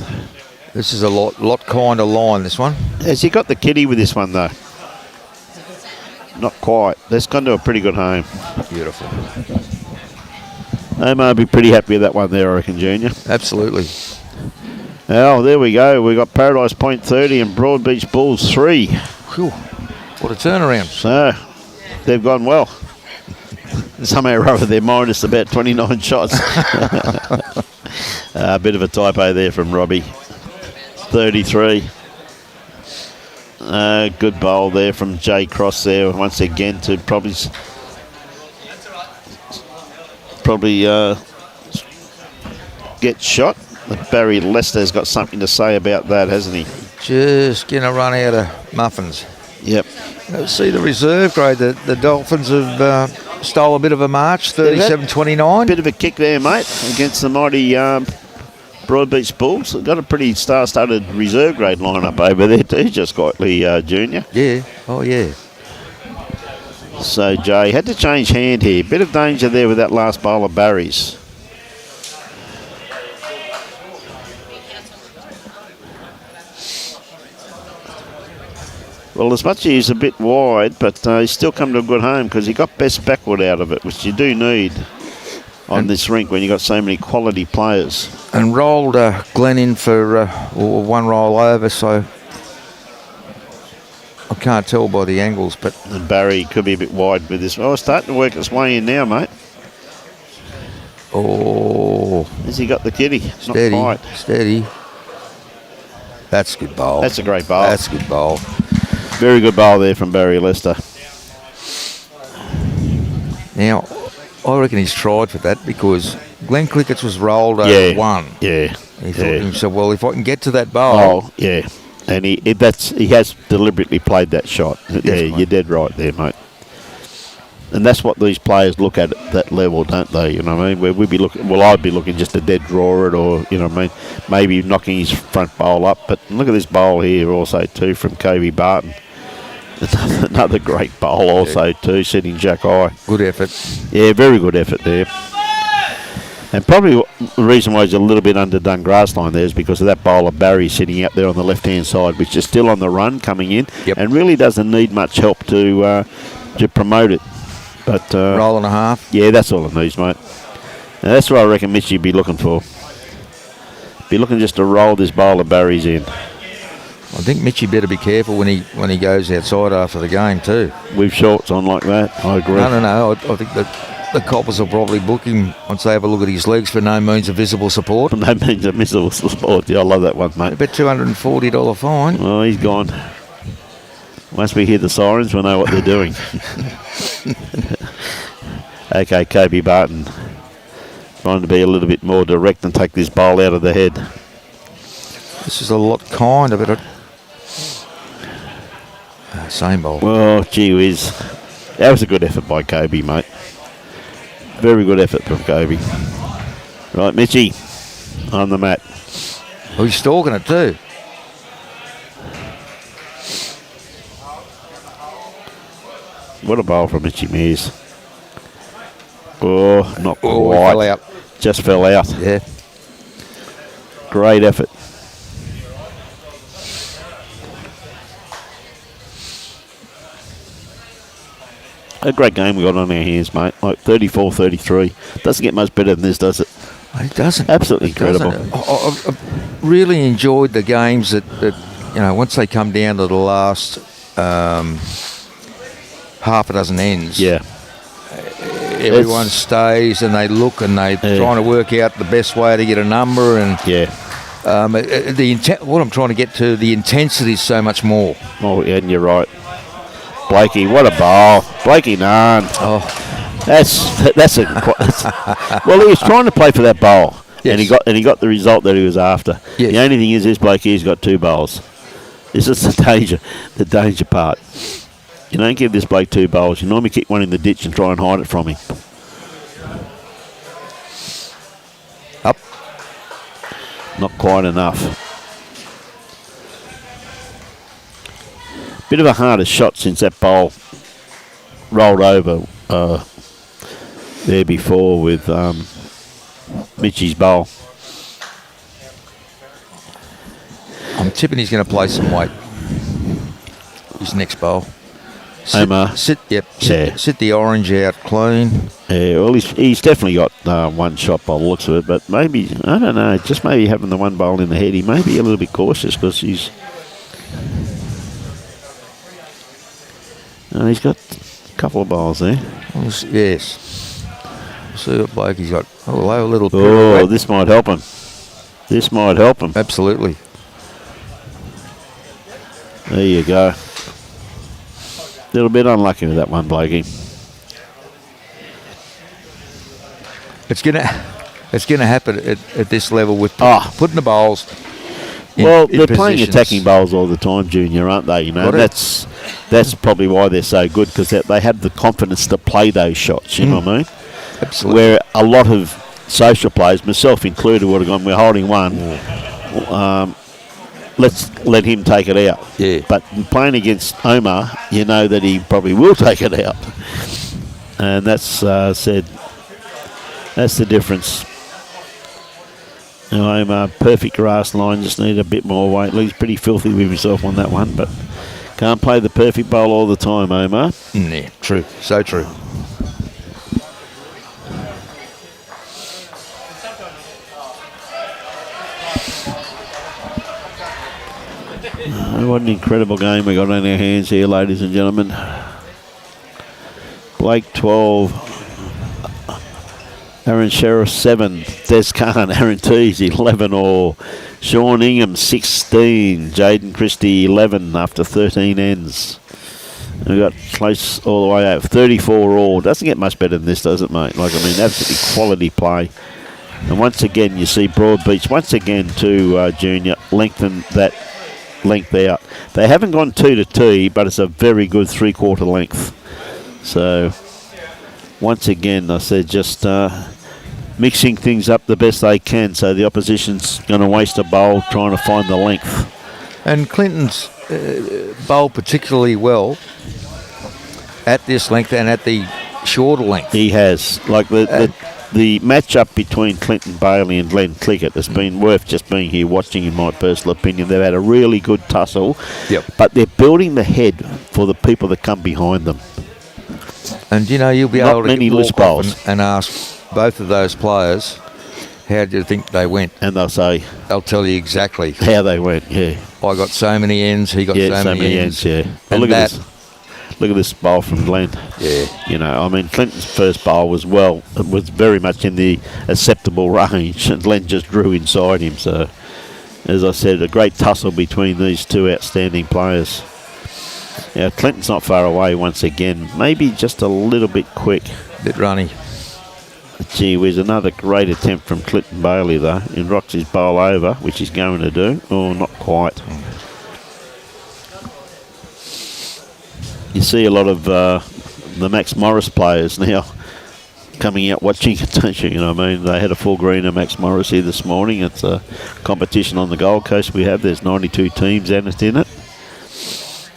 This is a lot kind of line, this one. Has he got the kitty with this one, though? Not quite. That's gone to a pretty good home. Beautiful. Omar will be pretty happy with that one there, I reckon, Junior. Absolutely. Oh, there we go. We've got Paradise Point 30 and Broadbeach Bulls 3. Whew. What a turnaround. So, they've gone well. Somehow or other, they're minus about 29 shots. A bit of a typo there from Robbie. 33. Good bowl there from Jay Cross there once again to probably get shot. Barry Lester's got something to say about that, hasn't he? Just going to run out of muffins. Yep. See the reserve grade. The Dolphins have stole a bit of a march, 37-29. Bit of a kick there, mate, against the mighty Broadbeach Bulls. They've got a pretty star-studded reserve grade lineup over there too, just quietly, Junior. Yeah. Oh, yeah. So, Jay, had to change hand here. Bit of danger there with that last bowl of Barry's. Well, as much as he's a bit wide, but he's still come to a good home because he got best backward out of it, which you do need on this rink when you've got so many quality players. And rolled Glenn in for one roll over, so I can't tell by the angles, but... And Barry could be a bit wide with this. Oh, it's starting to work its way in now, mate. Oh. Has he got the kitty? Steady, not quite. steady. That's a good bowl. That's a great bowl. That's a good bowl. Very good bowl there from Barry Lester. Now, I reckon he's tried for that because Glenn Clickett's was rolled over one. Yeah. He thought to himself, well, if I can get to that bowl... Oh, yeah. And he has deliberately played that shot. Yes, yeah, mate. you're dead right there, mate. And that's what these players look at that level, don't they? You know what I mean? Where we'd be looking, well, I'd be looking just to dead draw it, or you know what I mean, maybe knocking his front bowl up. But look at this bowl here, also too, from Kobe Barton. Another great bowl, also too, setting Jack high. Good effort. Yeah, very good effort there. And probably the reason why he's a little bit underdone grass line there is because of that bowl of Barry sitting out there on the left-hand side, which is still on the run coming in, and really doesn't need much help to promote it. But roll and a half. Yeah, that's all it needs, mate. Now, that's what I reckon Mitchie'd be looking for. Be looking just to roll this bowl of Barry's in. I think Mitchie better be careful when he goes outside after the game too. With shorts on like that, I agree. No. I think that the coppers will probably book him once they have a look at his legs for no means of visible support. No means of visible support. Yeah, I love that one, mate. About $240 fine. Oh, he's gone. Once we hear the sirens, we'll know what they're doing. Okay, Kobe Barton trying to be a little bit more direct and take this bowl out of the head. This is a lot kind of it. Same bowl. Well, gee whiz. That was a good effort by Kobe, mate. Very good effort from Kobe. Right, Mitchie on the mat. Oh, he's stalking it too. What a bowl from Mitchie Mears. Oh, not quite. Oh, he fell out. Just fell out. Yeah. Great effort. A great game we got on our hands, mate. Like 34-33. Doesn't get much better than this, does it? It doesn't. Absolutely incredible. I've really enjoyed the games that once they come down to the last half a dozen ends. Yeah. Everyone stays and they look and they're trying to work out the best way to get a number. And what I'm trying to get to, the intensity is so much more. Oh, yeah, and you're right. Blakey, what a bowl. Blakey Nairn. Oh, that's well, he was trying to play for that bowl, yes. and he got the result that he was after. Yes. The only thing is, this Blakey has got two bowls. This is the danger part. You don't give this bloke two bowls. You normally kick one in the ditch and try and hide it from him. Up. Not quite enough. Bit of a harder shot since that bowl rolled over there before with Mitchie's bowl. I'm tipping he's going to play some weight. His next bowl. Sit the orange out clean. Yeah, well, he's definitely got one shot by the looks of it, but maybe, I don't know, just maybe having the one bowl in the head, he may be a little bit cautious because he's got a couple of bowls there. Yes. See what bloke he's got. Oh, a little pirouette. Oh, this might help him. This might help him. Absolutely. There you go. Little bit unlucky with that one, Blakey. It's gonna It's going to happen at this level with putting the bowls in, well, in they're playing positions. attacking bowls all the time, Junior, aren't they? You know, that's probably why they're so good, because they have the confidence to play those shots. You know what I mean? Absolutely. Where a lot of social players, myself included, would have gone, we're holding one. Let's let him take it out. Yeah. But playing against Omar, you know that he probably will take it out. And that's that's the difference. Now, Omar, perfect grass line, just need a bit more weight. He's pretty filthy with himself on that one, but can't play the perfect bowl all the time, Omar. Yeah, true. So true. What an incredible game we got on our hands here, ladies and gentlemen. Blake 12, Aron Sherriff 7, Des Khan, Aaron Tees 11 all, Sean Ingham 16, Jaden Christie 11 after 13 ends. We got close all the way out, 34 all. Doesn't get much better than this, does it, mate? Like, I mean, absolutely quality play. And once again, you see Broadbeach once again to Junior lengthen that length out. They haven't gone 2 to tee, but it's a very good 3/4 length. So once again, I said, just mixing things up the best they can, so the opposition's going to waste a bowl trying to find the length. And Clinton's bowled particularly well at this length and at the shorter length. He has. Like the match-up between Clinton Bailey and Glenn Clickett has been worth just being here watching, in my personal opinion. They've had a really good tussle, but they're building the head for the people that come behind them. And, you know, you'll be Not able many to loose walk up bowls. and ask both of those players, how do you think they went? And they'll tell you exactly how they went, yeah. I got so many ends, he got so many ends. Yeah. And Look at this bowl from Glenn. Yeah. You know, I mean, Clinton's first bowl was very much in the acceptable range, and Glenn just drew inside him. So, as I said, a great tussle between these two outstanding players. Now, Clinton's not far away once again. Maybe just a little bit quick. Bit runny. Gee whiz, another great attempt from Clinton Bailey, though. He rocks his bowl over, which he's going to do. Oh, not quite. You see a lot of the Max Morris players now coming out watching it, don't you? You know what I mean? They had a full green of Max Morris here this morning. It's a competition on the Gold Coast we have. There's 92 teams in it.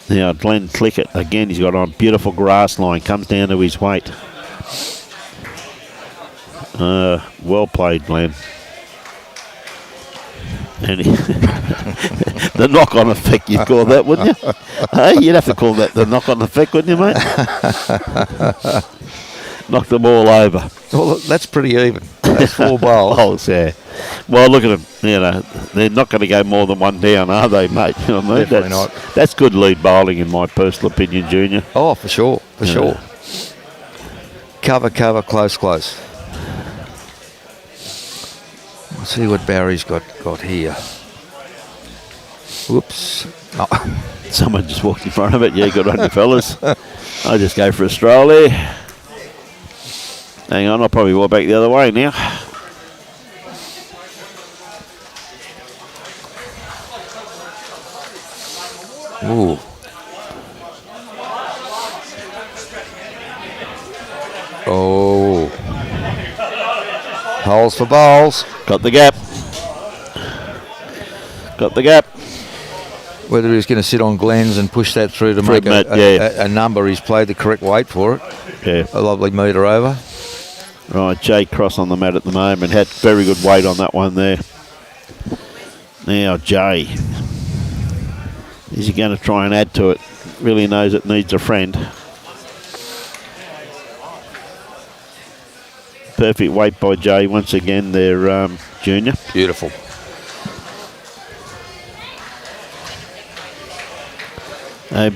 Now, Glenn Clickett, again, he's got on beautiful grass line, comes down to his weight. Well played, Glenn. And the knock-on effect, you'd call that, wouldn't you? Hey, you'd have to call that the knock-on effect, wouldn't you, mate? Knocked them all over. Well, that's pretty even. That's 4 bowls. Yeah. Well, look at them. You know, they're not going to go more than one down, are they, mate? You know what I mean? Definitely not. That's good lead bowling, in my personal opinion, Junior. Oh, for sure. For sure. Cover, close. Let's see what Barry's got here. Whoops. Oh. Someone just walked in front of it. Yeah, good on you, fellas. I'll just go for a stroll there. Hang on, I'll probably walk back the other way now. Ooh. Oh. Holes for bowls. Got the gap. Whether he's going to sit on Glenn's and push that through to make a number, he's played the correct weight for it. Yeah. A lovely metre over. Right, Jay Cross on the mat at the moment. Had very good weight on that one there. Now, Jay. Is he going to try and add to it? Really knows it needs a friend. Perfect weight by Jay once again there, Junior. Beautiful.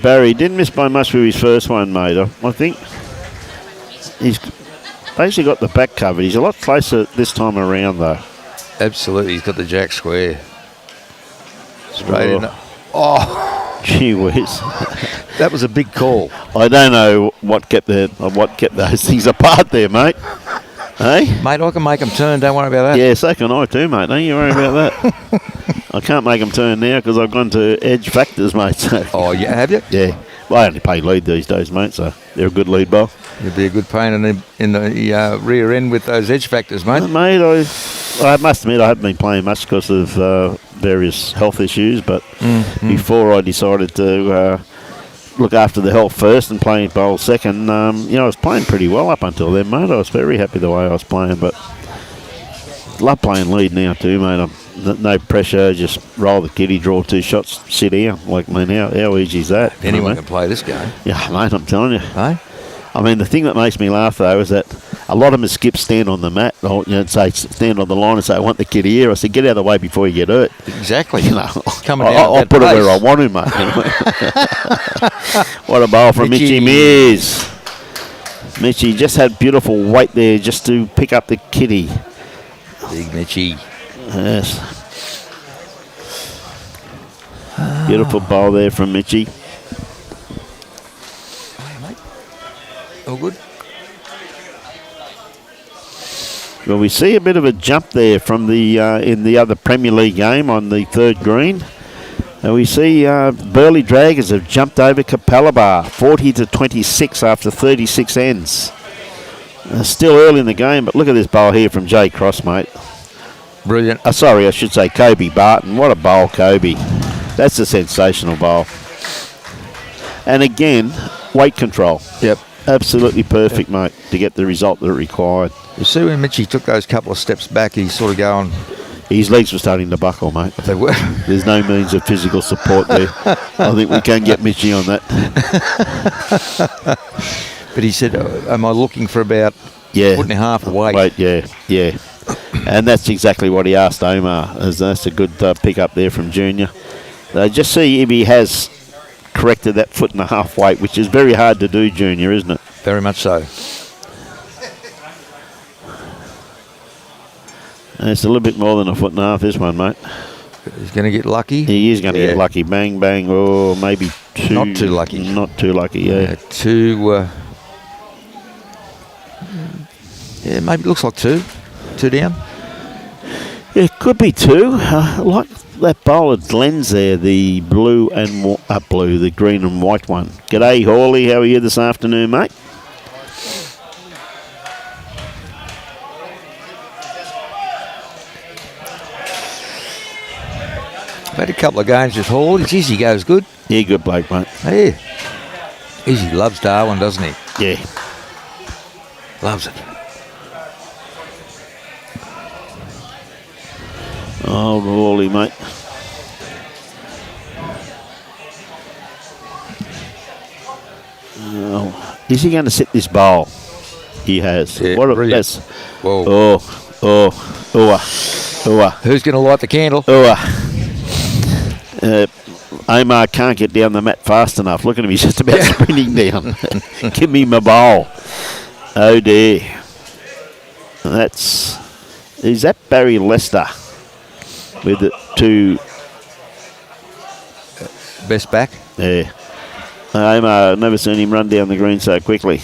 Barry didn't miss by much with his first one, mate. I think he's basically got the back covered. He's a lot closer this time around, though. Absolutely. He's got the jack square. Straight in. Oh. Gee whiz. That was a big call. I don't know what kept those things apart there, mate. Hey? Mate, I can make them turn. Don't worry about that. Yeah, so can I too, mate. Don't you worry about that. I can't make them turn now because I've gone to edge factors, mate. So. Oh, yeah, have you? Yeah. Well, I only play lead these days, mate, so they're a good lead bowl. You'd be a good pain in the rear end with those edge factors, mate. Mate, I must admit I haven't been playing much because of various health issues, but before I decided to look after the health first and play bowl second, I was playing pretty well up until then, mate. I was very happy the way I was playing, but love playing lead now too, mate. No pressure, just roll the kitty, draw 2 shots, sit down. Like, I mean, how easy is that? Anyone can play this game. Yeah, mate, I'm telling you. Hey? I mean, the thing that makes me laugh, though, is that a lot of them skip stand on the mat, or say stand on the line and say, I want the kitty here. I said, get out of the way before you get hurt. Exactly. Coming down I'll put it where I want to, mate. What a bowl from Mitchy Mears. Mitchy just had beautiful weight there just to pick up the kitty. Big Mitchy. Yes. Beautiful bowl there from Mitchy. All good. Well, we see a bit of a jump there from the in the other Premier League game on the 3rd green. And we see Burleigh Dragons have jumped over Capalaba 40-26 after 36 ends. Still early in the game, but look at this bowl here from Jay Cross, mate. Brilliant. Sorry, I should say Kobe Barton. What a bowl, Kobe. That's a sensational bowl. And again, weight control. Yep. Absolutely perfect, mate, to get the result that it required. You see when Mitchy took those couple of steps back, he's sort of going... His legs were starting to buckle, mate. They were. There's no means of physical support there. I think we can get Mitchy on that. But he said, am I looking for about a foot and a half weight? Yeah. And that's exactly what he asked Omar. That's a good pick up there from Junior. Just see if he has corrected that foot and a half weight, which is very hard to do, Junior, isn't it? Very much so. It's a little bit more than a foot and a half, this one, mate. He's going to get lucky. He is going to get lucky. Bang, bang. Oh, maybe 2. Not too lucky. Not too lucky, yeah. 2. Maybe it looks like 2. 2 down. Yeah, it could be 2. Like that bowl at Glenn's there, the blue and the green and white one. G'day, Hawley. How are you this afternoon, mate? Had a couple of games with Hall. His Izzy goes good. Yeah, good bloke, mate. Yeah. Izzy loves Darwin, doesn't he? Yeah. Loves it. Oh, Hawley, mate. Oh, is he going to set this bowl? He has. Yeah, what a brilliant. that's. Whoa. Oh. Who's going to light the candle? Omar can't get down the mat fast enough. Look at him, he's just about sprinting down. Give me my bowl. Oh dear. Is that Barry Lester with it to Best back? Yeah. Omar, I've never seen him run down the green so quickly.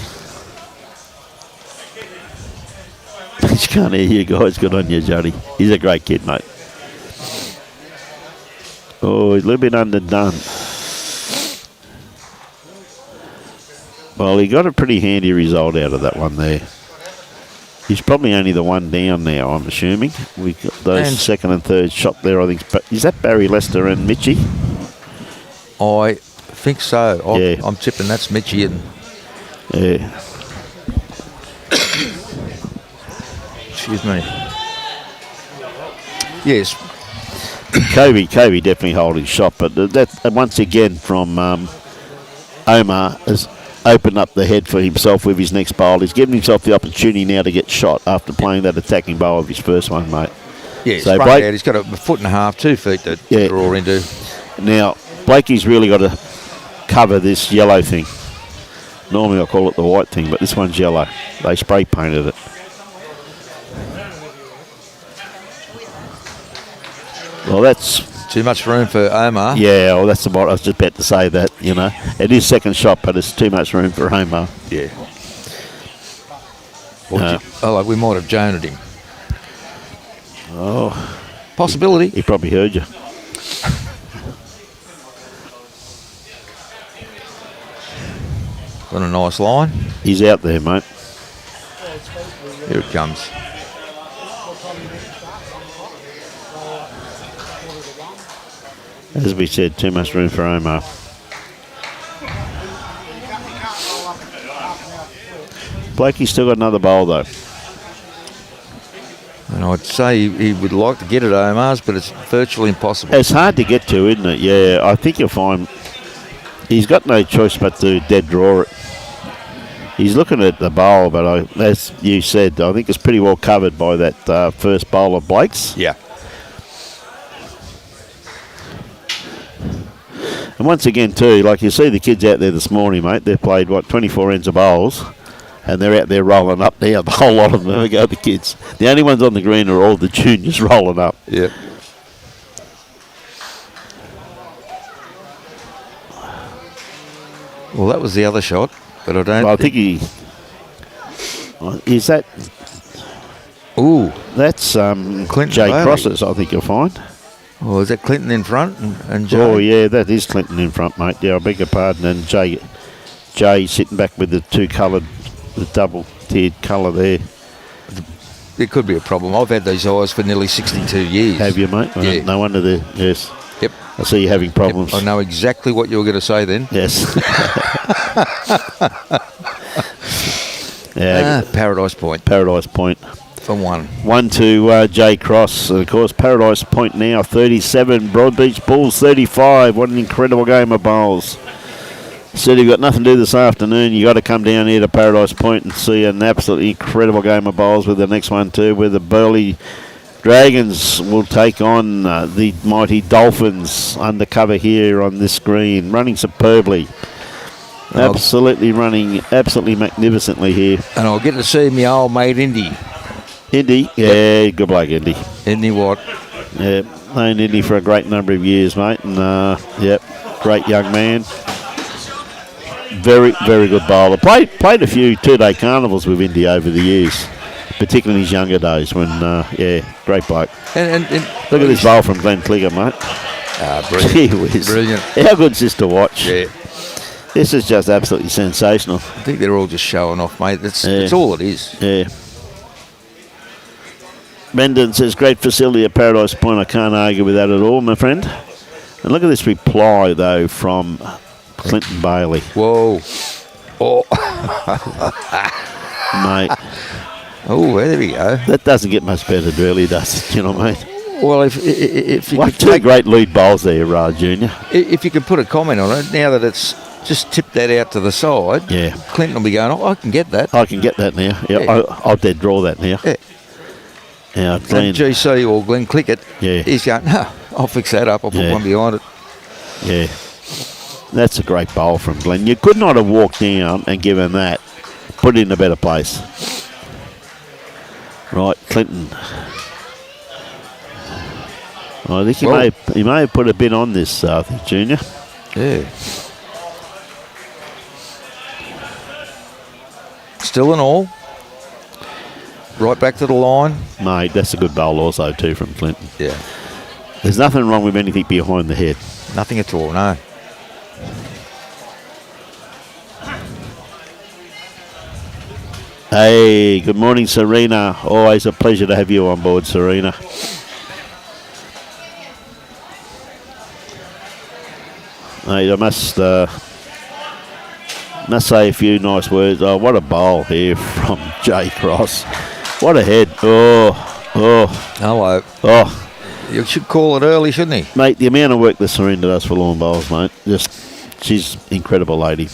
Just can't hear you guys. Good on you, Jody. He's a great kid, mate. Oh, he's a little bit underdone. Well, he got a pretty handy result out of that one there. He's probably only the one down now, I'm assuming. We got those second and third shot there, I think. Is that Barry Lester and Mitchy? I think so. I'm tipping that's Mitchy. Yeah. Excuse me. Yes. Kobe definitely holding shot, but that once again from Omar has opened up the head for himself with his next bowl. He's given himself the opportunity now to get shot after playing that attacking bowl of his first one, mate. Yeah, so Blake, out. He's got a foot and a half, 2 feet to draw into. Now, Blakey's really got to cover this yellow thing. Normally I call it the white thing, but this one's yellow. They spray painted it. Well, that's too much room for Omar. Yeah, well, that's about. I was just about to say that. You know, it is second shot, but it's too much room for Omar. Yeah. Or we might have joned him. Oh, Possibility. he probably heard you. Got a nice line. He's out there, mate. Here it comes. As we said, too much room for Omar. Blakey's still got another bowl, though. And I'd say he would like to get it Omar's, but it's virtually impossible. It's hard to get to, isn't it? Yeah, I think you'll find he's got no choice but to dead draw it. He's looking at the bowl, but as you said, I think it's pretty well covered by that first bowl of Blake's. Yeah. And once again, too, like you see the kids out there this morning, mate, they've played, 24 ends of bowls, and they're out there rolling up now, the whole lot of them. There we go, the kids. The only ones on the green are all the juniors rolling up. Yep. Well, that was the other shot, but I don't. Well, I think he is that. Ooh, That's Clinton Jay Bailey. Crosses, I think you'll find. Oh, is that Clinton in front and Jay? Oh yeah, that is Clinton in front, mate. Yeah, I beg your pardon. And Jay sitting back with the the double-tiered colour there. It could be a problem. I've had these eyes for nearly 62 years. Have you, mate? Yeah. No wonder yes. Yep. I see you having problems. Yep. I know exactly what you were going to say then. Yes. Yeah. Paradise Point Paradise Point. for one. 1 to Jay Cross. And of course, Paradise Point now 37. Broadbeach Bulls 35. What an incredible game of bowls. Said you've got nothing to do this afternoon. You got to come down here to Paradise Point and see an absolutely incredible game of bowls with the next one too, where the Burleigh Dragons will take on the mighty Dolphins undercover here on this green, running superbly. Absolutely running absolutely magnificently here. And I'll get to see my old mate Indy. Indy, yeah, good bloke, Indy. Indy Watt. Yeah, known Indy for a great number of years, mate, and yep, great young man. Very, very good bowler. Played a few two-day carnivals with Indy over the years, particularly in his younger days when, great bloke. And Look at this bowl from Glenn Cligger, mate. Brilliant. Gee whiz. Brilliant. How good's this to watch? Yeah. This is just absolutely sensational. I think they're all just showing off, mate. That's all it is. Yeah. Brendan says, great facility at Paradise Point. I can't argue with that at all, my friend. And look at this reply, though, from Clinton Bailey. Whoa. Oh. Mate. Oh, there we go. That doesn't get much better, really, does it? You know what I mean? Well, if you could two great lead bowls there, Junior. If you could put a comment on it, now that it's just tipped that out to the side, Yeah. Clinton will be going, I can get that. I can get that now. Yeah, Yeah. I'll dead draw that now. Yeah. Yeah, Glenn. And GC or Glenn Clickett, Yeah. he's going, no, I'll fix that up. I'll put one behind it. Yeah. That's a great bowl from Glenn. You could not have walked down and given that, put it in a better place. Right, Clinton. I think he may have put a bit on this, I think, Junior. Yeah. Still and all. Right back to the line. Mate, that's a good bowl also too from Clinton. Yeah. There's nothing wrong with anything behind the head. Nothing at all, no. Hey, good morning, Serena. Always a pleasure to have you on board, Serena. Mate, I must say a few nice words. Oh, what a bowl here from Jay Cross. What a head. Oh. Hello. Oh. You should call it early, shouldn't he? Mate, the amount of work that Serena does for lawn bowls, mate, she's incredible lady.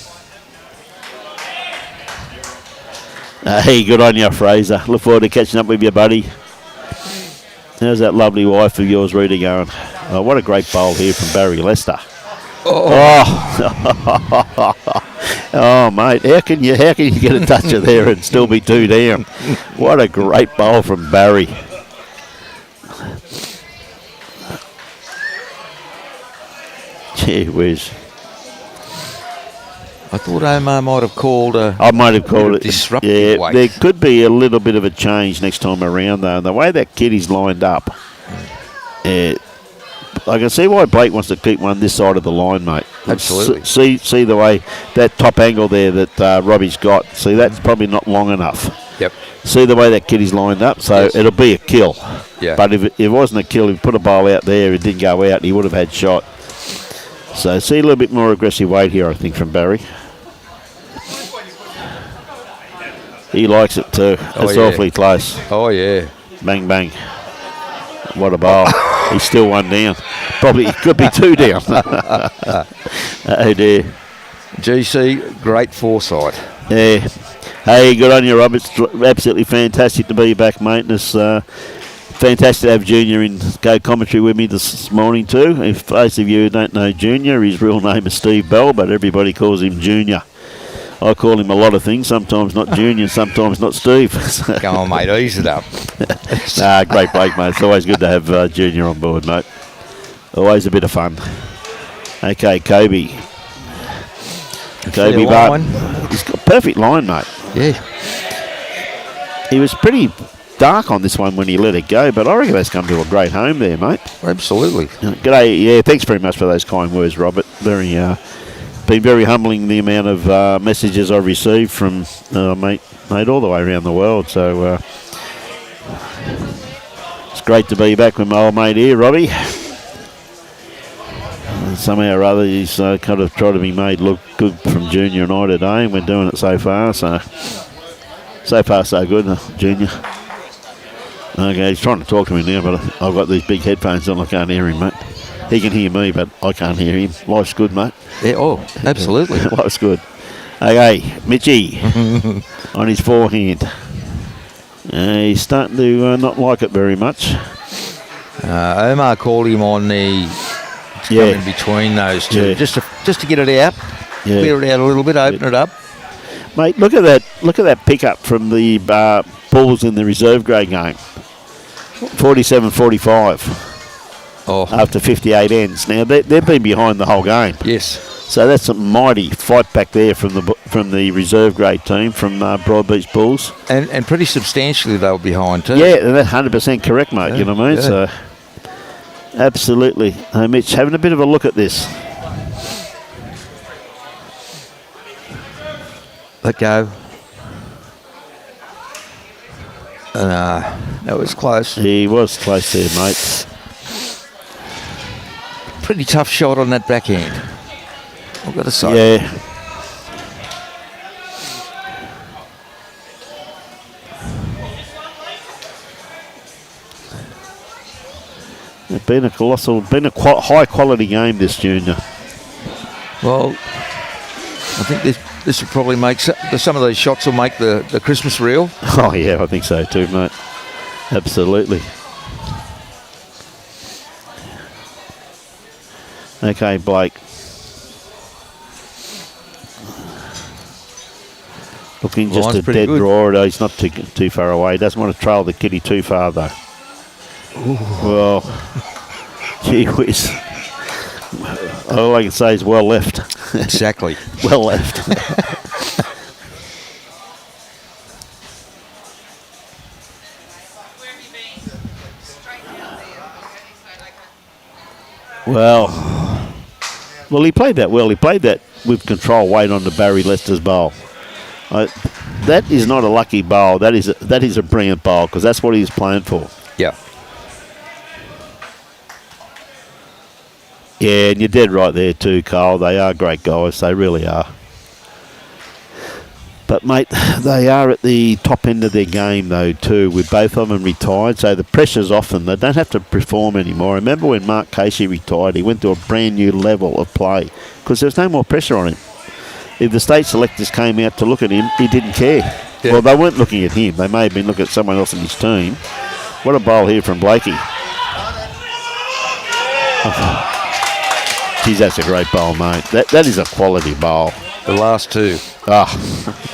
Hey, good on you, Fraser. Look forward to catching up with you, buddy. How's that lovely wife of yours, Rita, going? Oh, what a great bowl here from Barry Lester. Oh, mate, how can you get a toucher there and still be two down? What a great bowl from Barry. Gee whiz. I thought Omar might have called I might have called it disruptive weight. There could be a little bit of a change next time around, though. And the way that kid is lined up, I can see why Blake wants to keep one this side of the line, mate. Absolutely. See the way that top angle there that Robbie's got. See, that's probably not long enough. Yep. See the way that kid is lined up, so Yes. it'll be a kill. Yeah. But if it wasn't a kill, if he put a bowl out there, it didn't go out, he would have had shot. So see a little bit more aggressive weight here, I think, from Barry. He likes it too. It's awfully close. Oh, yeah. Bang, bang. What a bowl. He's still one down. Probably he could be two down. Oh, dear. GC, great foresight. Yeah. Hey, good on you, Rob. It's absolutely fantastic to be back, mate. And it's fantastic to have Junior in co-commentary with me this morning too. If most of you don't know Junior, his real name is Steve Bell, but everybody calls him Junior. I call him a lot of things, sometimes not Junior, sometimes not Steve. Come on, mate, ease it up. Great break, mate. It's always good to have Junior on board, mate. Always a bit of fun. Okay, Kobe. Kobe Barton. He's got a perfect line, mate. Yeah. He was pretty dark on this one when he let it go, but I reckon that's come to a great home there, mate. Absolutely. G'day. Yeah, thanks very much for those kind words, Robert. Been very humbling, the amount of messages I've received from mate all the way around the world. So it's great to be back with my old mate here, Robbie. And somehow or other, he's kind of tried to be made look good from Junior and I today, and we're doing it so far. So far, so good, Junior. Okay, he's trying to talk to me now, but I've got these big headphones on. I can't hear him, mate. He can hear me, but I can't hear him. Life's good, mate. Yeah, oh, absolutely. Life's good. Okay, Mitchie on his forehand. He's starting to not like it very much. Omar called him on the in between those two, just to get it out, clear it out a little bit, open it up. Mate, look at that! Look at that pickup from the Bulls in the reserve grade game. 47-45. Oh. After 58 ends. Now they've been behind the whole game. Yes. So that's a mighty fight back there from the reserve grade team from Broadbeach Bulls. And pretty substantially they were behind too. Yeah, that's 100% correct, mate. Yeah, you know what I mean? yeah. So absolutely. Hey, Mitch, having a bit of a look at this. Let go. That was close. He was close there, mate. Pretty tough shot on that backhand, I've got to say. Yeah. It's been a high quality game, this, Junior. Well, I think this will probably make some of these shots will make the Christmas reel. Oh yeah, I think so too, mate. Absolutely. Okay, Blake. Looking just Line's a pretty dead good. draw. He's not too far away. He doesn't want to trail the kitty too far, though. Ooh. Well, gee whiz. All I can say is well left. Exactly. Well left. Well, he played that well. He played that with control weight on the Barry Lester's bowl. That is not a lucky bowl. That is a brilliant bowl because that's what he was playing for. Yeah. Yeah, and you're dead right there too, Carl. They are great guys. They really are. But, mate, they are at the top end of their game, though, too, with both of them retired. So the pressure's off them. They don't have to perform anymore. Remember when Mark Casey retired, he went to a brand new level of play because there was no more pressure on him. If the state selectors came out to look at him, he didn't care. Yeah. Well, they weren't looking at him. They may have been looking at someone else in his team. What a bowl here from Blakey. Geez, that's a great bowl, mate. That is a quality bowl. The last two.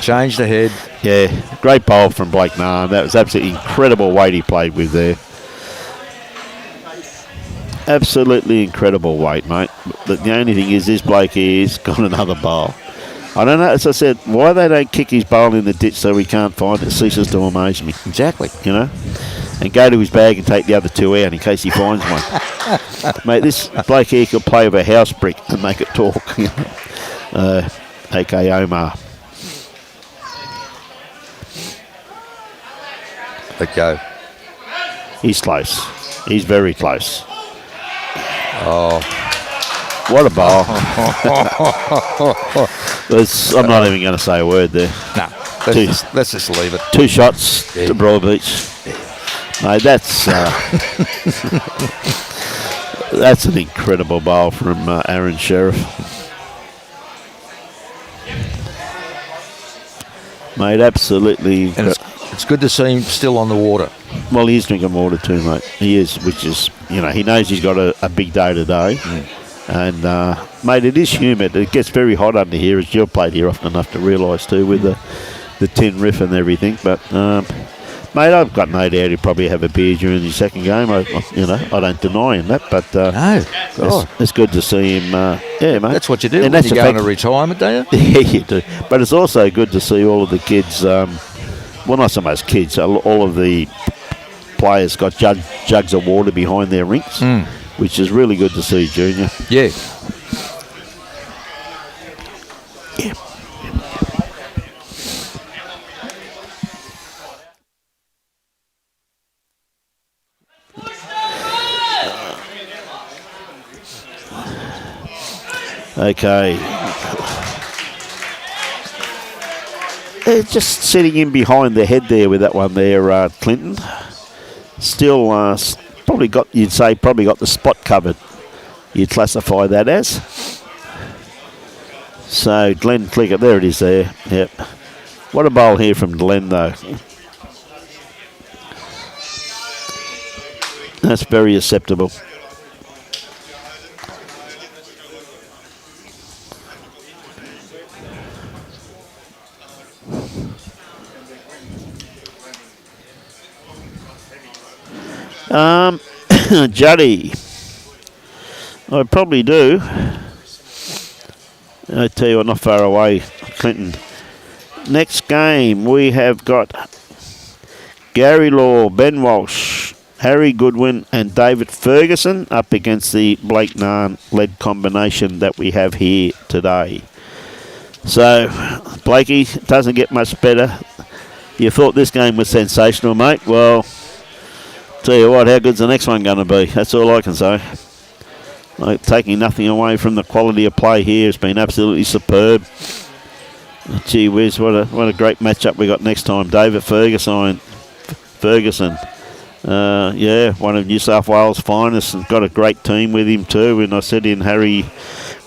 Changed the head. Yeah, great bowl from Blake Nairn. That was absolutely incredible weight he played with there. Absolutely incredible weight, mate. But the only thing is this Blake here's got another bowl. I don't know, as I said, why they don't kick his bowl in the ditch so we can't find it ceases to amaze me. Exactly. You know? And go to his bag and take the other 2 out in case he finds one. Mate, this bloke here could play with a house brick and make it talk. A.K. Omar. Let go. He's close. He's very close. Oh. What a ball. I'm not even going to say a word there. No. Let's just leave it. 2 shots to Broadbeach. Mate, that's that's an incredible ball from Aron Sherriff. Mate, absolutely. And it's good to see him still on the water. Well, he is drinking water too, mate. He is, which is, you know, he knows he's got a big day today. And, mate, it is humid. It gets very hot under here, as you've played here often enough to realise too, with the tin roof and everything. But, mate, I've got no doubt he'll probably have a beer during the second game. I don't deny him that. But it's good to see him. Yeah, mate. That's what you do and when you go into retirement, do you? Yeah, you do. But it's also good to see all of the kids. Well, not so much kids. All of the players got jugs of water behind their rinks, which is really good to see, Junior. Yeah. Yeah. Okay. Just sitting in behind the head there with that one there, Clinton. Still, probably got the spot covered. You'd classify that as. So Glenn Clicker, there it is there. Yep. What a bowl here from Glenn though. That's very acceptable. Juddy. I probably do. I tell you what, not far away, Clinton. Next game, we have got Gary Law, Ben Walsh, Harry Goodwin and David Ferguson up against the Blake Nairn-led combination that we have here today. So, Blakey, doesn't get much better. You thought this game was sensational, mate. Well, tell you what, how good's the next one going to be? That's all I can say. Like, taking nothing away from the quality of play here. It's been absolutely superb. Gee whiz, what a great matchup we got next time. David Ferguson. Yeah, one of New South Wales' finest, and got a great team with him too. And I said in Harry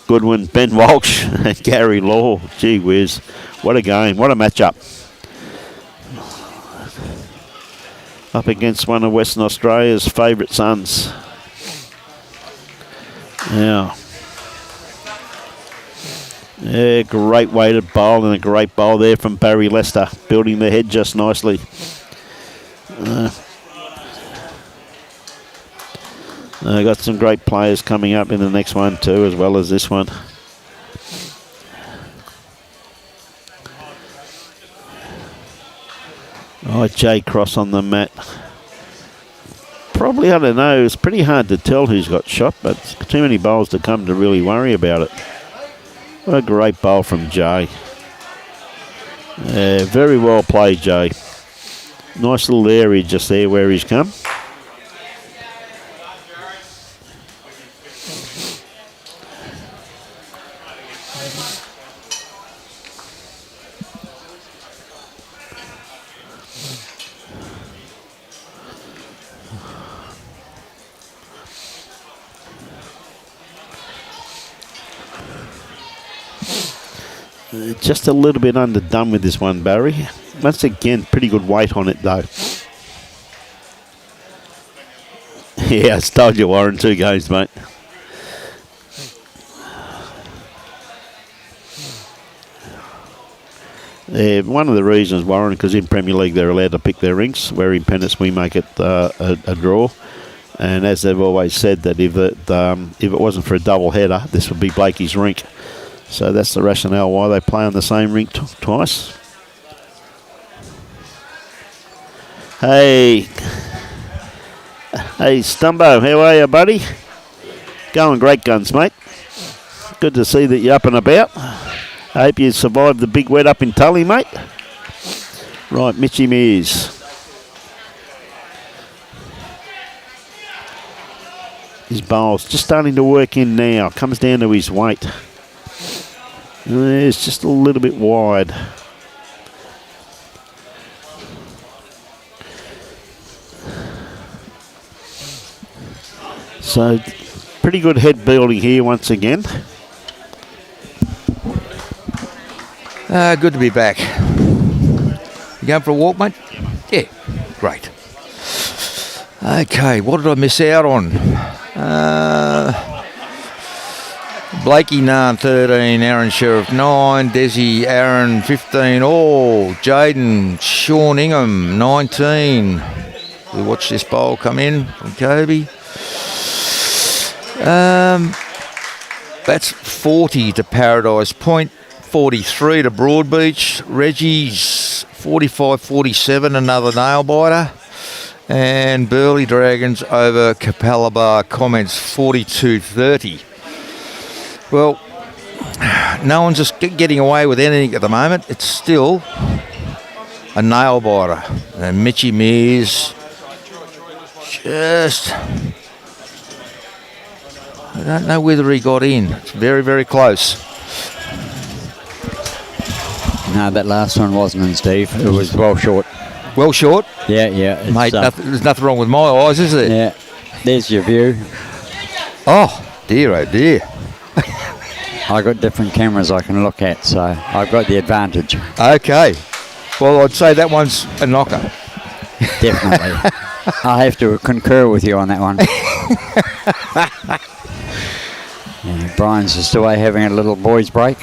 Goodwin, Ben Walsh and Gary Law. Gee whiz, what a game, what a matchup. Up against one of Western Australia's favourite sons. Yeah. Yeah, great weighted bowl and a great bowl there from Barry Lester, building the head just nicely. Got some great players coming up in the next one too, as well as this one. Oh, Jay Cross on the mat. Probably, I don't know, it's pretty hard to tell who's got shot, but too many bowls to come to really worry about it. What a great bowl from Jay. Very well played, Jay. Nice little area just there where he's come. Just a little bit underdone with this one, Barry. Once again, pretty good weight on it, though. Yeah, I told you, Warren, 2 games, mate. One of the reasons, Warren, because in Premier League they're allowed to pick their rinks, where in Pennis we make it a draw. And as they've always said, that if it wasn't for a double header, this would be Blakey's rink. So that's the rationale why they play on the same rink twice. Hey, Stumbo, how are you, buddy? Going great guns, mate. Good to see that you're up and about. I hope you survived the big wet up in Tully, mate. Right, Mitchy Mears. His bowl's just starting to work in now. Comes down to his weight. It's just a little bit wide. So, pretty good head building here once again. Good to be back. You going for a walk, mate? Yeah, great. Okay, what did I miss out on? Blakey, Nairn 13, Aron Sherriff 9, Desi, Aaron 15 all, Jaden, Sean Ingham 19. We watched this bowl come in from Kobe. That's 40 to Paradise Point, 43 to Broadbeach. Reggie's 45-47, another nail biter. And Burleigh Dragons over Capalaba Comments 42-30. Well, no one's just getting away with anything at the moment. It's still a nail biter. And Mitchy Mears just... I don't know whether he got in. It's very, very close. No, that last one wasn't in, Steve. It was well short. Well short? Yeah, yeah. Mate, there's nothing wrong with my eyes, is there? Yeah. There's your view. Oh, dear, oh dear. I got different cameras I can look at, so I've got the advantage. Okay. Well, I'd say that one's a knocker. Definitely. I have to concur with you on that one. Yeah, Brian's just away having a little boys' break.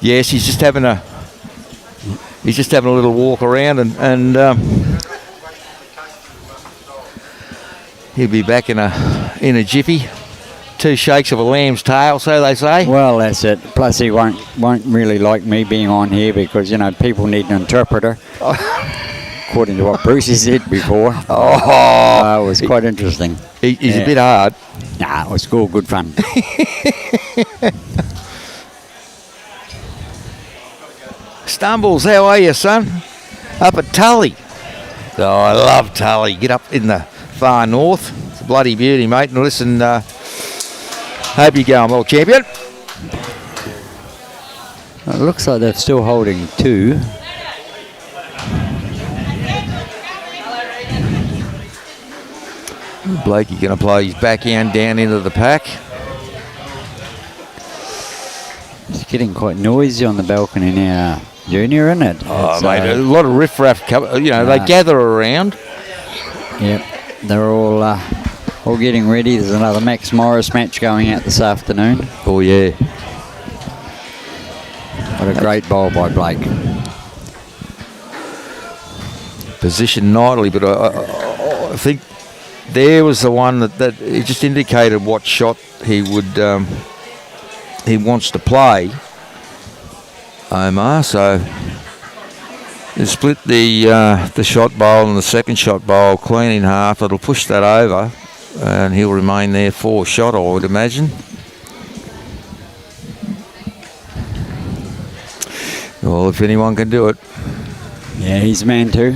Yes, he's just having a little walk around, and he'll be back in a jiffy. 2 shakes of a lamb's tail, so they say. Well, that's it. Plus, he won't really like me being on here because, you know, people need an interpreter. According to what Brucey said before. It was quite interesting. He's a bit hard. Nah, it was cool, good fun. Stumbles, how are you, son? Up at Tully. Oh, I love Tully. Get up in the far north. It's a bloody beauty, mate. And listen, hope you're going well, champion. It looks like they're still holding 2. Blakey going to play his backhand down into the pack. It's getting quite noisy on the balcony now, Junior, isn't it? Oh, mate, a lot of riffraff, they gather around. Yep, they're all getting ready. There's another Max Morris match going out this afternoon. Oh, yeah. What a great bowl by Blake. Positioned nicely, but I think there was the one that it just indicated what shot he would he wants to play, Omar. So he split the shot bowl and the second shot bowl clean in half. It'll push that over, and he'll remain there for shot, I would imagine. Well, if anyone can do it. Yeah, he's a man too.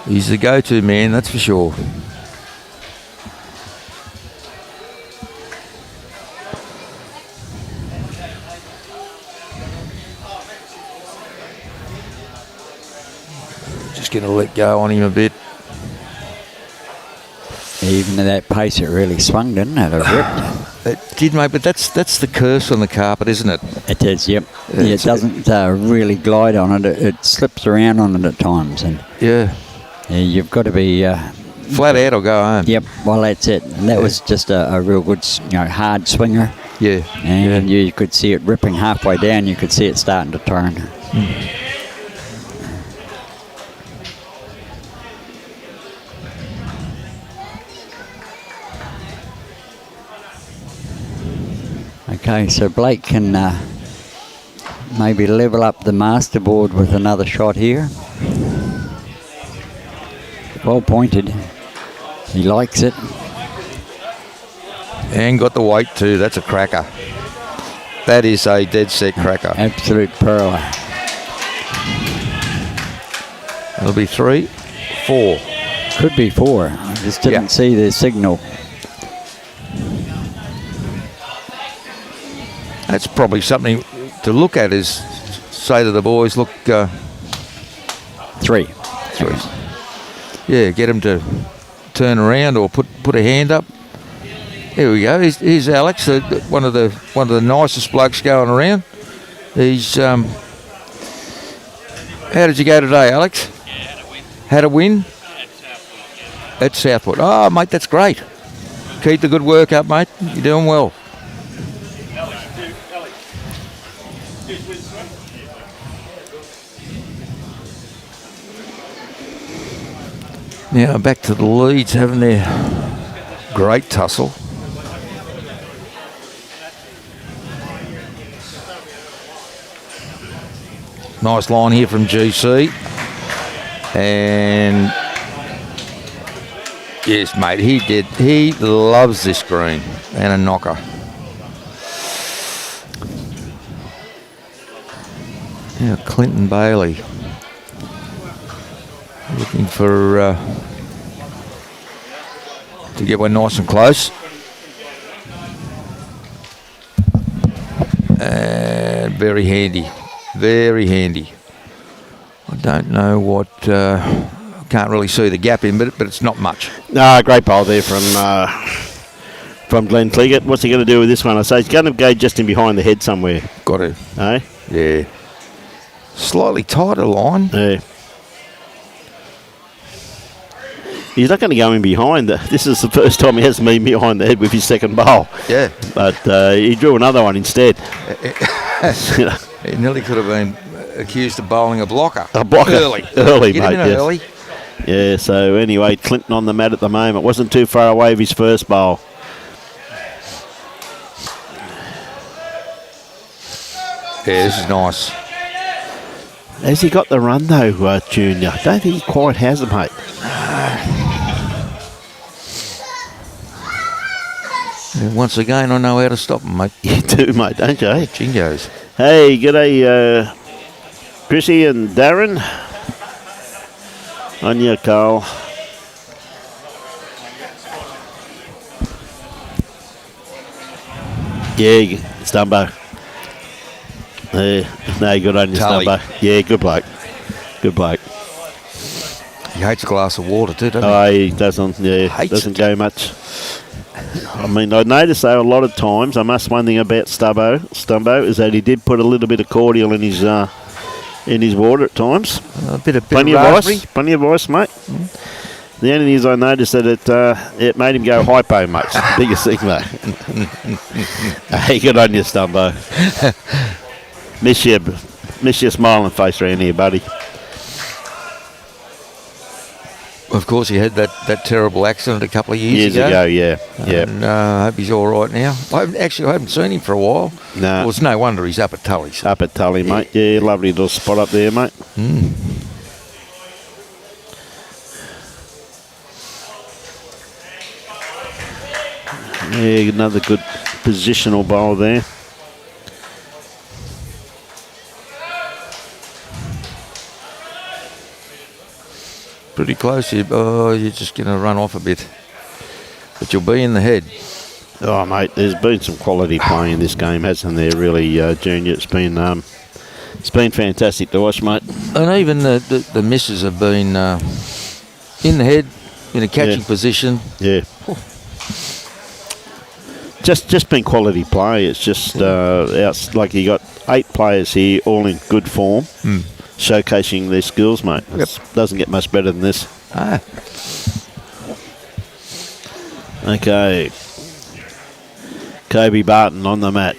He's the go-to man, that's for sure. Just going to let go on him a bit. Even at that pace, it really swung, didn't it? It ripped. It did, mate, but that's the curse on the carpet, isn't it? It is, yep. Yeah, it doesn't really glide on it. It slips around on it at times. And yeah, you've got to be... flat out or go home. Yep, well, that's it. And that was just a real good, hard swinger. Yeah. And you could see it ripping halfway down. You could see it starting to turn. Okay, so Blake can maybe level up the masterboard with another shot here. Well pointed. He likes it. And got the weight too. That's a cracker. That is a dead set cracker. Absolute pearler. It'll be 3, 4. Could be 4. I just didn't see the signal. That's probably something to look at, is say to the boys, look. 3. Yeah, get them to turn around or put a hand up. Here we go. Here's Alex, one of the nicest blokes going around. He's how did you go today, Alex? Yeah, had a win. At Southwood. Oh, mate, that's great. Keep the good work up, mate. You're doing well. Now back to the Leeds having their great tussle. Nice line here from GC. And yes, mate, he did. He loves this green. And a knocker. Now Clinton Bailey. Looking for to get one nice and close. And very handy. Very handy. I don't know what, can't really see the gap in, but it's not much. No, great bowl there from Glenn Cleggett. What's he going to do with this one? I say he's going to go just in behind the head somewhere. Got to. Eh? Yeah. Slightly tighter line. Yeah. He's not going to go in behind. This is the first time he hasn't been behind the head with his second bowl. Yeah. But he drew another one instead. He nearly could have been accused of bowling a blocker. A blocker. Early. Early, Get mate. him in Yes. early. Yeah, so anyway, Clinton on the mat at the moment. Wasn't too far away of his first bowl. Yeah, this is nice. Has he got the run though, Junior? I don't think he quite has it, mate. And once again, I know how to stop him, mate. You do, mate, don't you? Eh? Jingos. Hey, g'day, Chrissy and Darren. On your Carl. Yeah, Stumbo. No, good on you, Tully. Stumbo. Yeah, good bloke. Good bloke. He hates a glass of water too, doesn't he? Oh, he doesn't, yeah, Hates doesn't it. go much. I mean, I noticed though a lot of times, I must one thing about Stumbo is that he did put a little bit of cordial in his water at times. A bit of Plenty of raspberry. ice, mate. The only thing is I noticed that it made him go hypo, mate. It's the biggest thing, mate. Hey, good on you, Stumbo. Miss your smiling face around here, buddy. Of course, he had that terrible accident a couple of years ago, yeah. And I hope he's all right now. I haven't seen him for a while. No. Well, it's no wonder he's up at Tully's. Up at Tully, mate. Yeah, lovely little spot up there, mate. Yeah, another good positional bowl there. Pretty close here. Oh, you're just going to run off a bit. But you'll be in the head. Oh, mate, there's been some quality play in this game, hasn't there, really, Junior? It's been fantastic to watch, mate. And even the misses have been in the head, in a catching position. Yeah. Just been quality play. It's just like you got 8 players here, all in good form, showcasing their skills, mate. It doesn't get much better than this. Okay. Kobe Barton on the mat.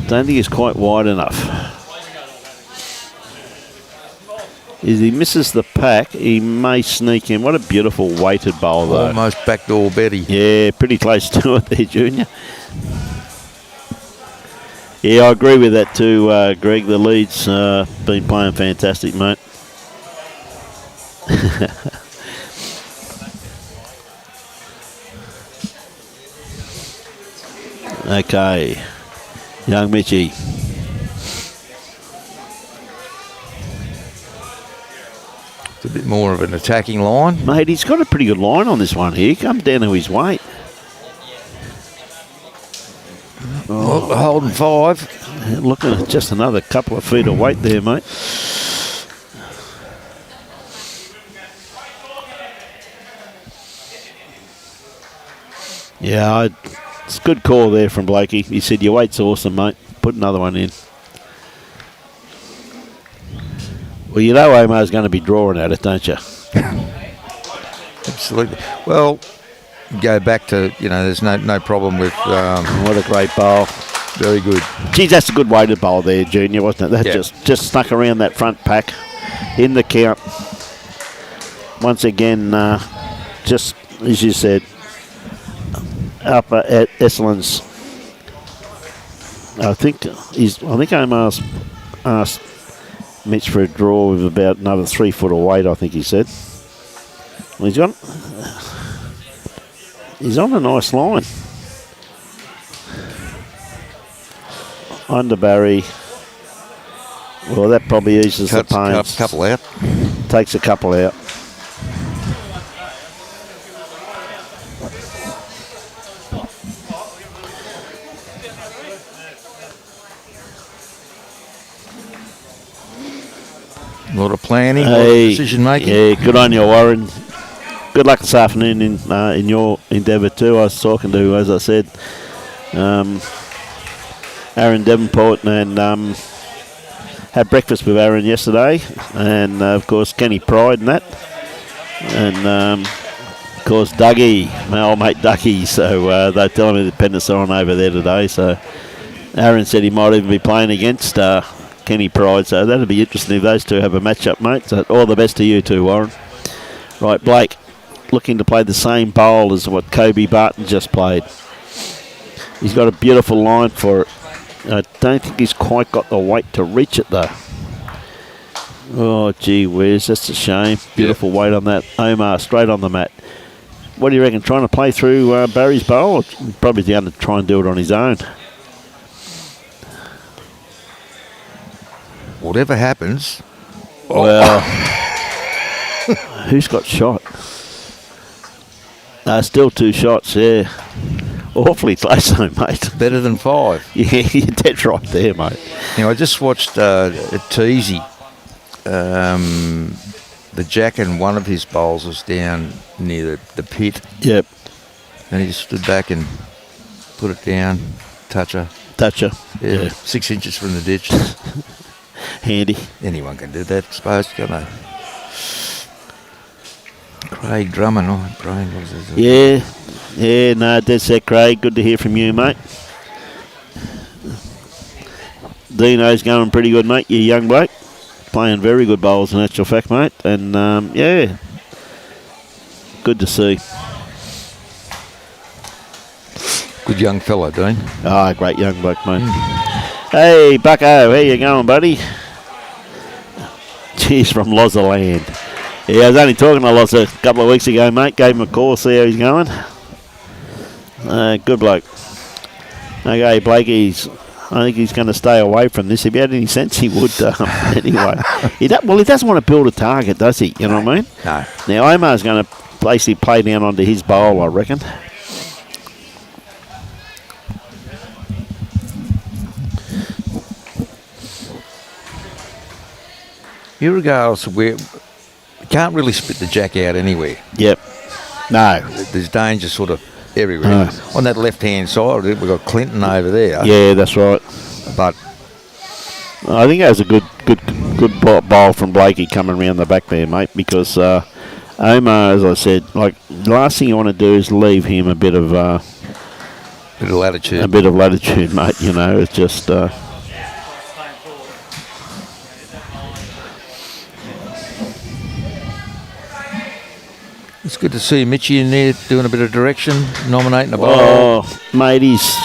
Don't think he's quite wide enough. If he misses the pack, he may sneak in. What a beautiful weighted bowl, though. Almost backdoor Betty. Yeah, pretty close to it there, Junior. Yeah, I agree with that too, Greg. The lead's been playing fantastic, mate. Okay, young Mitchie. It's a bit more of an attacking line. Mate, he's got a pretty good line on this one here. Comes down to his weight. Oh, holding 5. Looking at just another couple of feet of weight there, mate. Yeah, it's a good call there from Blakey. He said, your weight's awesome, mate. Put another one in. Well, you know Omar's going to be drawing at it, don't you? Absolutely. Well, go back to, there's no problem with... what a great bowl. Very good. Geez, that's a good weighted bowl there, Junior, wasn't it? That just snuck around that front pack in the count. Once again, just as you said, upper excellence. I think Omar's asked Mitch for a draw with about another 3 foot of weight, I think he said. Well, he's on a nice line. Under Barry. Well, that probably eases the pain. Couple out. Takes a couple out. A lot of planning, a lot of decision making. Yeah, good on you, Warren. Good luck this afternoon in your endeavour too. I was talking to, as I said, Aaron Devonport, and had breakfast with Aaron yesterday, and of course Kenny Pride and that, and of course Dougie, my old mate Dougie. So they're telling me the Pennis are on over there today. So Aaron said he might even be playing against Kenny Pride, so that'll be interesting if those two have a match-up, mate. So all the best to you too, Warren. Right, Blake, looking to play the same bowl as what Kobe Barton just played. He's got a beautiful line for it. I don't think he's quite got the weight to reach it, though. Oh, gee whiz, that's a shame. Beautiful weight on that. Omar, straight on the mat. What do you reckon, trying to play through Barry's bowl? Or probably going to try and do it on his own. Whatever happens. Well, who's got shot? Still 2 shots, yeah. Awfully close though, mate. Better than 5. Yeah, you're dead right there, mate. Now, I just watched Teasy. The jack in one of his bowls was down near the pit. Yep. And he just stood back and put it down. Toucher. Yeah. 6 inches from the ditch. Handy. Anyone can do that, I suppose, can't they? Craig Drummond, Brian, what is it? Yeah, no, that's that, Craig. Good to hear from you, mate. Dino's going pretty good, mate. You young bloke. Playing very good bowls, in actual fact, mate. And, yeah, good to see. Good young fella, Dean. Great young bloke, mate. Hey, Bucko, how you going, buddy? Cheers from Lozaland. Yeah, I was only talking to Loz a couple of weeks ago, mate. Gave him a call, see how he's going. Good bloke. Okay, Blake, I think he's going to stay away from this. If he had any sense, he would. Anyway, he doesn't want to build a target, does he? You know what I mean? No. Now, Omar's going to basically play down onto his bowl, I reckon. Irregardless of where, you can't really split the jack out anywhere. Yep. No. There's danger sort of everywhere. On that left-hand side, we've got Clinton over there. Yeah, that's right. But I think that was a good bowl from Blakey coming around the back there, mate, because Omar, as I said, like, the last thing you want to do is leave him a bit of latitude. A bit of latitude, mate, you know. It's just... It's good to see Mitchie in there doing a bit of direction, nominating a bowl. Oh, mate, he's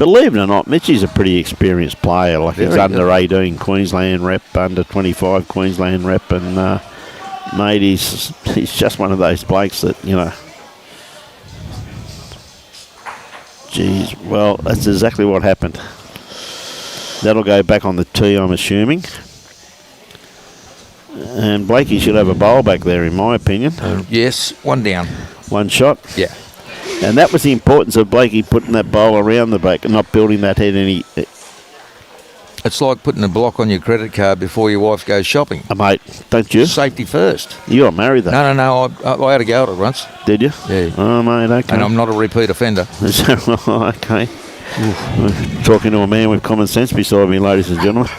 believe it or not, Mitchie's a pretty experienced player. Like he's Very under good. 18 Queensland rep, under 25 Queensland rep, and mate, he's just one of those blokes that, you know. Geez, well, that's exactly what happened. That'll go back on the tee, I'm assuming. And Blakey should have a bowl back there, in my opinion. Yes, one down. One shot. Yeah. And that was the importance of Blakey putting that bowl around the back and not building that head any. It's like putting a block on your credit card before your wife goes shopping. Mate, don't you? Safety first. You got married though. No. I had a go at it once. Did you? Yeah. Oh, mate, okay. And I'm not a repeat offender. Okay. Talking to a man with common sense beside me, ladies and gentlemen.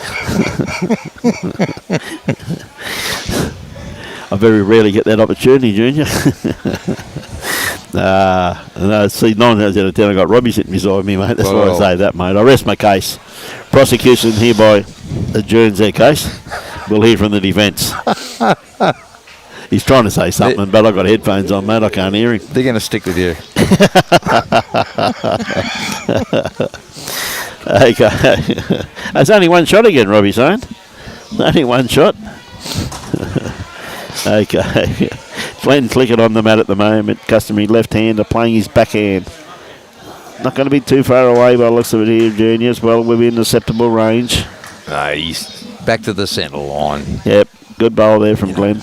I very rarely get that opportunity, Junior. No, see, 9 out of 10 I got Robbie sitting beside me, mate. That's why I say that, mate. I rest my case. Prosecution hereby adjourns their case. We'll hear from the defence. He's trying to say something, but I've got headphones on, mate. I can't hear him. They're going to stick with you. Okay. There's only one shot again, Robbie's saying. Only one shot. Okay. Glenn Clickett on the mat at the moment. Customary left-hander playing his backhand. Not going to be too far away by the looks of it here, Juniors. Well, within acceptable range. No, he's back to the centre line. Yep. Good bowl there from Glenn.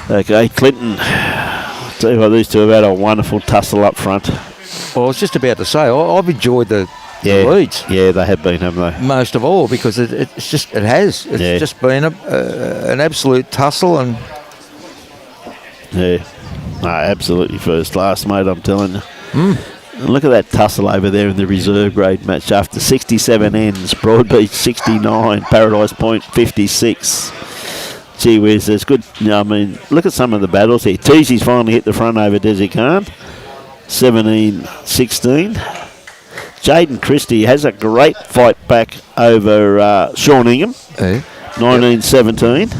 Okay, Clinton. Tell you what, these two have had a wonderful tussle up front. Well, I was just about to say, I've enjoyed the leads. Yeah, they have been, haven't they? Most of all, because it's just been an absolute tussle, and yeah, no, absolutely first class, mate. I'm telling you. And look at that tussle over there in the reserve grade match. After 67 ends, Broadbeach 69, Paradise Point 56. Gee whiz, there's good. I mean, look at some of the battles here. Teesy's finally hit the front over Desi Khan, 17-16. Jaden Christie has a great fight back over Sean Ingham, 19-17.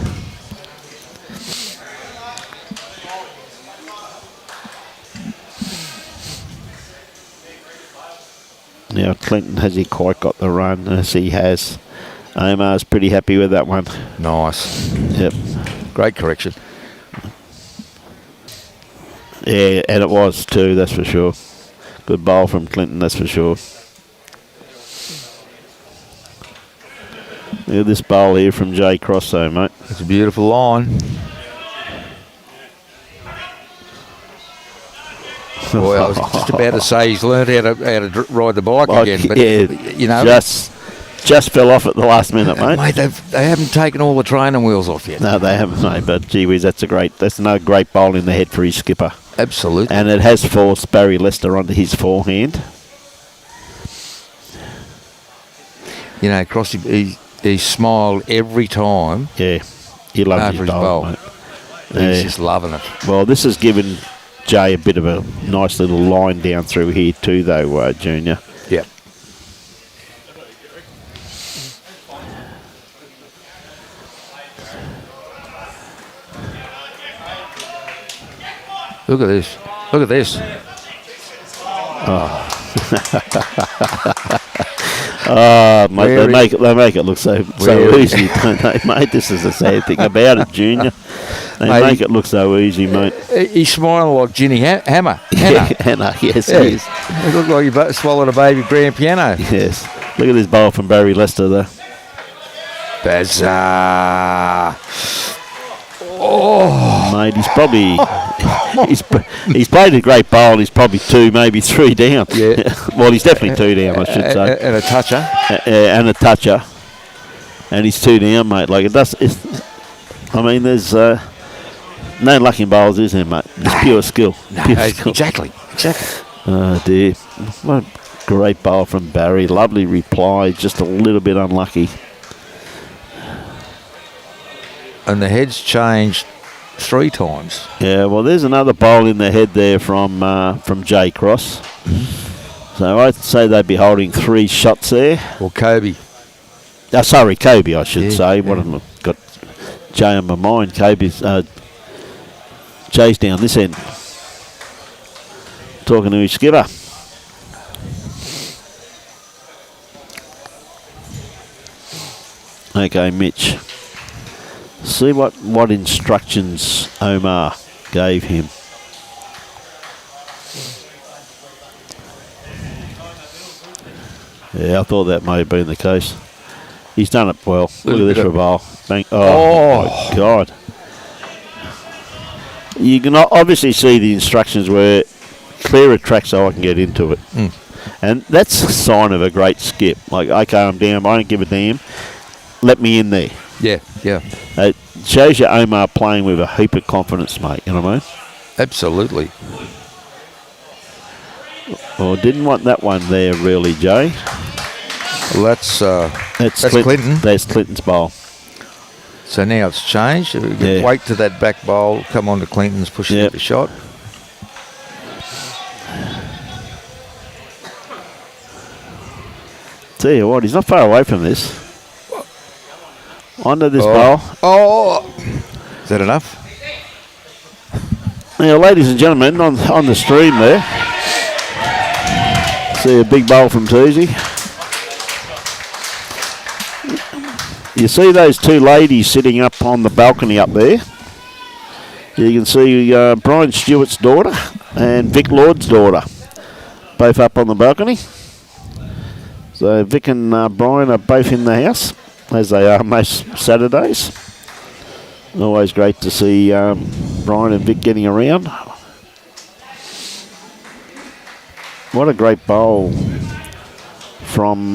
Now, Clinton, has he quite got the run? Yes, he has. Omar's pretty happy with that one. nice. Yep. Great correction. Yeah, and it was too, that's for sure. Good bowl from Clinton, that's for sure. Look at this bowl here from Jay Cross, though, mate. It's a beautiful line. Boy, I was just about to say he's learned how to ride the bike again, but you know, just fell off at the last minute, mate. Mate, they haven't taken all the training wheels off yet. No, they haven't, mate. But gee whiz, that's another great bowl in the head for his skipper. Absolutely. And it has forced Barry Lester onto his forehand. You know, Crossy, he smiled every time. Yeah, he loves after his his bowl, bowl. mate. He's just loving it. Well, this has given Jay a bit of a nice little line down through here too, though, Junior. Yeah. Look at this. Look at this. Mate, they make it look so easy, don't they, mate? This is the sad thing about it, Junior. They make it look so easy, mate. He's smiling like Ginny Hammer. Hannah, yes, he is. It looked like he swallowed a baby grand piano. Yes. Look at this bowl from Barry Lester, though. Bizarre. Mate, he's probably he's played a great bowl. He's probably 2, maybe 3 down. Yeah. Well, he's definitely 2 down, I should say. And a toucher. And a toucher. And he's 2 down, mate. Like it does. I mean, there's no luck in bowls, is there, mate? It's pure skill. Pure skill. Exactly. Oh dear! What a great bowl from Barry. Lovely reply. Just a little bit unlucky. And the head's changed 3 times. Yeah, well, there's another bowl in the head there from Jay Cross. So I'd say they'd be holding 3 shots there. Or Kobe. Sorry, Kobe, I should say. What have I got? Jay on my mind. Kobe's Jay's down this end. talking to his skipper. Okay, Mitch. See what instructions Omar gave him. Yeah, I thought that may have been the case. He's done it well. Look at this revolve. Bang. Oh, my God. You can obviously see the instructions where clear a track so I can get into it. And that's a sign of a great skip. Like, okay, I'm down. I don't give a damn. Let me in there. Yeah. It shows you Omar playing with a heap of confidence, mate. You know what I mean? Absolutely. Well, didn't want that one there, really, Jay. Well, that's Clinton. That's Clinton's bowl. So now it's changed. We can wait to that back bowl, come on to Clinton's, push it up a shot. Tell you what, he's not far away from this. Onto this bowl. Oh! Is that enough? Now, ladies and gentlemen, on the stream there, see a big bowl from Teasy. You see those two ladies sitting up on the balcony up there? You can see Brian Stewart's daughter and Vic Lord's daughter, both up on the balcony. So Vic and Brian are both in the house, as they are most Saturdays. Always great to see Brian and Vic getting around. What a great bowl from...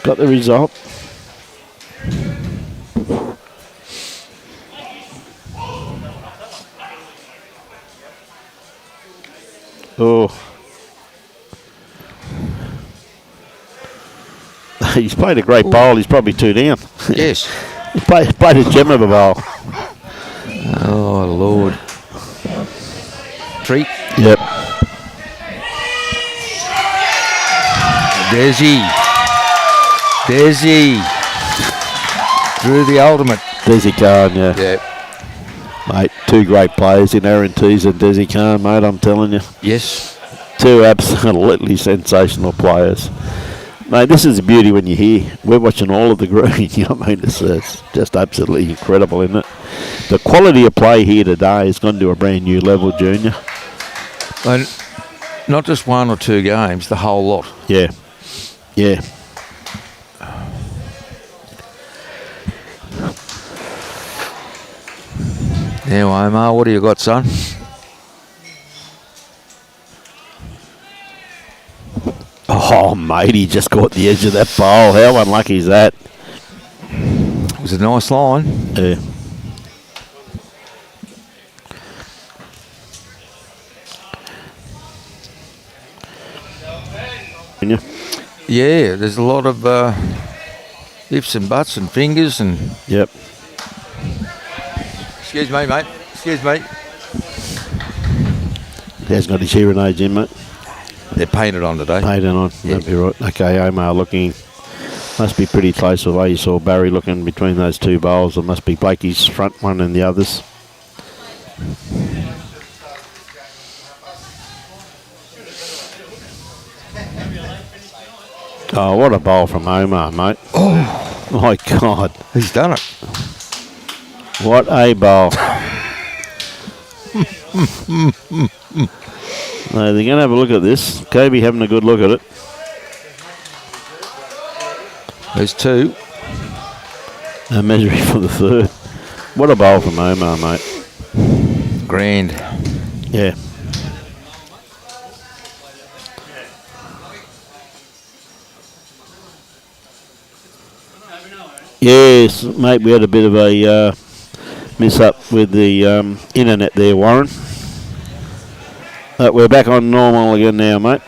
got the result. Oh. He's played a great bowl. He's probably 2 down. Yes. He played a gem of a bowl. Oh, Lord. Treat. Yep. Desi. Drew the ultimate. Desi Khan, yeah. Yep. Mate, 2 great players in Aaron Tees and Desi Khan, mate, I'm telling you. Yes. 2 absolutely sensational players. Mate, this is the beauty when you hear. We're watching all of the green, you know what I mean? It's just absolutely incredible, isn't it? The quality of play here today has gone to a brand new level, Junior. And not just 1 or 2 games, the whole lot. Yeah. Yeah. Now, Omar, what do you got, son? Oh, mate, he just caught the edge of that bowl. How unlucky is that? It was a nice line. Yeah. Yeah, there's a lot of ifs and buts and fingers and... Yep. Excuse me, mate. Excuse me. He hasn't got his hearing aids in, mate. They're painted on today. Painted on. Yeah. That'd be right. Okay, Omar looking... Must be pretty close the way you saw Barry looking between those 2 bowls. It must be Blakey's front one and the others. Oh, what a bowl from Omar, mate. Oh, my God. He's done it. What a bowl. No, they're going to have a look at this. Kobe having a good look at it. There's 2. And measuring for the 3rd. What a bowl from Omar, mate. Grand. Yeah. Yes, mate, we had a bit of a miss-up with the internet there, Warren. But we're back on normal again now, mate.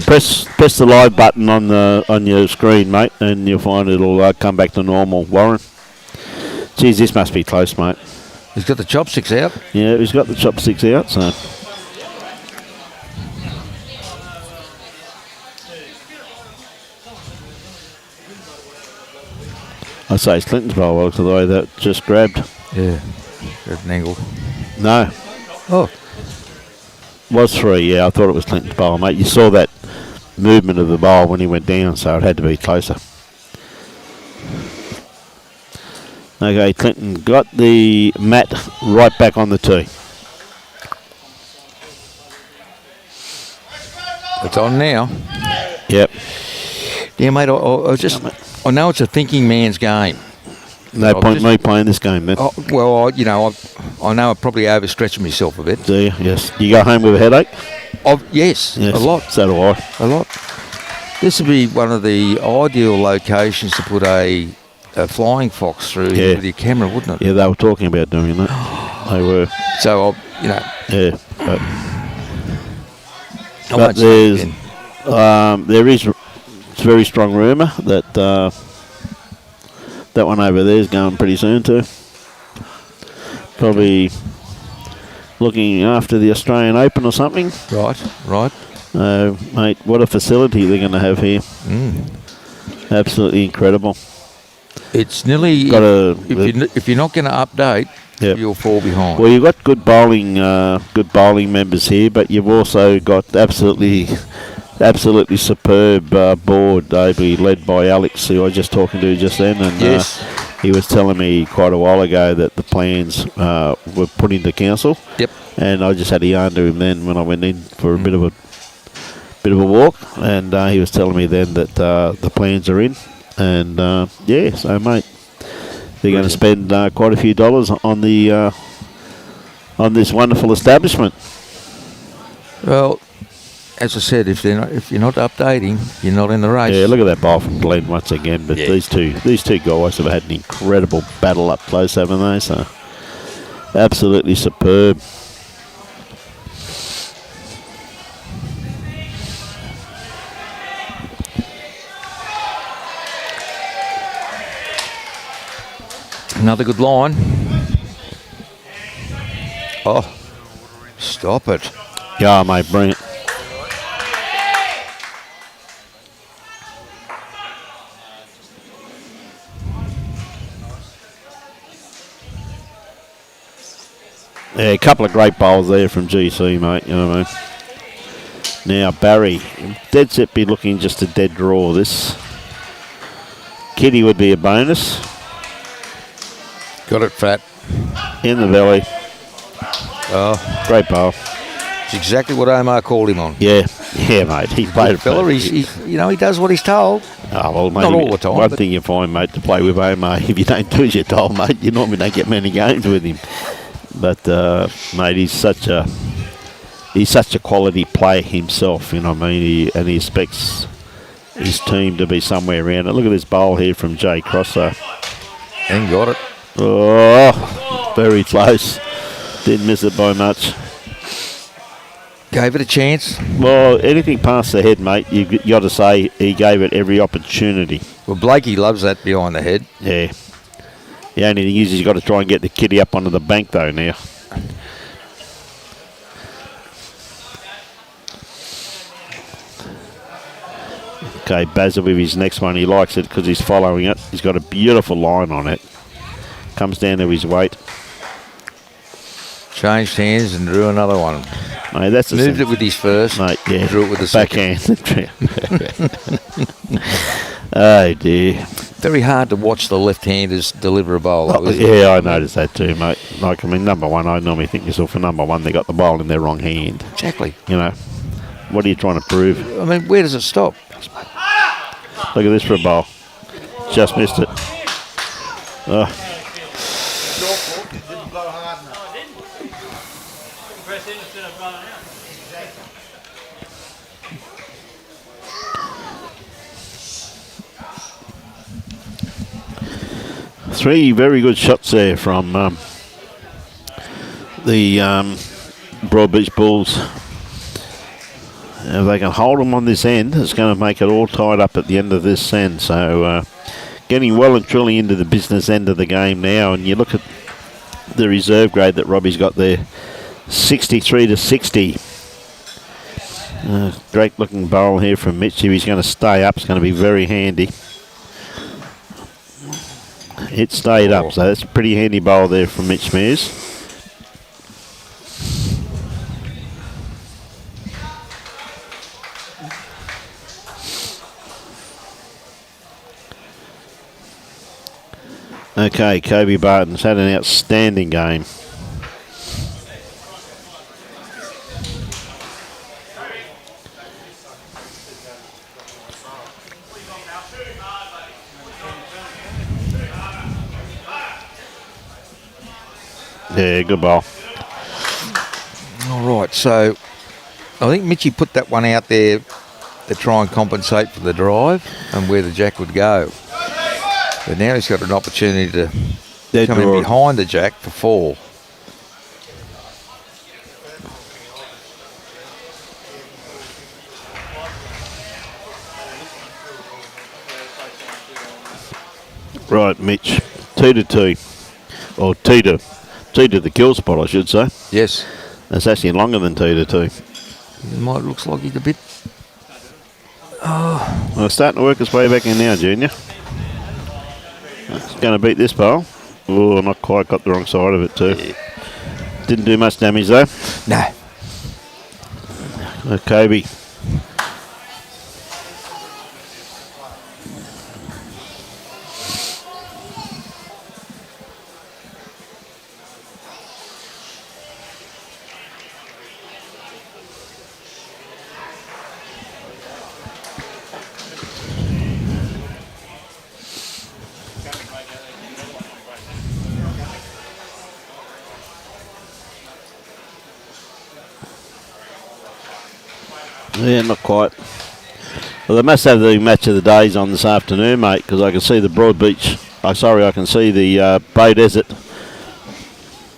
Press the live button on your screen, mate, and you'll find it'll come back to normal, Warren. Geez, this must be close, mate. He's got the chopsticks out. Yeah, he's got the chopsticks out, so... I say it's Clinton's bowl because of the way that just grabbed. Yeah. At an angle. No. Oh. Was 3, yeah. I thought it was Clinton's bowl, mate. You saw that movement of the bowl when he went down, so it had to be closer. Okay, Clinton got the mat right back on the tee. It's on now. Yep. Yeah, mate, I know it's a thinking man's game. No point me playing this game, then. Oh, well, I know I'm probably overstretching myself a bit. Do you? Yes. You go home with a headache? Yes, a lot. So do I. A lot. This would be one of the ideal locations to put a flying fox through with your camera, wouldn't it? Yeah, they were talking about doing that. They were. So, Yeah. I But there is very strong rumour that that one over there is going pretty soon too. Probably looking after the Australian Open or something. Right. Mate, what a facility they're going to have here. Absolutely incredible. It's nearly, if you're not going to update, you'll fall behind. Well, you've got good bowling members here, but you've also got absolutely superb board. They'll be led by Alex, who I was just talking to just then, and he was telling me quite a while ago that the plans were put into council. Yep. And I just had a yarn to him then when I went in for a bit of a walk, and he was telling me then that the plans are in, and so mate, they're going to spend quite a few dollars on the on this wonderful establishment. Well, as I said, if you're not updating, you're not in the race. Yeah, look at that bowl from Glenn once again. But these two guys have had an incredible battle up close, haven't they? So absolutely superb. Another good line. Oh, stop it. Yeah, mate, brilliant. Yeah, a couple of great bowls there from GC, mate, you know what I mean? Now, Barry, dead set be looking just a dead draw. This Kitty would be a bonus. Got it, Fat. In the belly. Oh, great bowl. It's exactly what Omar called him on. Yeah, mate. He played it. Fella, he does what he's told. Oh, well, mate, not all the time. One thing you find, mate, to play with Omar, if you don't do as you're told, mate, you normally don't get many games with him. But mate, he's such a quality player himself. You know what I mean? He expects his team to be somewhere around it. Look at this bowl here from Jay Crosser. And got it. Oh, very close. Didn't miss it by much. Gave it a chance. Well, anything past the head, mate, you got to say he gave it every opportunity. Well, Blakey loves that behind the head. Yeah. The only thing is he's got to try and get the kitty up onto the bank, though, now. Okay, Bazza with his next one. He likes it because he's following it. He's got a beautiful line on it. Comes down to his weight. Changed hands and drew another one. Mate, that's moved it with his first. Mate, yeah. Drew it with the backhand. Oh, dear. Very hard to watch the left-handers deliver a bowl. Yeah, I noticed that too, mate. Like, I mean, number one, I normally think yourself for number one, they got the bowl in their wrong hand. Exactly. You know, what are you trying to prove? I mean, where does it stop? Look at this for a bowl. Just missed it. Oh. Three very good shots there from the Broadbeach Bulls. If they can hold them on this end, it's going to make it all tied up at the end of this end. So getting well and truly into the business end of the game now. And you look at the reserve grade that Robbie's got there, 63 to 60. Great looking bowl here from Mitch. If he's going to stay up, it's going to be very handy. It stayed up, so that's a pretty handy bowl there from Mitch Mears. Okay, Kobe Barton's had an outstanding game. Yeah, good ball. All right, so I think Mitchie put that one out there to try and compensate for the drive and where the jack would go. But now he's got an opportunity to come in behind the jack for 4. Right, Mitch. 2-2. Or T to the kill spot, I should say. Yes. That's actually longer than 2-2. It might looks like he's a bit. Well, it's starting to work its way back in now, Junior. It's going to beat this bowl. Oh, not quite, got the wrong side of it too. Didn't do much damage though. No. Kobe. Yeah, not quite. Well, they must have the match of the days on this afternoon, mate, because I can see the Broadbeach. I can see the Bay Desert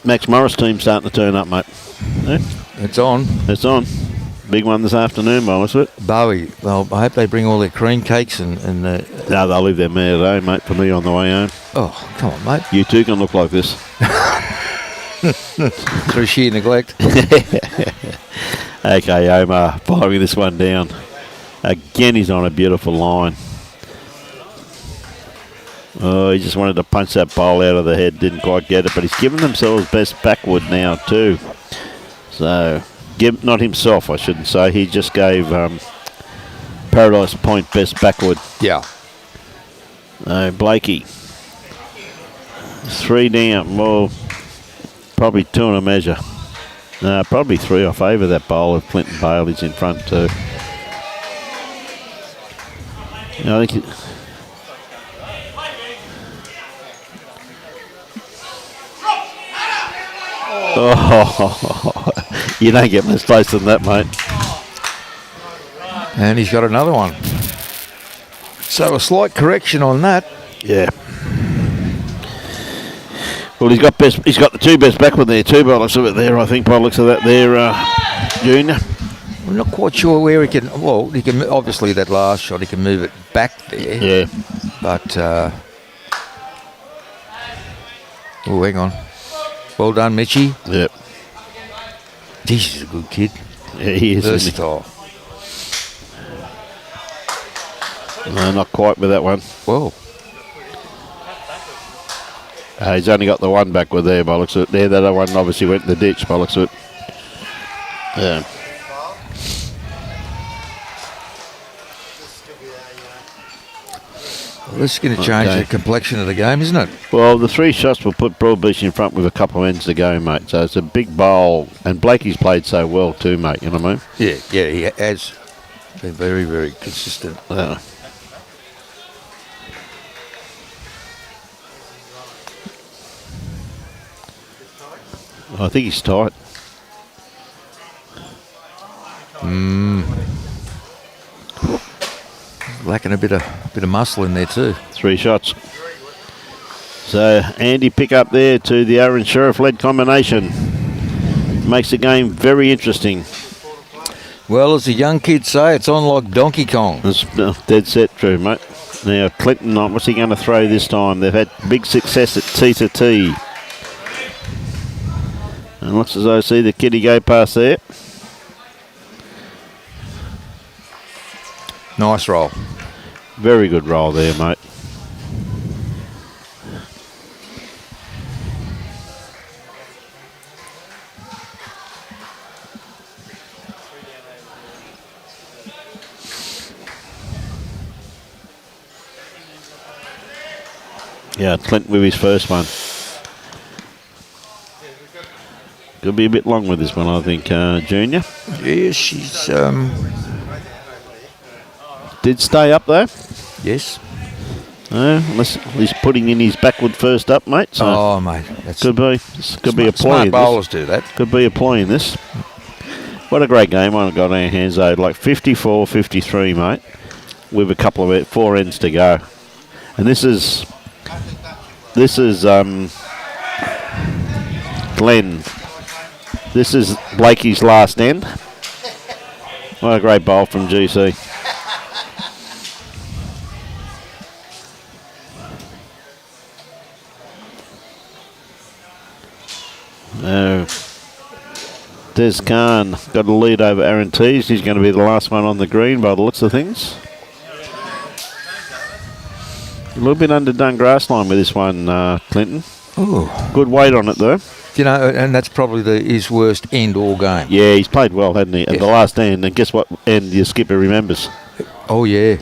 Max Morris team starting to turn up, mate. Yeah. It's on. It's on. Big one this afternoon, by the looks of it. Bowie. Well, I hope they bring all their cream cakes and No, they'll leave their mare today, mate, for me on the way home. Oh, come on, mate. You two can look like this. Through sheer neglect. Okay, Omar firing this one down. Again, he's on a beautiful line. Oh, he just wanted to punch that bowl out of the head. Didn't quite get it, but he's given themselves best backward now too. So, not himself, I shouldn't say. He just gave Paradise Point best backward. Yeah. Blakey. 3 down. Well, probably 2 in a measure. Probably 3. I favour that bowl of Clinton Bailey's in front too. I think you don't get much closer than that, mate. And he's got another one. So a slight correction on that. Yeah. Well, he's got the 2 best backward there too, by the looks of it there, I think, by the looks of that there, Junior. I'm not quite sure where he can. Well, he can obviously that last shot he can move it back there. Yeah. But oh, hang on. Well done, Mitchie. Yep. Geez, he's a good kid. Yeah, he is. Versatile. No, not quite with that one. Well. He's only got the one backward there, by the looks of it. There, that other one obviously went in the ditch, by the looks of it. Yeah. Well, this is going to change the complexion of the game, isn't it? Well, the 3 shots will put Broadbeach in front with a couple of ends to go, mate. So it's a big bowl. And Blakey's played so well too, mate. You know what I mean? Yeah, he has been very, very consistent. Yeah. I think he's tight. Lacking a bit of muscle in there too. 3 shots. So Andy pick up there to the Aron Sherriff led combination. Makes the game very interesting. Well, as the young kids say, it's on like Donkey Kong. It's dead set true, mate. Now Clinton, what's he going to throw this time? They've had big success at T to T. And looks as though I see the kiddie go past there. Nice roll. Very good roll there, mate. Yeah, Clinton with his first one. Could be a bit long with this one, I think, Junior. Yeah, she's... Did stay up though. Yes. Unless he's putting in his backward first up, mate. So Oh, mate. That's could be a ploy smart in bowlers this. do that. Could be a ploy in this. What a great game one got on our hands though. Like 54-53, mate. With a couple of 4 ends to go. And this is Glenn. This is Blakey's last end. What a great bowl from GC. Des Khan got a lead over Aaron Tees. He's going to be the last one on the green by the looks of things. A little bit underdone grass line with this one, Clinton. Oh, good weight on it though. You know, and that's probably his worst end all game. Yeah, he's played well, hasn't he? At the last end, and guess what end your skipper remembers? Oh, yeah.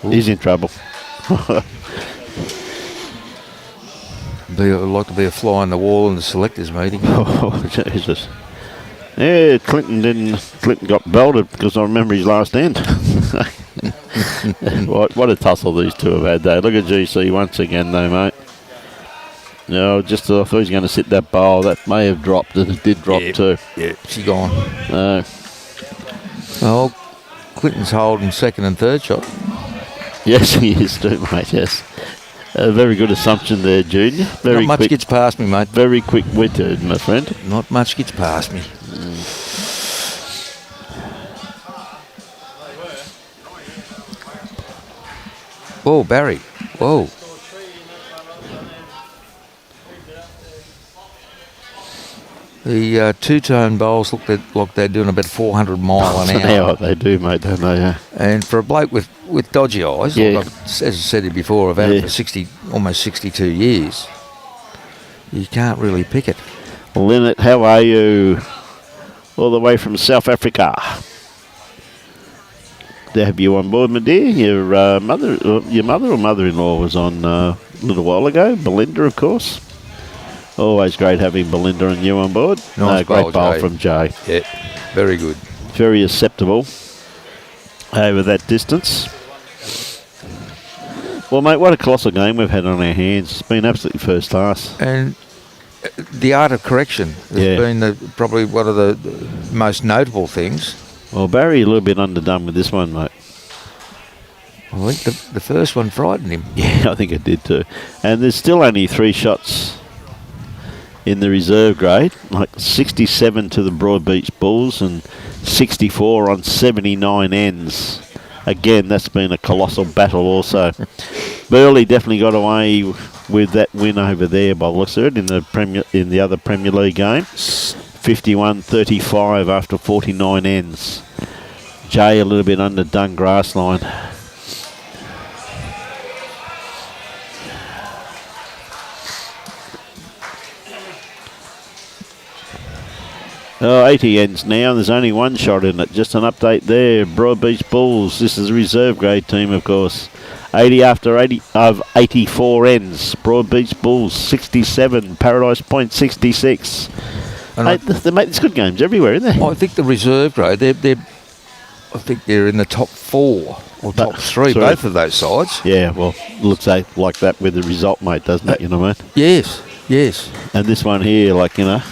He's in trouble. Like to be a fly on the wall in the selectors meeting. Oh, Jesus. Yeah, Clinton got belted because I remember his last end. What a tussle these two have had, though. Look at GC once again, though, mate. No, I thought he was going to sit that bowl. That may have dropped, and it did drop too. Yeah, she gone. No. Well, Clinton's holding second and third shot. Yes, he is too, mate, yes. A very good assumption there, Junior. Not much gets past me, mate. Very quick-witted, my friend. Not much gets past me. Whoa, Barry. Whoa. The two-tone bowls look like they're doing about 400 mile an hour. They do, mate, don't they? Yeah. And for a bloke with dodgy eyes, like as I said it before, I've had it for almost 62 years, you can't really pick it. Lynette, how are you? All the way from South Africa. To have you on board, my dear. Your mother or mother-in-law was on a little while ago. Belinda, of course. Always great having Belinda and you on board. Nice great bowl Jay. from Jay. Yeah, very good. Very acceptable over that distance. Well, mate, what a colossal game we've had on our hands. It's been absolutely first class. And the art of correction has been probably one of the most notable things. Well, Barry a little bit underdone with this one, mate. I think the first one frightened him. Yeah, I think it did too. And there's still only 3 shots in the reserve grade, like 67 to the Broadbeach Bulls and 64 on 79 ends. Again, that's been a colossal battle also. Burley definitely got away with that win over there by the looks of it in the other Premier League game. 51-35 after 49 ends. Jay a little bit underdone grass line. Oh, 80 ends now. There's only 1 shot in it. Just an update there. Broadbeach Bulls. This is a reserve grade team, of course. 80 after 80 of 84 ends. Broadbeach Bulls 67. Paradise Point 66. Mate, they make these good games everywhere, isn't they? I think the reserve grade, I think they're in the top 4 or top 3, both of those sides. Yeah, well, looks like that with the result, mate, doesn't it? You know what I mean? Yes, yes. And this one here, like, you know.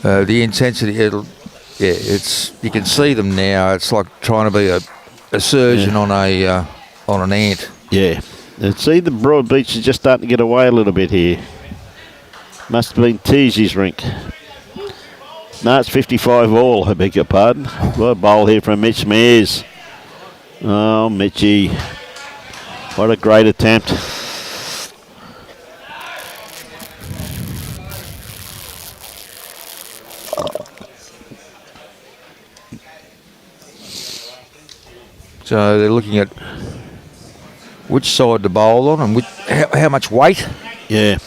The intensity, you can see them now. It's like trying to be a surgeon on an ant. Yeah. And see, the Broadbeach is just starting to get away a little bit here. Must have been Teesy's rink. No, it's 55 all, I beg your pardon. What a bowl here from Mitch Mears. Oh, Mitchy. What a great attempt. So they're looking at which side to bowl on and how much weight. Yeah.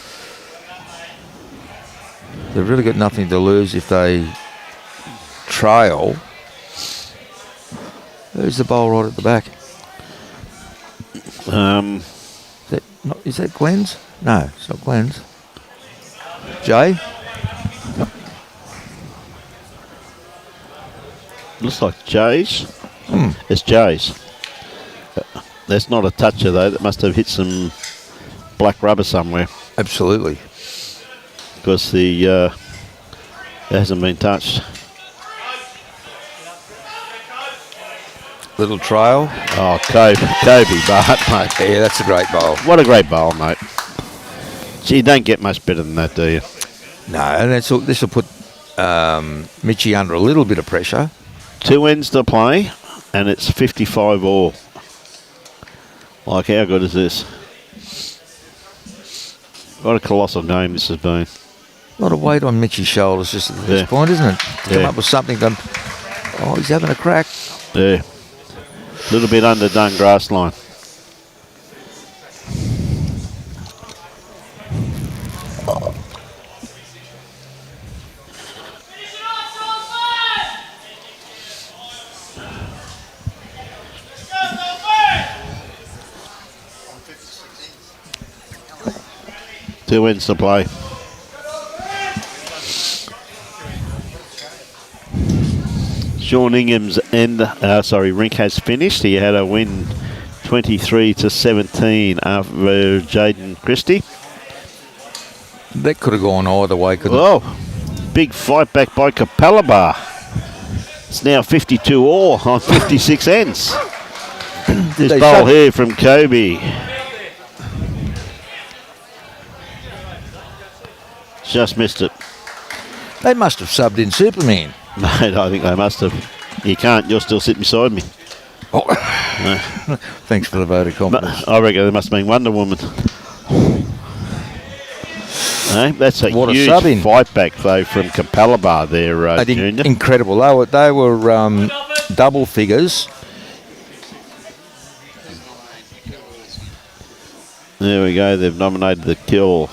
They've really got nothing to lose if they trail. There's the bowl right at the back. Is that Glenn's? No, it's not Glenn's. Jay? Looks like Jay's. It's Jay's. That's not a toucher though. That must have hit some black rubber somewhere. Absolutely. Because the it hasn't been touched. Little trail. Oh, Kobe Bart, mate. Yeah, that's a great bowl. What a great bowl, mate. Gee, you don't get much better than that, do you? No, and this will put Mitchie under a little bit of pressure. 2 ends to play, and it's 55 all. Like, how good is this? What a colossal game this has been. A lot of weight on Mitchie's shoulders just at this point, isn't it? Come up with something done. Oh, he's having a crack. Yeah. A little bit underdone grass line. Two ends to play. Sean Ingham's rink has finished. He had a win 23-17 over Jaden Christie. That could have gone either way, couldn't it? Oh, big fight back by Capalabar. It's now 52 all on 56 ends. This bowl here from Kobe. Just missed it. They must have subbed in Superman. Mate, I think they must have. You can't, you're still sitting beside me. Oh. No. Thanks for the vote of confidence. I reckon there must have been Wonder Woman. No, that's a huge fight back, though, from Capalabar there, Junior. Incredible. They were double figures. There we go. They've nominated the kill.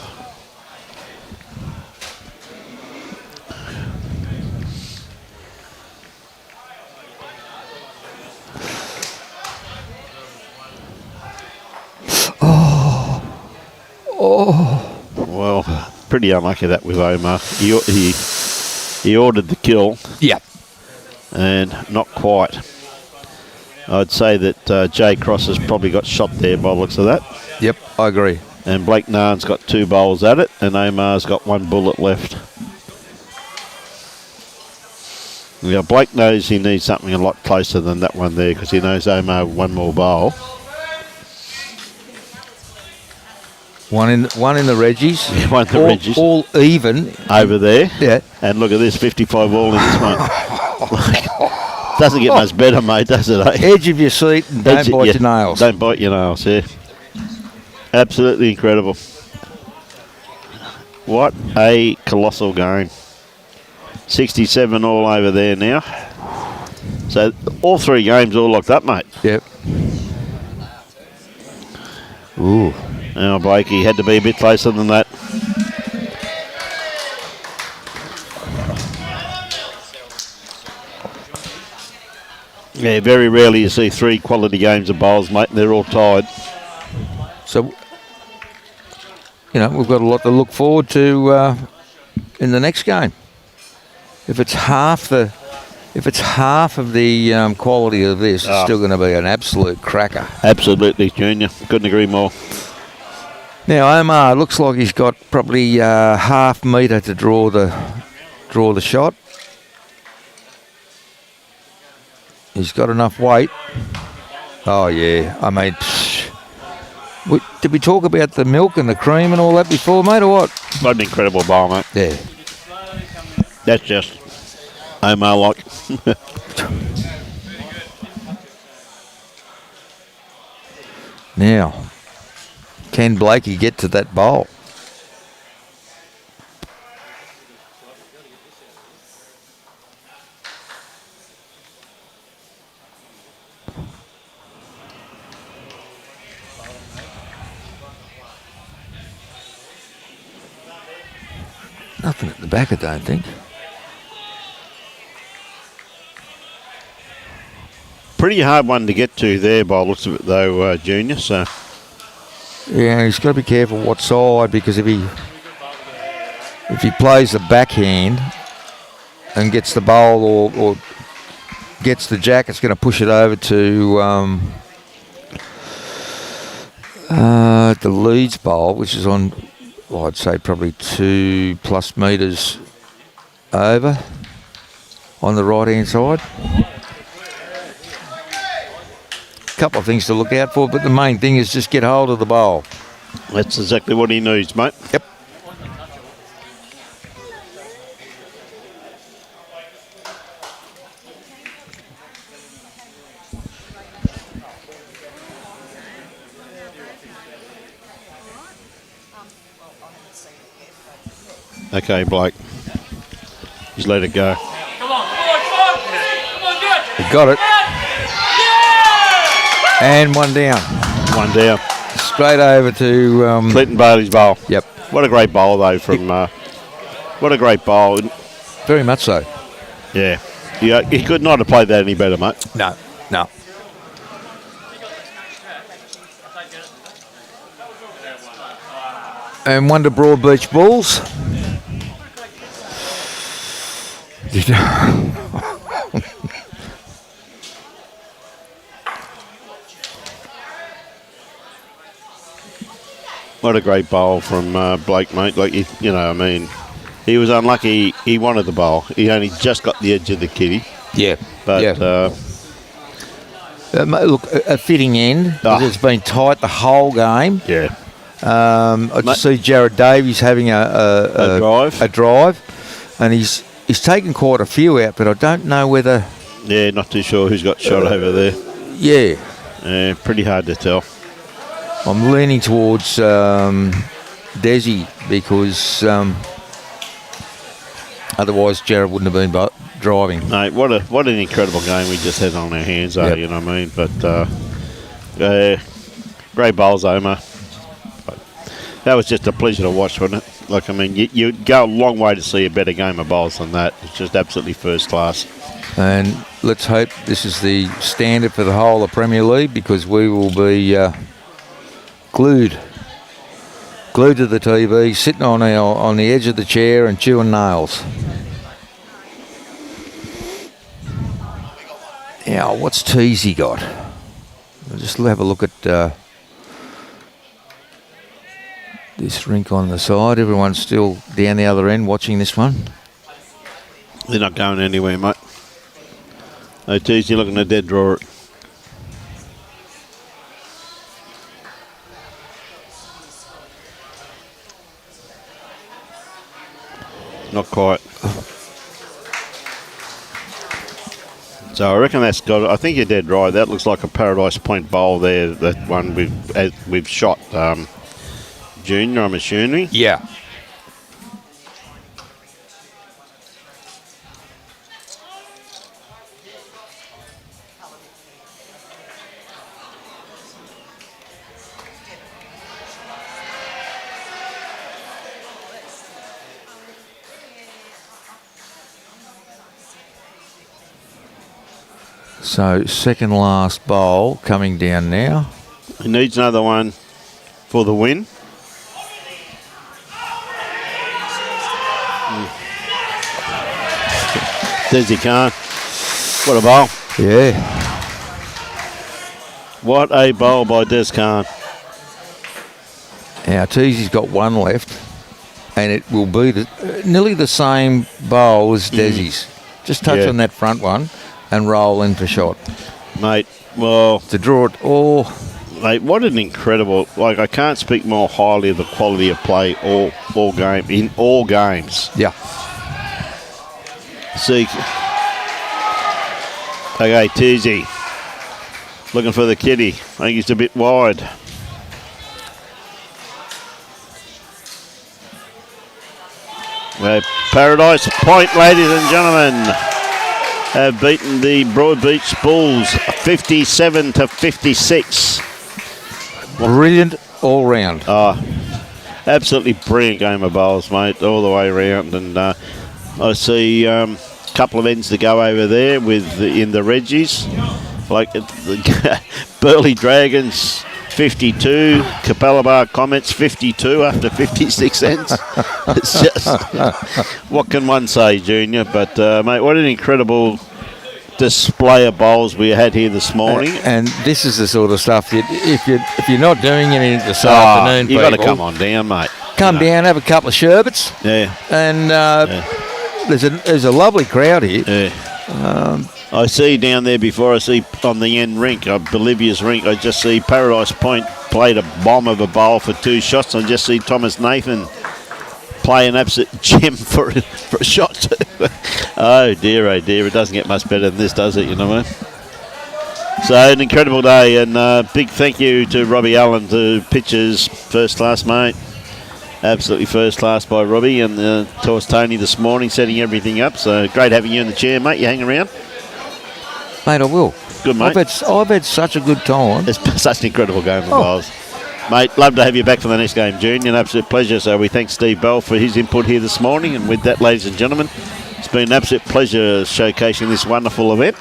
Well, pretty unlucky that with Omar. He ordered the kill. Yeah. And not quite. I'd say that Jay Cross has probably got shot there by the looks of that. Yep, I agree. And Blake Nairn's got 2 bowls at it, and Omar's got 1 bullet left. Yeah, Blake knows he needs something a lot closer than that one there because he knows Omar 1 more bowl. One in the Reggies. Yeah, one in the Reggies. All even. Over there. Yeah. And look at this, 55 all in this one. Doesn't get much better, mate, does it, eh? Edge of your seat and don't bite your nails. Don't bite your nails, yeah. Absolutely incredible. What a colossal game. 67 all over there now. So all 3 games all locked up, mate. Yep. Ooh. Now, Blakey had to be a bit closer than that. Yeah, very rarely you see 3 quality games of bowls, mate. They're all tied. So, we've got a lot to look forward to in the next game. If it's half of the quality of this, it's still going to be an absolute cracker. Absolutely, Junior. Couldn't agree more. Now Omar looks like he's got probably half metre to draw the shot. He's got enough weight. Oh yeah, I mean, did we talk about the milk and the cream and all that before, mate, or what? What an incredible bowl, mate. Yeah. That's just Omar-like. Now, can Blakey get to that bowl? Nothing at the back, I don't think. pretty hard one to get to there by the looks of it, though, Junior. So Yeah, he's got to be careful what side, because if he plays the backhand and gets the bowl or gets the jack, it's going to push it over to the Leeds bowl, which is on, well, I'd say probably 2+ metres over on the right-hand side. Couple of things to look out for, but the main thing is just get hold of the bowl. that's exactly what he needs, mate. Yep. Okay, Blake. He's let it go. Come on, good. He got it. And one down. One down. Straight over to... Clinton Bailey's bowl. Yep. What a great bowl, though, from... what a great bowl. Very much so. Yeah. He could not have played that any better, mate. No. And one to Broadbeach Bulls. What a great bowl from Blake, mate. Like, you know, I mean, he was unlucky. He wanted the bowl. He only just got the edge of the kitty. Yeah. But, yeah. Look, a fitting end. It's been tight the whole game. Yeah. I just see Jared Davies having a drive, and he's taken quite a few out, but I don't know whether... Yeah, not too sure who's got shot over there. Yeah. Yeah, pretty hard to tell. I'm leaning towards Desi, because otherwise Jared wouldn't have been driving. Mate, what an incredible game we just had on our hands, though, you know what I mean? But great bowls, Omar. That was just a pleasure to watch, wasn't it? Like, I mean, you'd go a long way to see a better game of bowls than that. It's just absolutely first class. And let's hope this is the standard for the whole of Premier League, because we will be glued to the TV, sitting on the edge of the chair and chewing nails. Now, what's Teasy got? We'll just have a look at this rink on the side. Everyone's still down the other end watching this one. They're not going anywhere, mate. No, Teasy looking to dead draw it. Not quite. So I reckon that's got. I think you're dead right. That looks like a Paradise Point bowl there. That one we've shot. Junior, I'm assuming. Yeah. So second last bowl coming down now. He needs another one for the win. Desi Khan. What a bowl. Yeah. What a bowl by Des Khan. Now Teasy's got one left, and it will be nearly the same bowl as Desi's. Just touch on that front one and roll in for shot. Mate, well... To draw it all... Mate, what an incredible... Like, I can't speak more highly of the quality of play all game, in all games. Yeah. See... Okay, Teasy. Looking for the kitty. I think he's a bit wide. Paradise Point, ladies and gentlemen, have beaten the Broadbeach Bulls 57-56. Brilliant all round. Absolutely brilliant game of bowls, mate, all the way around. And I see a couple of ends to go over there in the Reggies. Like the Burley Dragons 52, Capalabar Comets 52 after 56 cents. It's just, what can one say, Junior? But, mate, what an incredible display of bowls we had here this morning. And this is the sort of stuff that if you're not doing anything this afternoon, you've got to people, come on down, mate. Come down, have a couple of sherbets. Yeah. And there's a lovely crowd here. Yeah. I see down there before I see on the end rink, Bolivia's rink, I just see Paradise Point played a bomb of a bowl for 2 shots. I just see Thomas Nathan play an absolute gem for a shot too. Oh dear, it doesn't get much better than this, does it, you know what I mean? So an incredible day, and big thank you to Robbie Allen, to pitches first class, mate. Absolutely first class by Robbie, and to us Tony this morning setting everything up. So great having you in the chair, mate. You hang around? Mate, I will. Good, mate. I've had such a good time. It's such an incredible game of bowls. Mate, love to have you back for the next game, June. An absolute pleasure. So we thank Steve Bell for his input here this morning. And with that, ladies and gentlemen, it's been an absolute pleasure showcasing this wonderful event.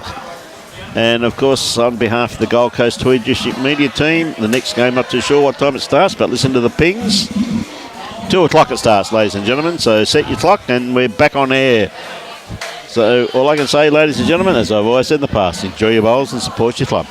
And, of course, on behalf of the Gold Coast Tweed District Media team, the next game, not too sure what time it starts, but listen to the pings. 2 o'clock it starts, ladies and gentlemen. So set your clock and we're back on air. So all I can say, ladies and gentlemen, as I've always said in the past, enjoy your bowls and support your club.